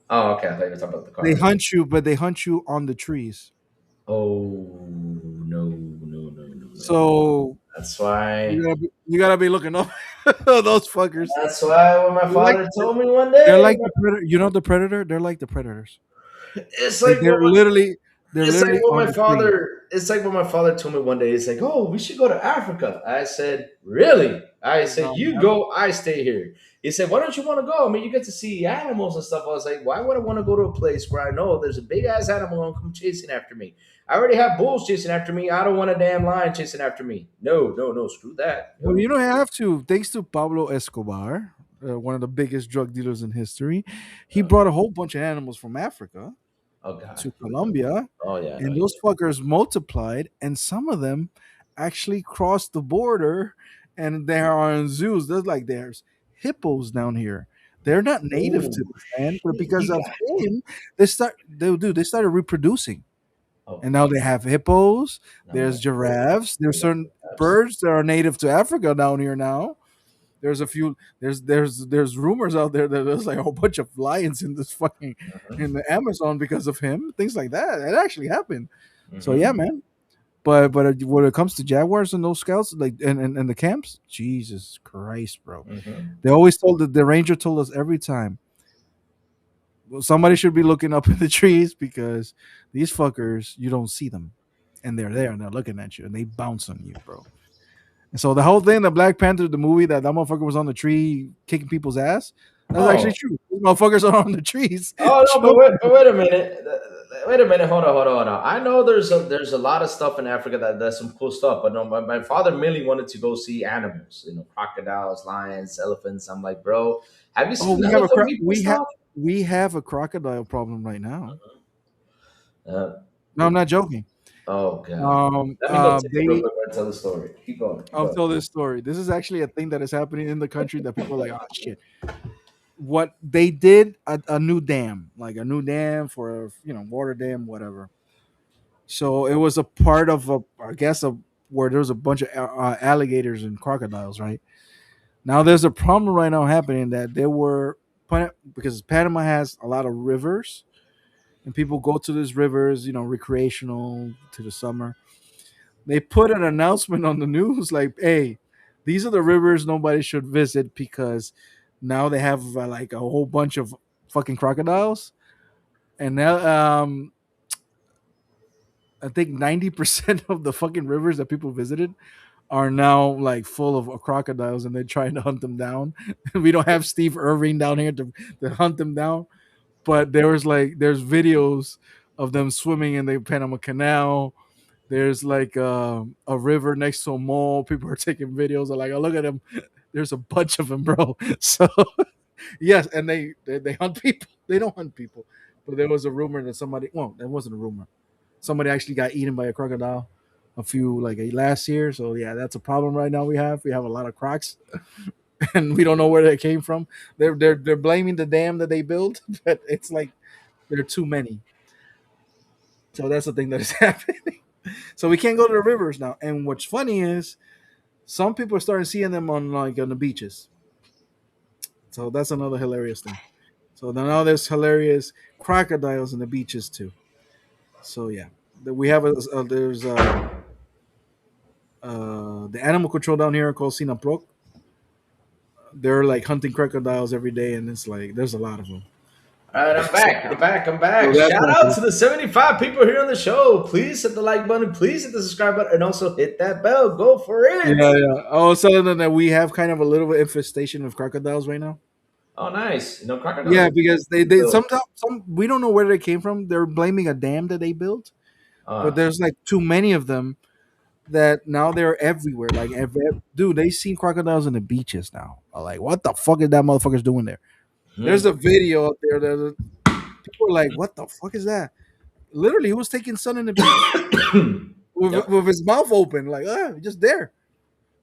Oh, okay. I thought you were talking about the They car. hunt you, but they hunt you on the trees. Oh no, no, no, no, no. So That's why. you gotta be looking up those fuckers. That's why when my They're like father told me one they're day, like the predator. You know the predator? They're like the predators. it's Like like what they're it's like literally what on my the tree. father. It's like what my father told me one day. He's like, "Oh, we should go to Africa." I said, "Really?" I said, No, "You man. go, I stay here." He said, "Why don't you want to go? I mean, you get to see animals and stuff." I was like, "Why would I want to go to a place where I know there's a big ass animal gonna come chasing after me? I already have bulls chasing after me. I don't want a damn lion chasing after me. No, no, no. Screw that. Well, No." you don't have to. Thanks to Pablo Escobar, one of the biggest drug dealers in history, he Uh, brought a whole bunch of animals from Africa oh God, to here we go. Colombia, Oh yeah, I know. and those fuckers multiplied, and some of them actually crossed the border, and they are in zoos. There's hippos down here. They're not native Oh to this land, but shit, because he of got. him, they started reproducing, Oh and now they have hippos. no, There's no. giraffes. There's certain birds that are native to Africa down here now. There's a few. There's rumors out there that there's like a whole bunch of lions in this fucking in the Amazon because of him. Things like that. It actually happened. So yeah, Mm-hmm. man. But when it comes to jaguars and those scouts, like and the camps, Jesus Christ, bro. Mm-hmm. They always told the ranger told us every time. Well, somebody should be looking up in the trees because these fuckers, you don't see them, and they're there and they're looking at you and they bounce on you, bro. And so the whole thing, the Black Panther, the movie that motherfucker was on the tree kicking people's ass, that's actually Oh. true. These motherfuckers are on the trees. Oh no, choking but wait a minute. Wait a minute. Hold on, hold on, hold on. I know there's a lot of stuff in Africa that's some cool stuff, but no, my father mainly wanted to go see animals. Crocodiles, lions, elephants. I'm like, bro, have you Oh, seen the elephant people stuff? we have a crocodile problem right now. Uh, No, I'm not joking. oh god. Let me go take it real They quick and tell the story. Keep going. Keep I'll going. tell this story. This is actually a thing that is happening in the country that people are like, oh shit. What they did a new dam, like a new dam for water dam, whatever. So it was a part of a, I guess, a where there was a bunch of alligators and crocodiles. Right now, there's a problem right now happening that there were because Panama has a lot of rivers, and people go to these rivers, recreational to the summer. They put an announcement on the news like, "Hey, these are the rivers nobody should visit because now they have like a whole bunch of fucking crocodiles." And now, I think 90% of the fucking rivers that people visited are now like full of crocodiles, and they're trying to hunt them down. We don't have Steve Irving down here to hunt them down, but there's videos of them swimming in the Panama Canal. There's like a river next to a mall. People are taking videos. Of like, oh, look at them. There's a bunch of them, bro. So yes, and they hunt people. They don't hunt people, but there was a rumor that somebody. Well, that wasn't a rumor. Somebody actually got eaten by a crocodile a few like last year. So yeah, that's a problem right now. We have a lot of crocs, and we don't know where they came from. They're blaming the dam that they built, but it's like there are too many. So that's the thing that is happening. So we can't go to the rivers now. And what's funny is some people are starting seeing them on the beaches. So that's another hilarious thing. So now there's hilarious crocodiles in the beaches too. So yeah, we have there's the animal control down here called Sinaproc. They're like hunting crocodiles every day, and it's like there's a lot of them. All right, I'm back. I'm back. I'm back. So that's Shout not out good. to the 75 people here on the show. Please hit the like button. Please hit the subscribe button, and also hit that bell. Go for it. Yeah, yeah. Oh, so then that we have kind of a little infestation of crocodiles right now. Oh, nice. Crocodiles Yeah, are because pretty they cool. sometimes some we don't know where they came from. They're blaming a dam that they built, but Uh, there's like too many of them that now they're everywhere. Like, dude, they seen crocodiles in the beaches now. I'm like, what the fuck is that motherfuckers doing there? There's a hmm. video up there that people are like, what the fuck is that? Literally, he was taking sun in the beach Yep. with his mouth open, like, just there.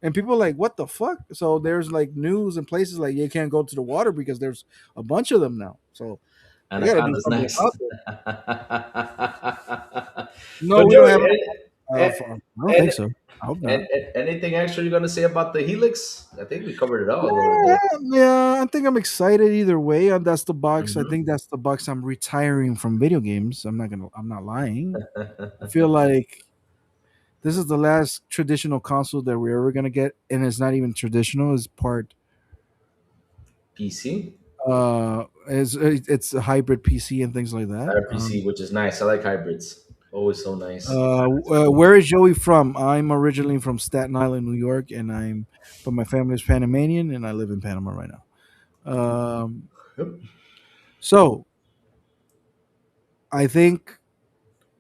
And people are like, what the fuck? So there's like news and places like you can't go to the water because there's a bunch of them now. So they got to do Anaconda's something next. about it. No, But we don't Joey, have. and, I don't think and, so. I hope not. and anything extra you're gonna say about the Helix? I think we covered it all a little Yeah, bit. yeah, I think I'm excited either way. That's the box. I Hmm. think that's the box I'm retiring from video games. I'm not lying. I feel like this is the last traditional console that we're ever gonna get, and it's not even traditional. It's part. PC, It's a hybrid PC and things like that. not a PC, which is nice. I like hybrids. Always so nice. Where is Joey from? I'm originally from Staten Island, New York, but my family is Panamanian, and I live in Panama right now. Yep. So I think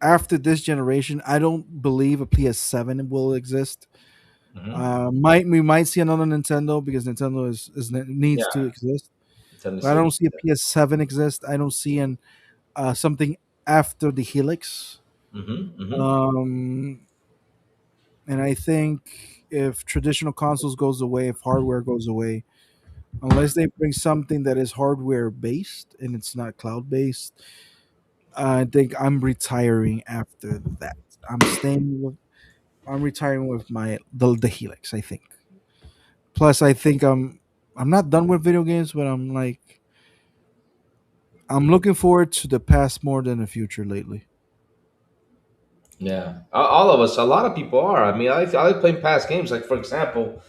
after this generation, I don't believe a PS7 will exist. Hmm. Might we might see another Nintendo because Nintendo needs to Yeah, exist. Nintendo But I still don't needs see a PS7 exist. I don't see an something after the Helix. that. Hmm. Um, and I think if traditional consoles goes away, if hardware goes away, unless they bring something that is hardware based and it's not cloud based, I think I'm retiring after that. I'm staying with I'm retiring with the Helix, I think. Plus I think I'm not done with video games, but I'm looking forward to the past more than the future lately. Yeah, all of us. A lot of people are. I mean, I like playing past games. Like for example,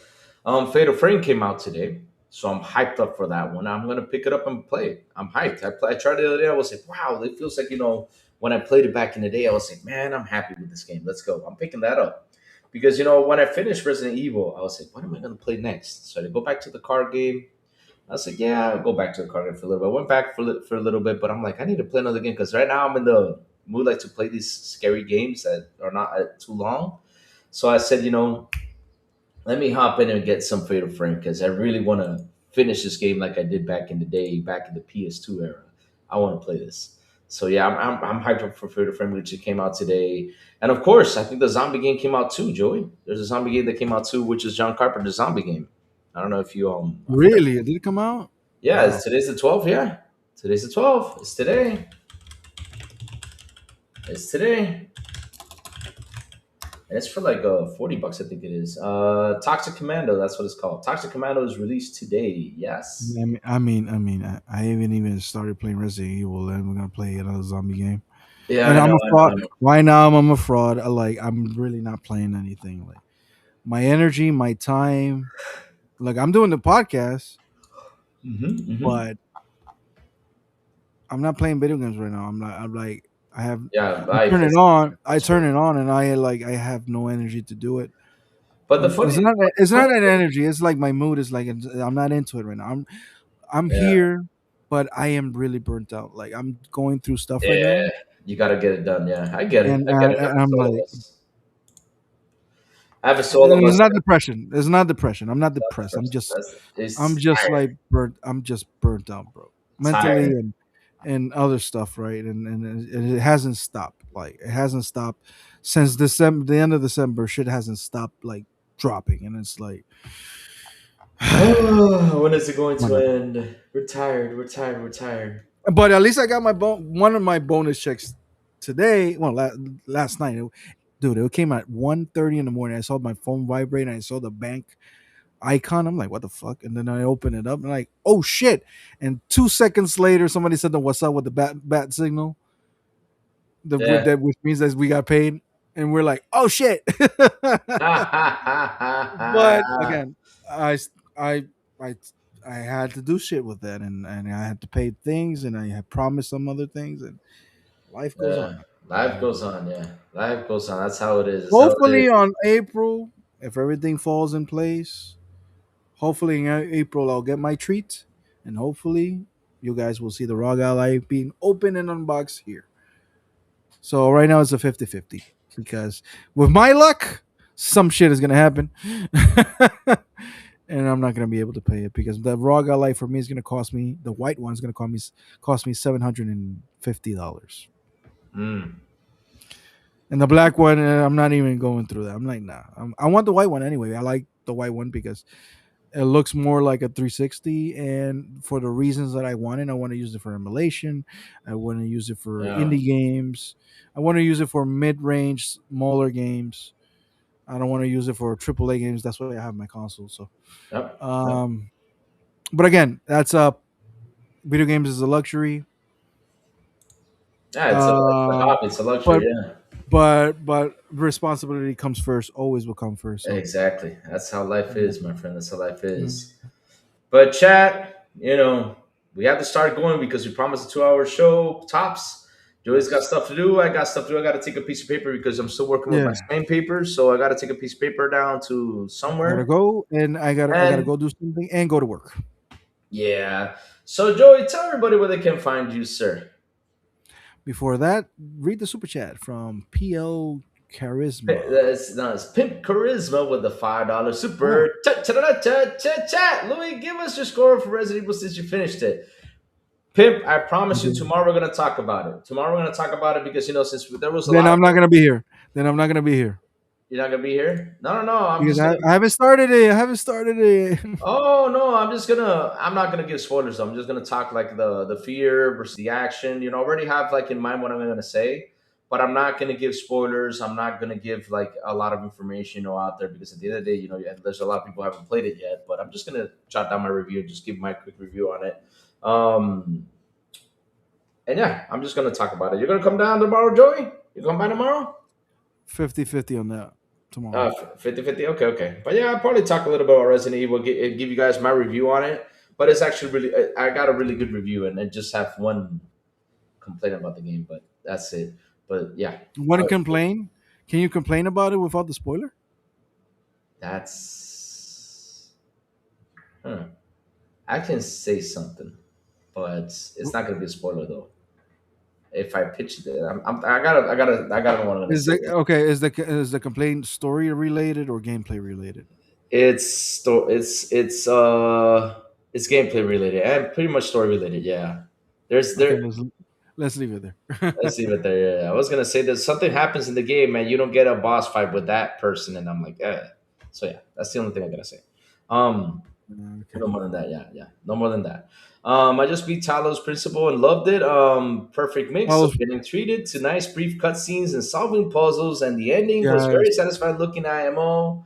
Fatal Frame came out today, so I'm hyped up for that one. I'm gonna pick it up and play it. I'm hyped. I tried it the other day. I was like, wow, it feels like when I played it back in the day. I was like, man, I'm happy with this game. Let's go. I'm picking that up because when I finished Resident Evil, I was like, what am I gonna play next? So I go back to the card game. I was like, yeah, I'll go back to the card game for a little bit. I went back for a little bit, but I'm like, I need to play another game because right now I'm in the mood like to play these scary games that are not too long. So I said, let me hop in and get some Fatal Frame because I really want to finish this game like I did back in the day, back in the PS2 era. I want to play this. So yeah, I'm hyped up for Fatal Frame, which came out today. And of course, I think the zombie game came out too, Joey. There's a zombie game that came out too, which is John Carpenter's zombie game. I don't know if you I forgot. Really? It did come out? Yeah, Wow. today's the 12th. Yeah, today's the 12th. It's today. It's today. and it's for like $40, I think it is. Toxic Commando, that's what it's called. Toxic Commando is released today. Yes. I haven't even started playing Resident Evil, and we're gonna play another zombie game. Yeah, And I I'm know, a I know, fraud. I know. Right now, I'm a fraud. I'm really not playing anything. Like my energy, my time. Like I'm doing the podcast, Mm-hmm. but I'm not playing video games right now. I'm not. I'm like I have. Yeah, I life turn it is on. I stressful. turn it on, and I have no energy to do it. But the It's funny, not. but the It's not funny an thing, energy. It's like my mood is like I'm not into it right now. I'm yeah, here, but I am really burnt out. Like I'm going through stuff right yeah, now, you got to get it done. Yeah, I get it. and I get it. I'm All of like, us. I have a soul of it's us. not depression. It's not depression. I'm not That's the depressed. person. That's I'm it's just tired, like burnt. I'm just burnt out, bro. Mentally tired. and other stuff, right? And it hasn't stopped. Like it hasn't stopped since December, the end of December. Shit hasn't stopped like dropping, and it's like, Oh, when is it going to whatever. end? We're tired. We're tired. We're tired. But at least I got my one of my bonus checks today. Well, last night, dude, it came at 1:30 in the morning. I saw my phone vibrate, and I saw the bank icon. I'm like, what the fuck? And then I open it up and like, oh shit. And 2 seconds later, somebody said the what's up with the bat signal. Yeah. That which means that we got paid. And we're like, oh shit. But again, I s- I I had to do shit with that, and I had to pay things, and I had promised some other things, and life goes Yeah. on, man. Life Life goes goes on. Yeah. Life goes on. That's how it is. That's on. how it is. Hopefully on April, if everything falls in place, hopefully in April I'll get my treat, and hopefully you guys will see the Raw Ally being open and unboxed here. So right now it's a 50-50 because with my luck, some shit is gonna happen. And I'm not gonna be able to pay it because the Raw Ally for me is gonna cost me, the white one is gonna cost me $750. Mm. And the black one, I'm not even going through that. I'm like, nah. I want the white one anyway. I like the white one because it looks more like a 360, and for the reasons that I want it, I want to use it for emulation. I want to use it for Yeah. indie games. I want to use it for mid-range, smaller games. I don't want to use it for AAA games. That's why I have my console. So, Yep. Yep. um, but again, that's video games is a luxury. Yeah. It's a Uh, hobby. It's a luxury. but Yeah. but responsibility comes first. Always will come first. So, Exactly. That's how life mm, is, my friend. That's how life mm, is. But chat, we have to start going because we promised a 2 hour show tops. Joey's got stuff to do. I got stuff to do. I got to take a piece of paper because I'm still working with my yeah. Spain papers. So I got to take a piece of paper down to Gotta somewhere. go, and I gotta And go do something and go to work. yeah. So Joey, tell everybody where they can find you, sir. Before that, read the super chat from PL Charisma. That's no, it's Pimp Charisma with the $5 Oh, super chat. Chat. Louis, give us your score for Resident Evil since you finished it. Pimp, I promise you, okay. tomorrow we're gonna talk about it. Tomorrow we're gonna talk about it because since there was a Then lot of I'm not gonna be here. Then I'm not gonna be here you're not gonna be here. No. I'm because just gonna. I haven't started it. I haven't started it. Oh no, I'm just gonna. I'm not gonna give spoilers. Though. I'm just gonna talk like the fear versus the action. I already have like in mind what I'm gonna say, but I'm not gonna give spoilers. I'm not gonna give like a lot of information out there because at the end of the day, there's a lot of people who haven't played it yet. But I'm just gonna jot down my review, just give my quick review on it. Um, and yeah, I'm just gonna talk about it. You're gonna come down tomorrow, Joey? You come by tomorrow? 50-50 on that tomorrow. 50/50. Okay, okay. But yeah, I'll probably talk a little bit about Resident Evil, give you guys my review on it. But it's actually really, I got a really good review, and I just have one complaint about the game, but that's it. But yeah, Want uh, to complain? Can you complain about it without the spoiler? that's. Huh. I can say something, but it's not gonna be a spoiler though. If I pitch it, I gotta know what I'm gonna Is say. the okay? Is the complaint story related or gameplay related? It's gameplay related and pretty much story related. Yeah, there's Okay, there. let's leave it there. Let's see what there. Yeah, I was gonna say that something happens in the game, man. You don't get a boss fight with that person, and I'm like, eh. So yeah, that's the only thing I gotta say. Um, Okay. no more than that. Yeah, no more than that. I just beat Talos Principle and loved it. Perfect mix of Talos, getting treated to nice brief cutscenes and solving puzzles, and the ending was very yes, satisfying looking IMO.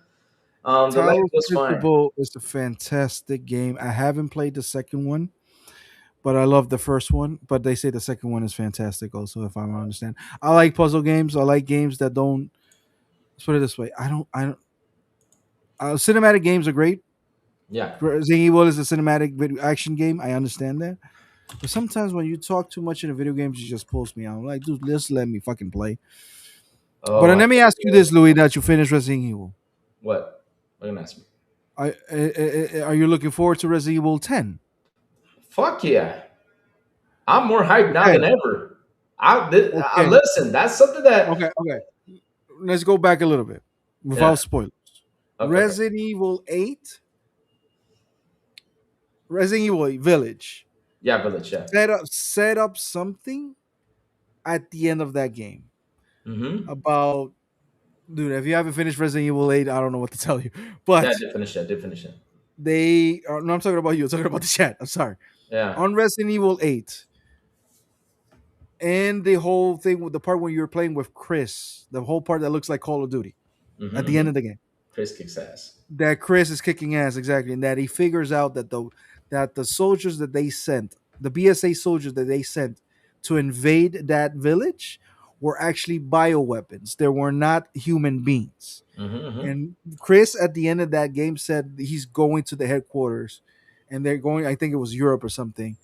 The length Talos was fine. Principle is a fantastic game. I haven't played the second one, but I love the first one. But they say the second one is fantastic also, if I understand. I like puzzle games. I like games that don't. Let's put it this way. I don't. I don't. Cinematic games are great. Yeah. Resident Evil is a cinematic video action game. I understand that. But sometimes when you talk too much in the video games, you just pulls me out. I'm like, dude, just let me fucking play. But Oh then my let me ask you God. this, Louis, that you finished Resident Evil. What? What are you gonna ask me? Are you looking forward to Resident Evil 10? Fuck yeah! I'm more hyped now Okay, than ever. okay, Listen. That's something that. okay. Let's go back a little bit Yeah. without spoilers. Okay. Okay. Resident Evil 8, Resident Evil 8 Village Yeah, Village. Yeah. set up something at the end of that game Mm-hmm. about, dude. If you haven't finished Resident Evil 8, I don't know what to tell you. Yeah, I But did finish it. I did finish it. no, I'm talking about you. I'm talking about the chat. I'm sorry. Yeah. On Resident Evil 8, and the whole thing with the part where you're playing with Chris, the whole part that looks like Call of Duty Mm-hmm, at the mm-hmm. end of the game, Chris kicks ass. that Chris is kicking ass exactly, and that he figures out that the soldiers that they sent, the BSA soldiers that they sent to invade that village, were actually bioweapons. They were not human beings. Mm-hmm, mm-hmm. And Chris at the end of that game said he's going to the headquarters, and they're going. I think it was Europe or something,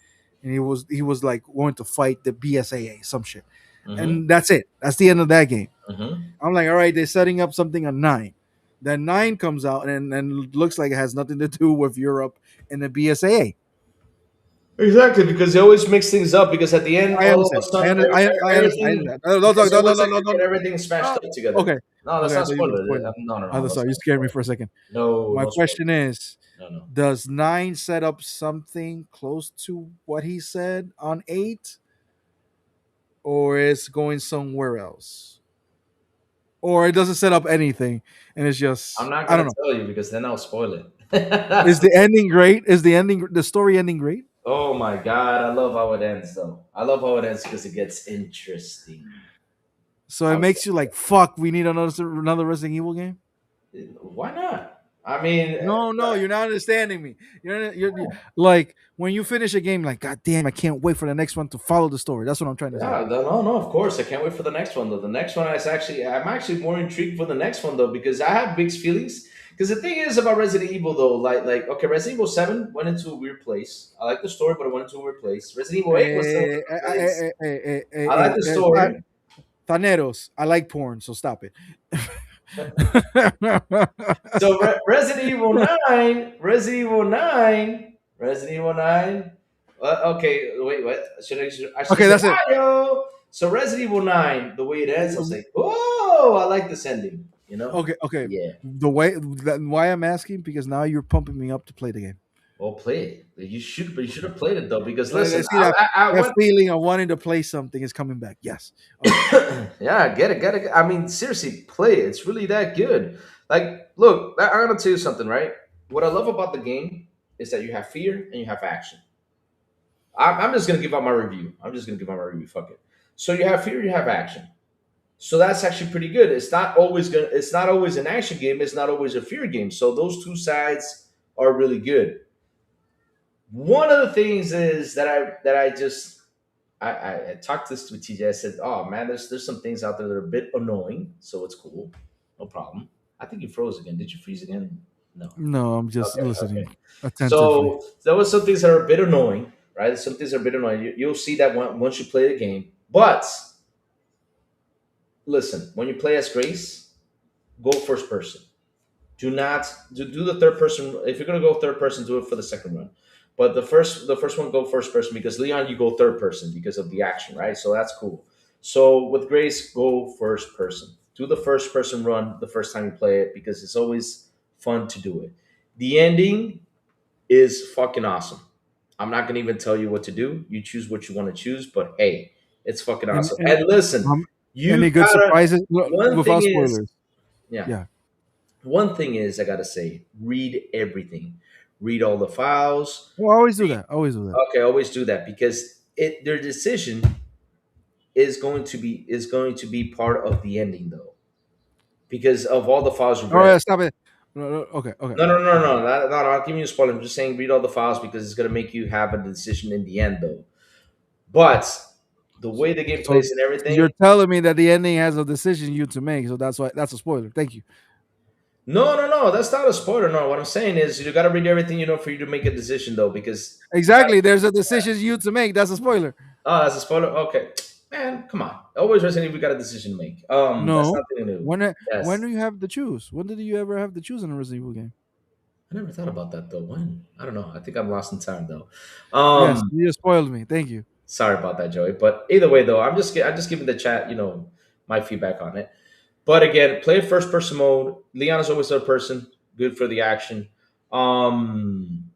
and he was like going to fight the BSAA, some shit, Mm-hmm. and that's it. That's the end of that game. Mm-hmm. I'm like, all right, they're setting up something on 9. Then 9 comes out and looks like it has nothing to do with Europe and the BSAA. Exactly, because they always mix things up. Because at the end, I all of a understand. sudden, I understand. I everything. understand. No, don't talk. Because No, it no, looks no, like no, they no. get everything smashed Ah, up together. okay. No, that's Okay, I not thought you were spoiler. spoiling. No, no, no. I'm That's sorry, not you scared me spoiler. for a second. No, My no spoiler. question is, No, no. does 9 set up something close to what he said on 8, or is going somewhere else? Or it doesn't set up anything and it's I'm just, not I gonna don't know. tell you because then I'll spoil it. Is That's the ending great? Is the story ending great? Oh my god, I love how it ends though. I love how it ends because it gets interesting. So it I, makes you like, fuck, we need another Resident Evil game? why not? I mean, No, no, you're not understanding me. You're like when you finish a game, like, God damn, I can't wait for the next one to follow the story. That's what I'm trying to say. yeah, no, no, of course. I can't wait for the next one though. The next one is actually, I'm actually more intrigued for the next one though because I have mixed feelings. Because the thing is about Resident Evil though, okay, Resident Evil 7 went into a weird place. I like the story, but it went into a weird place. Resident Evil 8 was still in a weird place. I like the story. Taneros, I like porn, so stop it. So Resident Evil 9, Resident Evil 9, Resident Evil 9. Okay, wait, what? I should have Okay, said that's it. Mario. So Resident Evil 9, the way it ends, I was like, oh, I like this ending. You know? Okay, okay. Yeah. Why I'm asking, because now you're pumping me up to play the game. Well, play it. You should have played it though, because I listen, see that I that went. feeling of wanting to play something is coming back. Yes. Okay. Yeah, get it. I mean, seriously, play it. It's really that good. Like, look, I'm gonna tell you something, right? What I love about the game is that you have fear and you have action. I'm just gonna give out my review. I'm just gonna give out my review. Fuck it. So you have fear, you have action. So that's actually pretty good. It's not always an action game. It's not always a fear game. So those two sides are really good. One of the things is that I just I talked this to TJ. I said, "Oh man, there's some things out there that are a bit annoying. So it's cool, no problem." I think you froze again. Did you freeze again? No. No, I'm just Okay. listening Okay. attentively. So there was some things that are a bit annoying, right? Some things are a bit annoying. You'll see that once you play the game. But listen, when you play as Grace, go first person. Do not do the third person. If you're gonna go third person, do it for the second run. But the first one, go first person, because Leon, you go third person because of the action, right? So that's cool. So with Grace, go first person. Do the first person run the first time you play it because it's always fun to do it. The ending is fucking awesome. I'm not gonna even tell you what to do. You choose what you want to choose, but hey, it's fucking And, awesome. and And listen, um, any you good gotta. surprises? One thing Without is, spoilers. yeah. Yeah. One thing is, I gotta say, read everything. read all the files. Well, I always do that. I always do that. Okay, always do that because their decision is going to be part of the ending though, because of all the files you've All read. right, stop it. No, no, okay, okay, No, no, okay, no, okay. no, no, no, not giving you a spoiler. I'm just saying read all the files because it's gonna make you have a decision in the end though. But the way the game So, plays and so everything, you're telling me that the ending has a decision you to make. So that's why that's a spoiler. Thank you. no, no, no, that's not a spoiler. No, what I'm saying is you got to read everything for you to make a decision though, because Exactly. There's a decision you to make. That's a spoiler. oh, that's a spoiler. Okay, man, come on. Always Resident Evil got a decision to make. That's No. nothing new. When Yes, do you have to choose? When did you ever have to choose in a Resident Evil game? I never thought about that though. When? I don't know. I think I'm lost in time though. Yes, Um, you just spoiled me. Thank you. sorry about that, Joey. But either way though, I'm just giving the chat my feedback on it. But again, play first person mode. Leon is always third person. Good for the action. Um,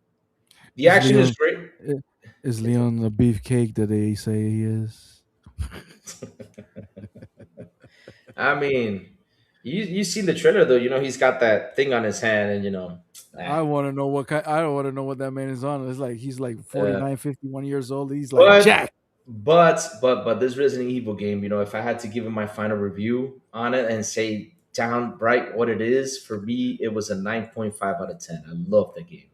the Is action is Leon great. i- is Leon the beefcake that they say he is? I mean, you seen the trailer though. He's got that thing on his hand, and ah, I want to know what kind. I don't want to know what that man is on. It's like he's like uh, 49, 51 years old. He's like but Jack. but this Resident Evil game, if I had to give it my final review on it and say downright what it is, for me, it was a 9.5 out of 10. I love the game.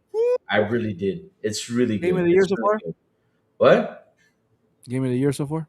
I really did. It's really Game of good. the year It's so really far. good. What? Game of the year so far.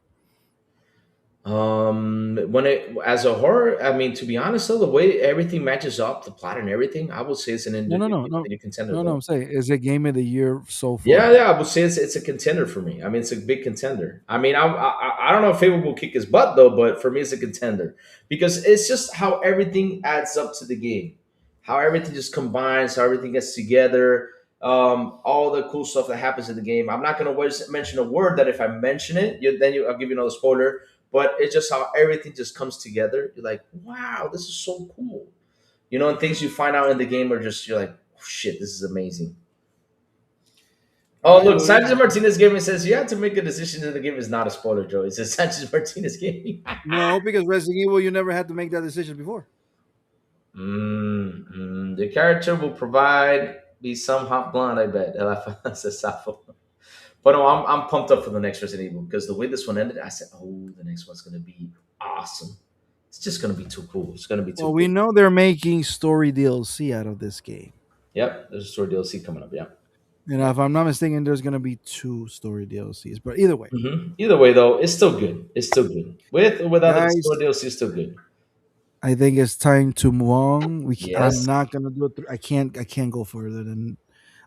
When it as a horror, I mean, to be honest though, the way everything matches up, the plot and everything, I would say it's an No, no, no, no, independent contender no, no. though. I'm saying is it game of the year so Yeah, far? yeah, I would say it's a contender for me. I mean, it's a big contender. I mean, I don't know if Fable will kick his butt though, but for me, it's a contender because it's just how everything adds up to the game, how everything just combines, how everything gets together, all the cool stuff that happens in the game. I'm not gonna mention a word that if I mention it, I'll give you another spoiler. But it's just how everything just comes together. You're like, wow, this is so cool. And things you find out in the game are just you're like, oh, shit, this is amazing. Oh, I look, know Sanchez you. Martinez Gaming says you have to make a decision in the game is not a spoiler, Joe. It says Sanchez Martinez Gaming. No, because Resident Evil, you never had to make that decision before. The character will be some hot blonde, I bet. Says Safo. But no, I'm pumped up for the next Resident Evil because the way this one ended, I said, oh, the next one's going to be awesome. It's just going to be too cool. It's going to be too Well, we cool. know they're making story DLC out of this game. Yep, there's a story DLC coming up. Yeah. And if I'm not mistaken, there's gonna be two story DLCs. But either way, Either way, though, it's still good. It's still good. With or without the guys, story DLC, it's still good. I think it's time to move on. I'm Yes. not gonna do it. I can't. I can't go further than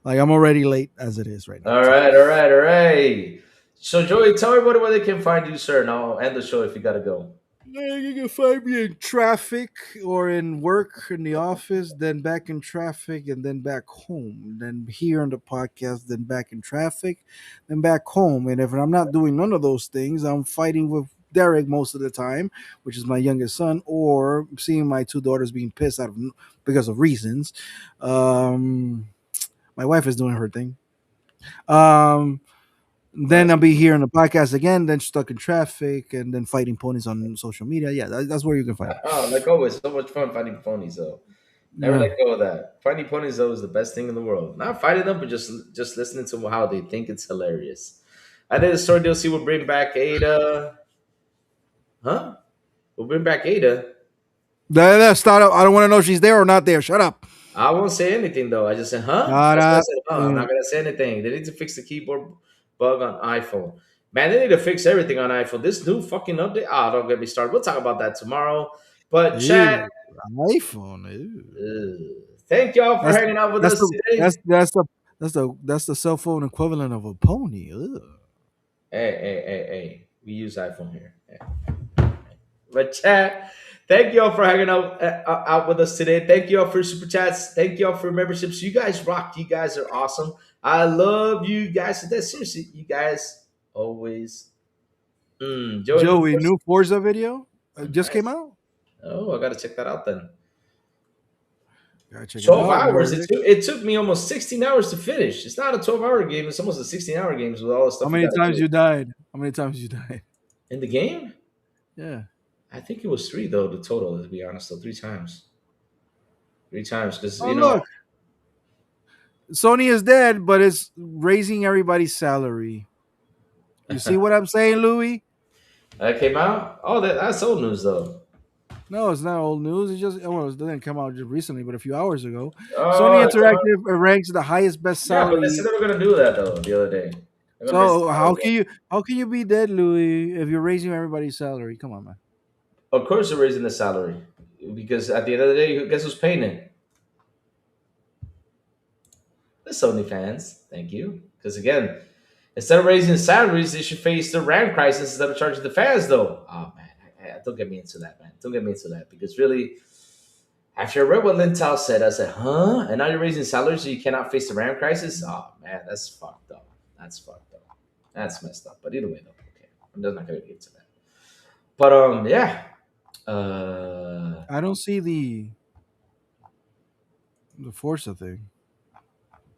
like I'm already late as it is right now. All So right, all right, all right. So, Joey, tell everybody where they can find you, sir, and I'll end the show if you got to go. yeah, you can find me in traffic or in work in the office, then back in traffic, and then back home, then here on the podcast, then back in traffic, then back home. And if I'm not doing none of those things, I'm fighting with Derek most of the time, which is my youngest son, or seeing my two daughters being pissed out of because of reasons. Um, my wife is doing her thing. Um, then Nice. I'll be here in the podcast again, then stuck in traffic, and then fighting ponies on social media. Yeah, that's where you can find me. Oh, like always, so much fun finding ponies, though. Never Yeah. let go of that. Finding ponies, though, is the best thing in the world. Not fighting them, but just listening to how they think it's hilarious. I think the story DLC will bring back Ada. Huh? We'll bring back Ada. Start up. I don't want to know if she's there or not there. Shut up. I won't say anything though. I just said, huh? Shut That's what I up. said. Huh? I'm Uh, not gonna say anything. They need to fix the keyboard bug on iPhone. Man, they need to fix everything on iPhone. This new fucking update. Ah, don't get me started. We'll talk about that tomorrow. But chat. Ew. iPhone. Ew. Thank y'all for That's hanging out with that's us the today. that's the cell phone equivalent of a pony. Ugh. Hey. We use iPhone here. But chat, thank you all for hanging out with us today. Thank you all for super chats. Thank you all for memberships. You guys rock. You guys are awesome. I love you guys. That's seriously, you guys always. Joey, new Joey, person. new Forza video just came Nice. out. Oh, I gotta check that out then. Gotta check it 12 out. hours. It took me almost 16 hours to finish. It's not a 12-hour game. It's almost a 16-hour game with all the How stuff you many gotta times do you died? How many times you died? in the game. Yeah. I think it was three though. The total, to be honest, though, three times. Three times because Oh look, Sony is dead, but it's raising everybody's salary. You see what I'm saying, Louis? That came out. Oh, that's old news though. No, it's not old news. It just well, it didn't come out just recently, but a few hours ago. Oh, Sony it came out. Interactive ranks the highest best Yeah, but they said salary. they were gonna do that though the other day. They're gonna raise the So salary. how can you be dead, Louis, if you're raising everybody's salary? Come on, man. Of course, they're raising the salary because at the end of the day, guess who's paying it? The Sony fans. Thank you. Because again, instead of raising salaries, they should face the RAM crisis instead of charging the fans, though. Oh man, don't get me into that, man. Don't get me into that because really, after I read what Lintel said, I said, "Huh?" And now you're raising salaries so you cannot face the RAM crisis. Oh man, that's fucked up. That's fucked up. That's messed up. But either way, though, okay, I'm just not gonna get into that. But yeah. I don't see the Forza thing.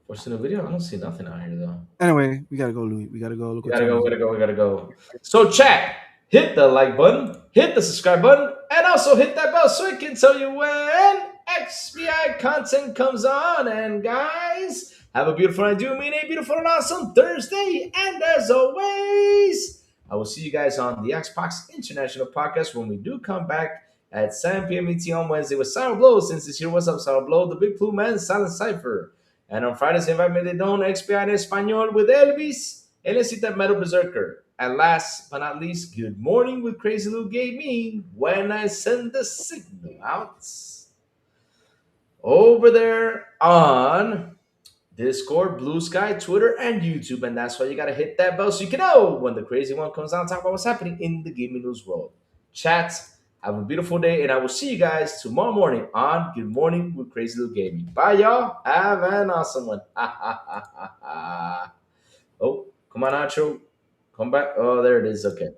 What's in the video? I don't see nothing out here though. Anyway, we gotta go, Louis. We gotta go. Look We what gotta time go, is we it? gotta go, we gotta go. So, chat, hit the like button, hit the subscribe button, and also hit that bell so it can tell you when XBI content comes on. And guys, have a beautiful night. Do mean a beautiful and awesome Thursday. And as always, I will see you guys on the Xbox International Podcast when we do come back at 7 p.m. ET on Wednesday with Sour Blow. Since this year, what's up, Sour Blow? The Big Blue Man, Silent Cipher. And on Fridays, invite me to Don XPI en Español with Elvis, El Metal Berserker. And last but not least, good morning with Crazy Lou Gaming when I send the signal out over there on Discord, Blue Sky, Twitter, and YouTube. And that's why you got to hit that bell so you can know when the crazy one comes out and talk about what's happening in the gaming news world. Chat, have a beautiful day, and I will see you guys tomorrow morning on Good Morning with Crazy Little Gaming. Bye, y'all. Have an awesome one. Oh, come on, Nacho. Come back. Oh, there it is. Okay.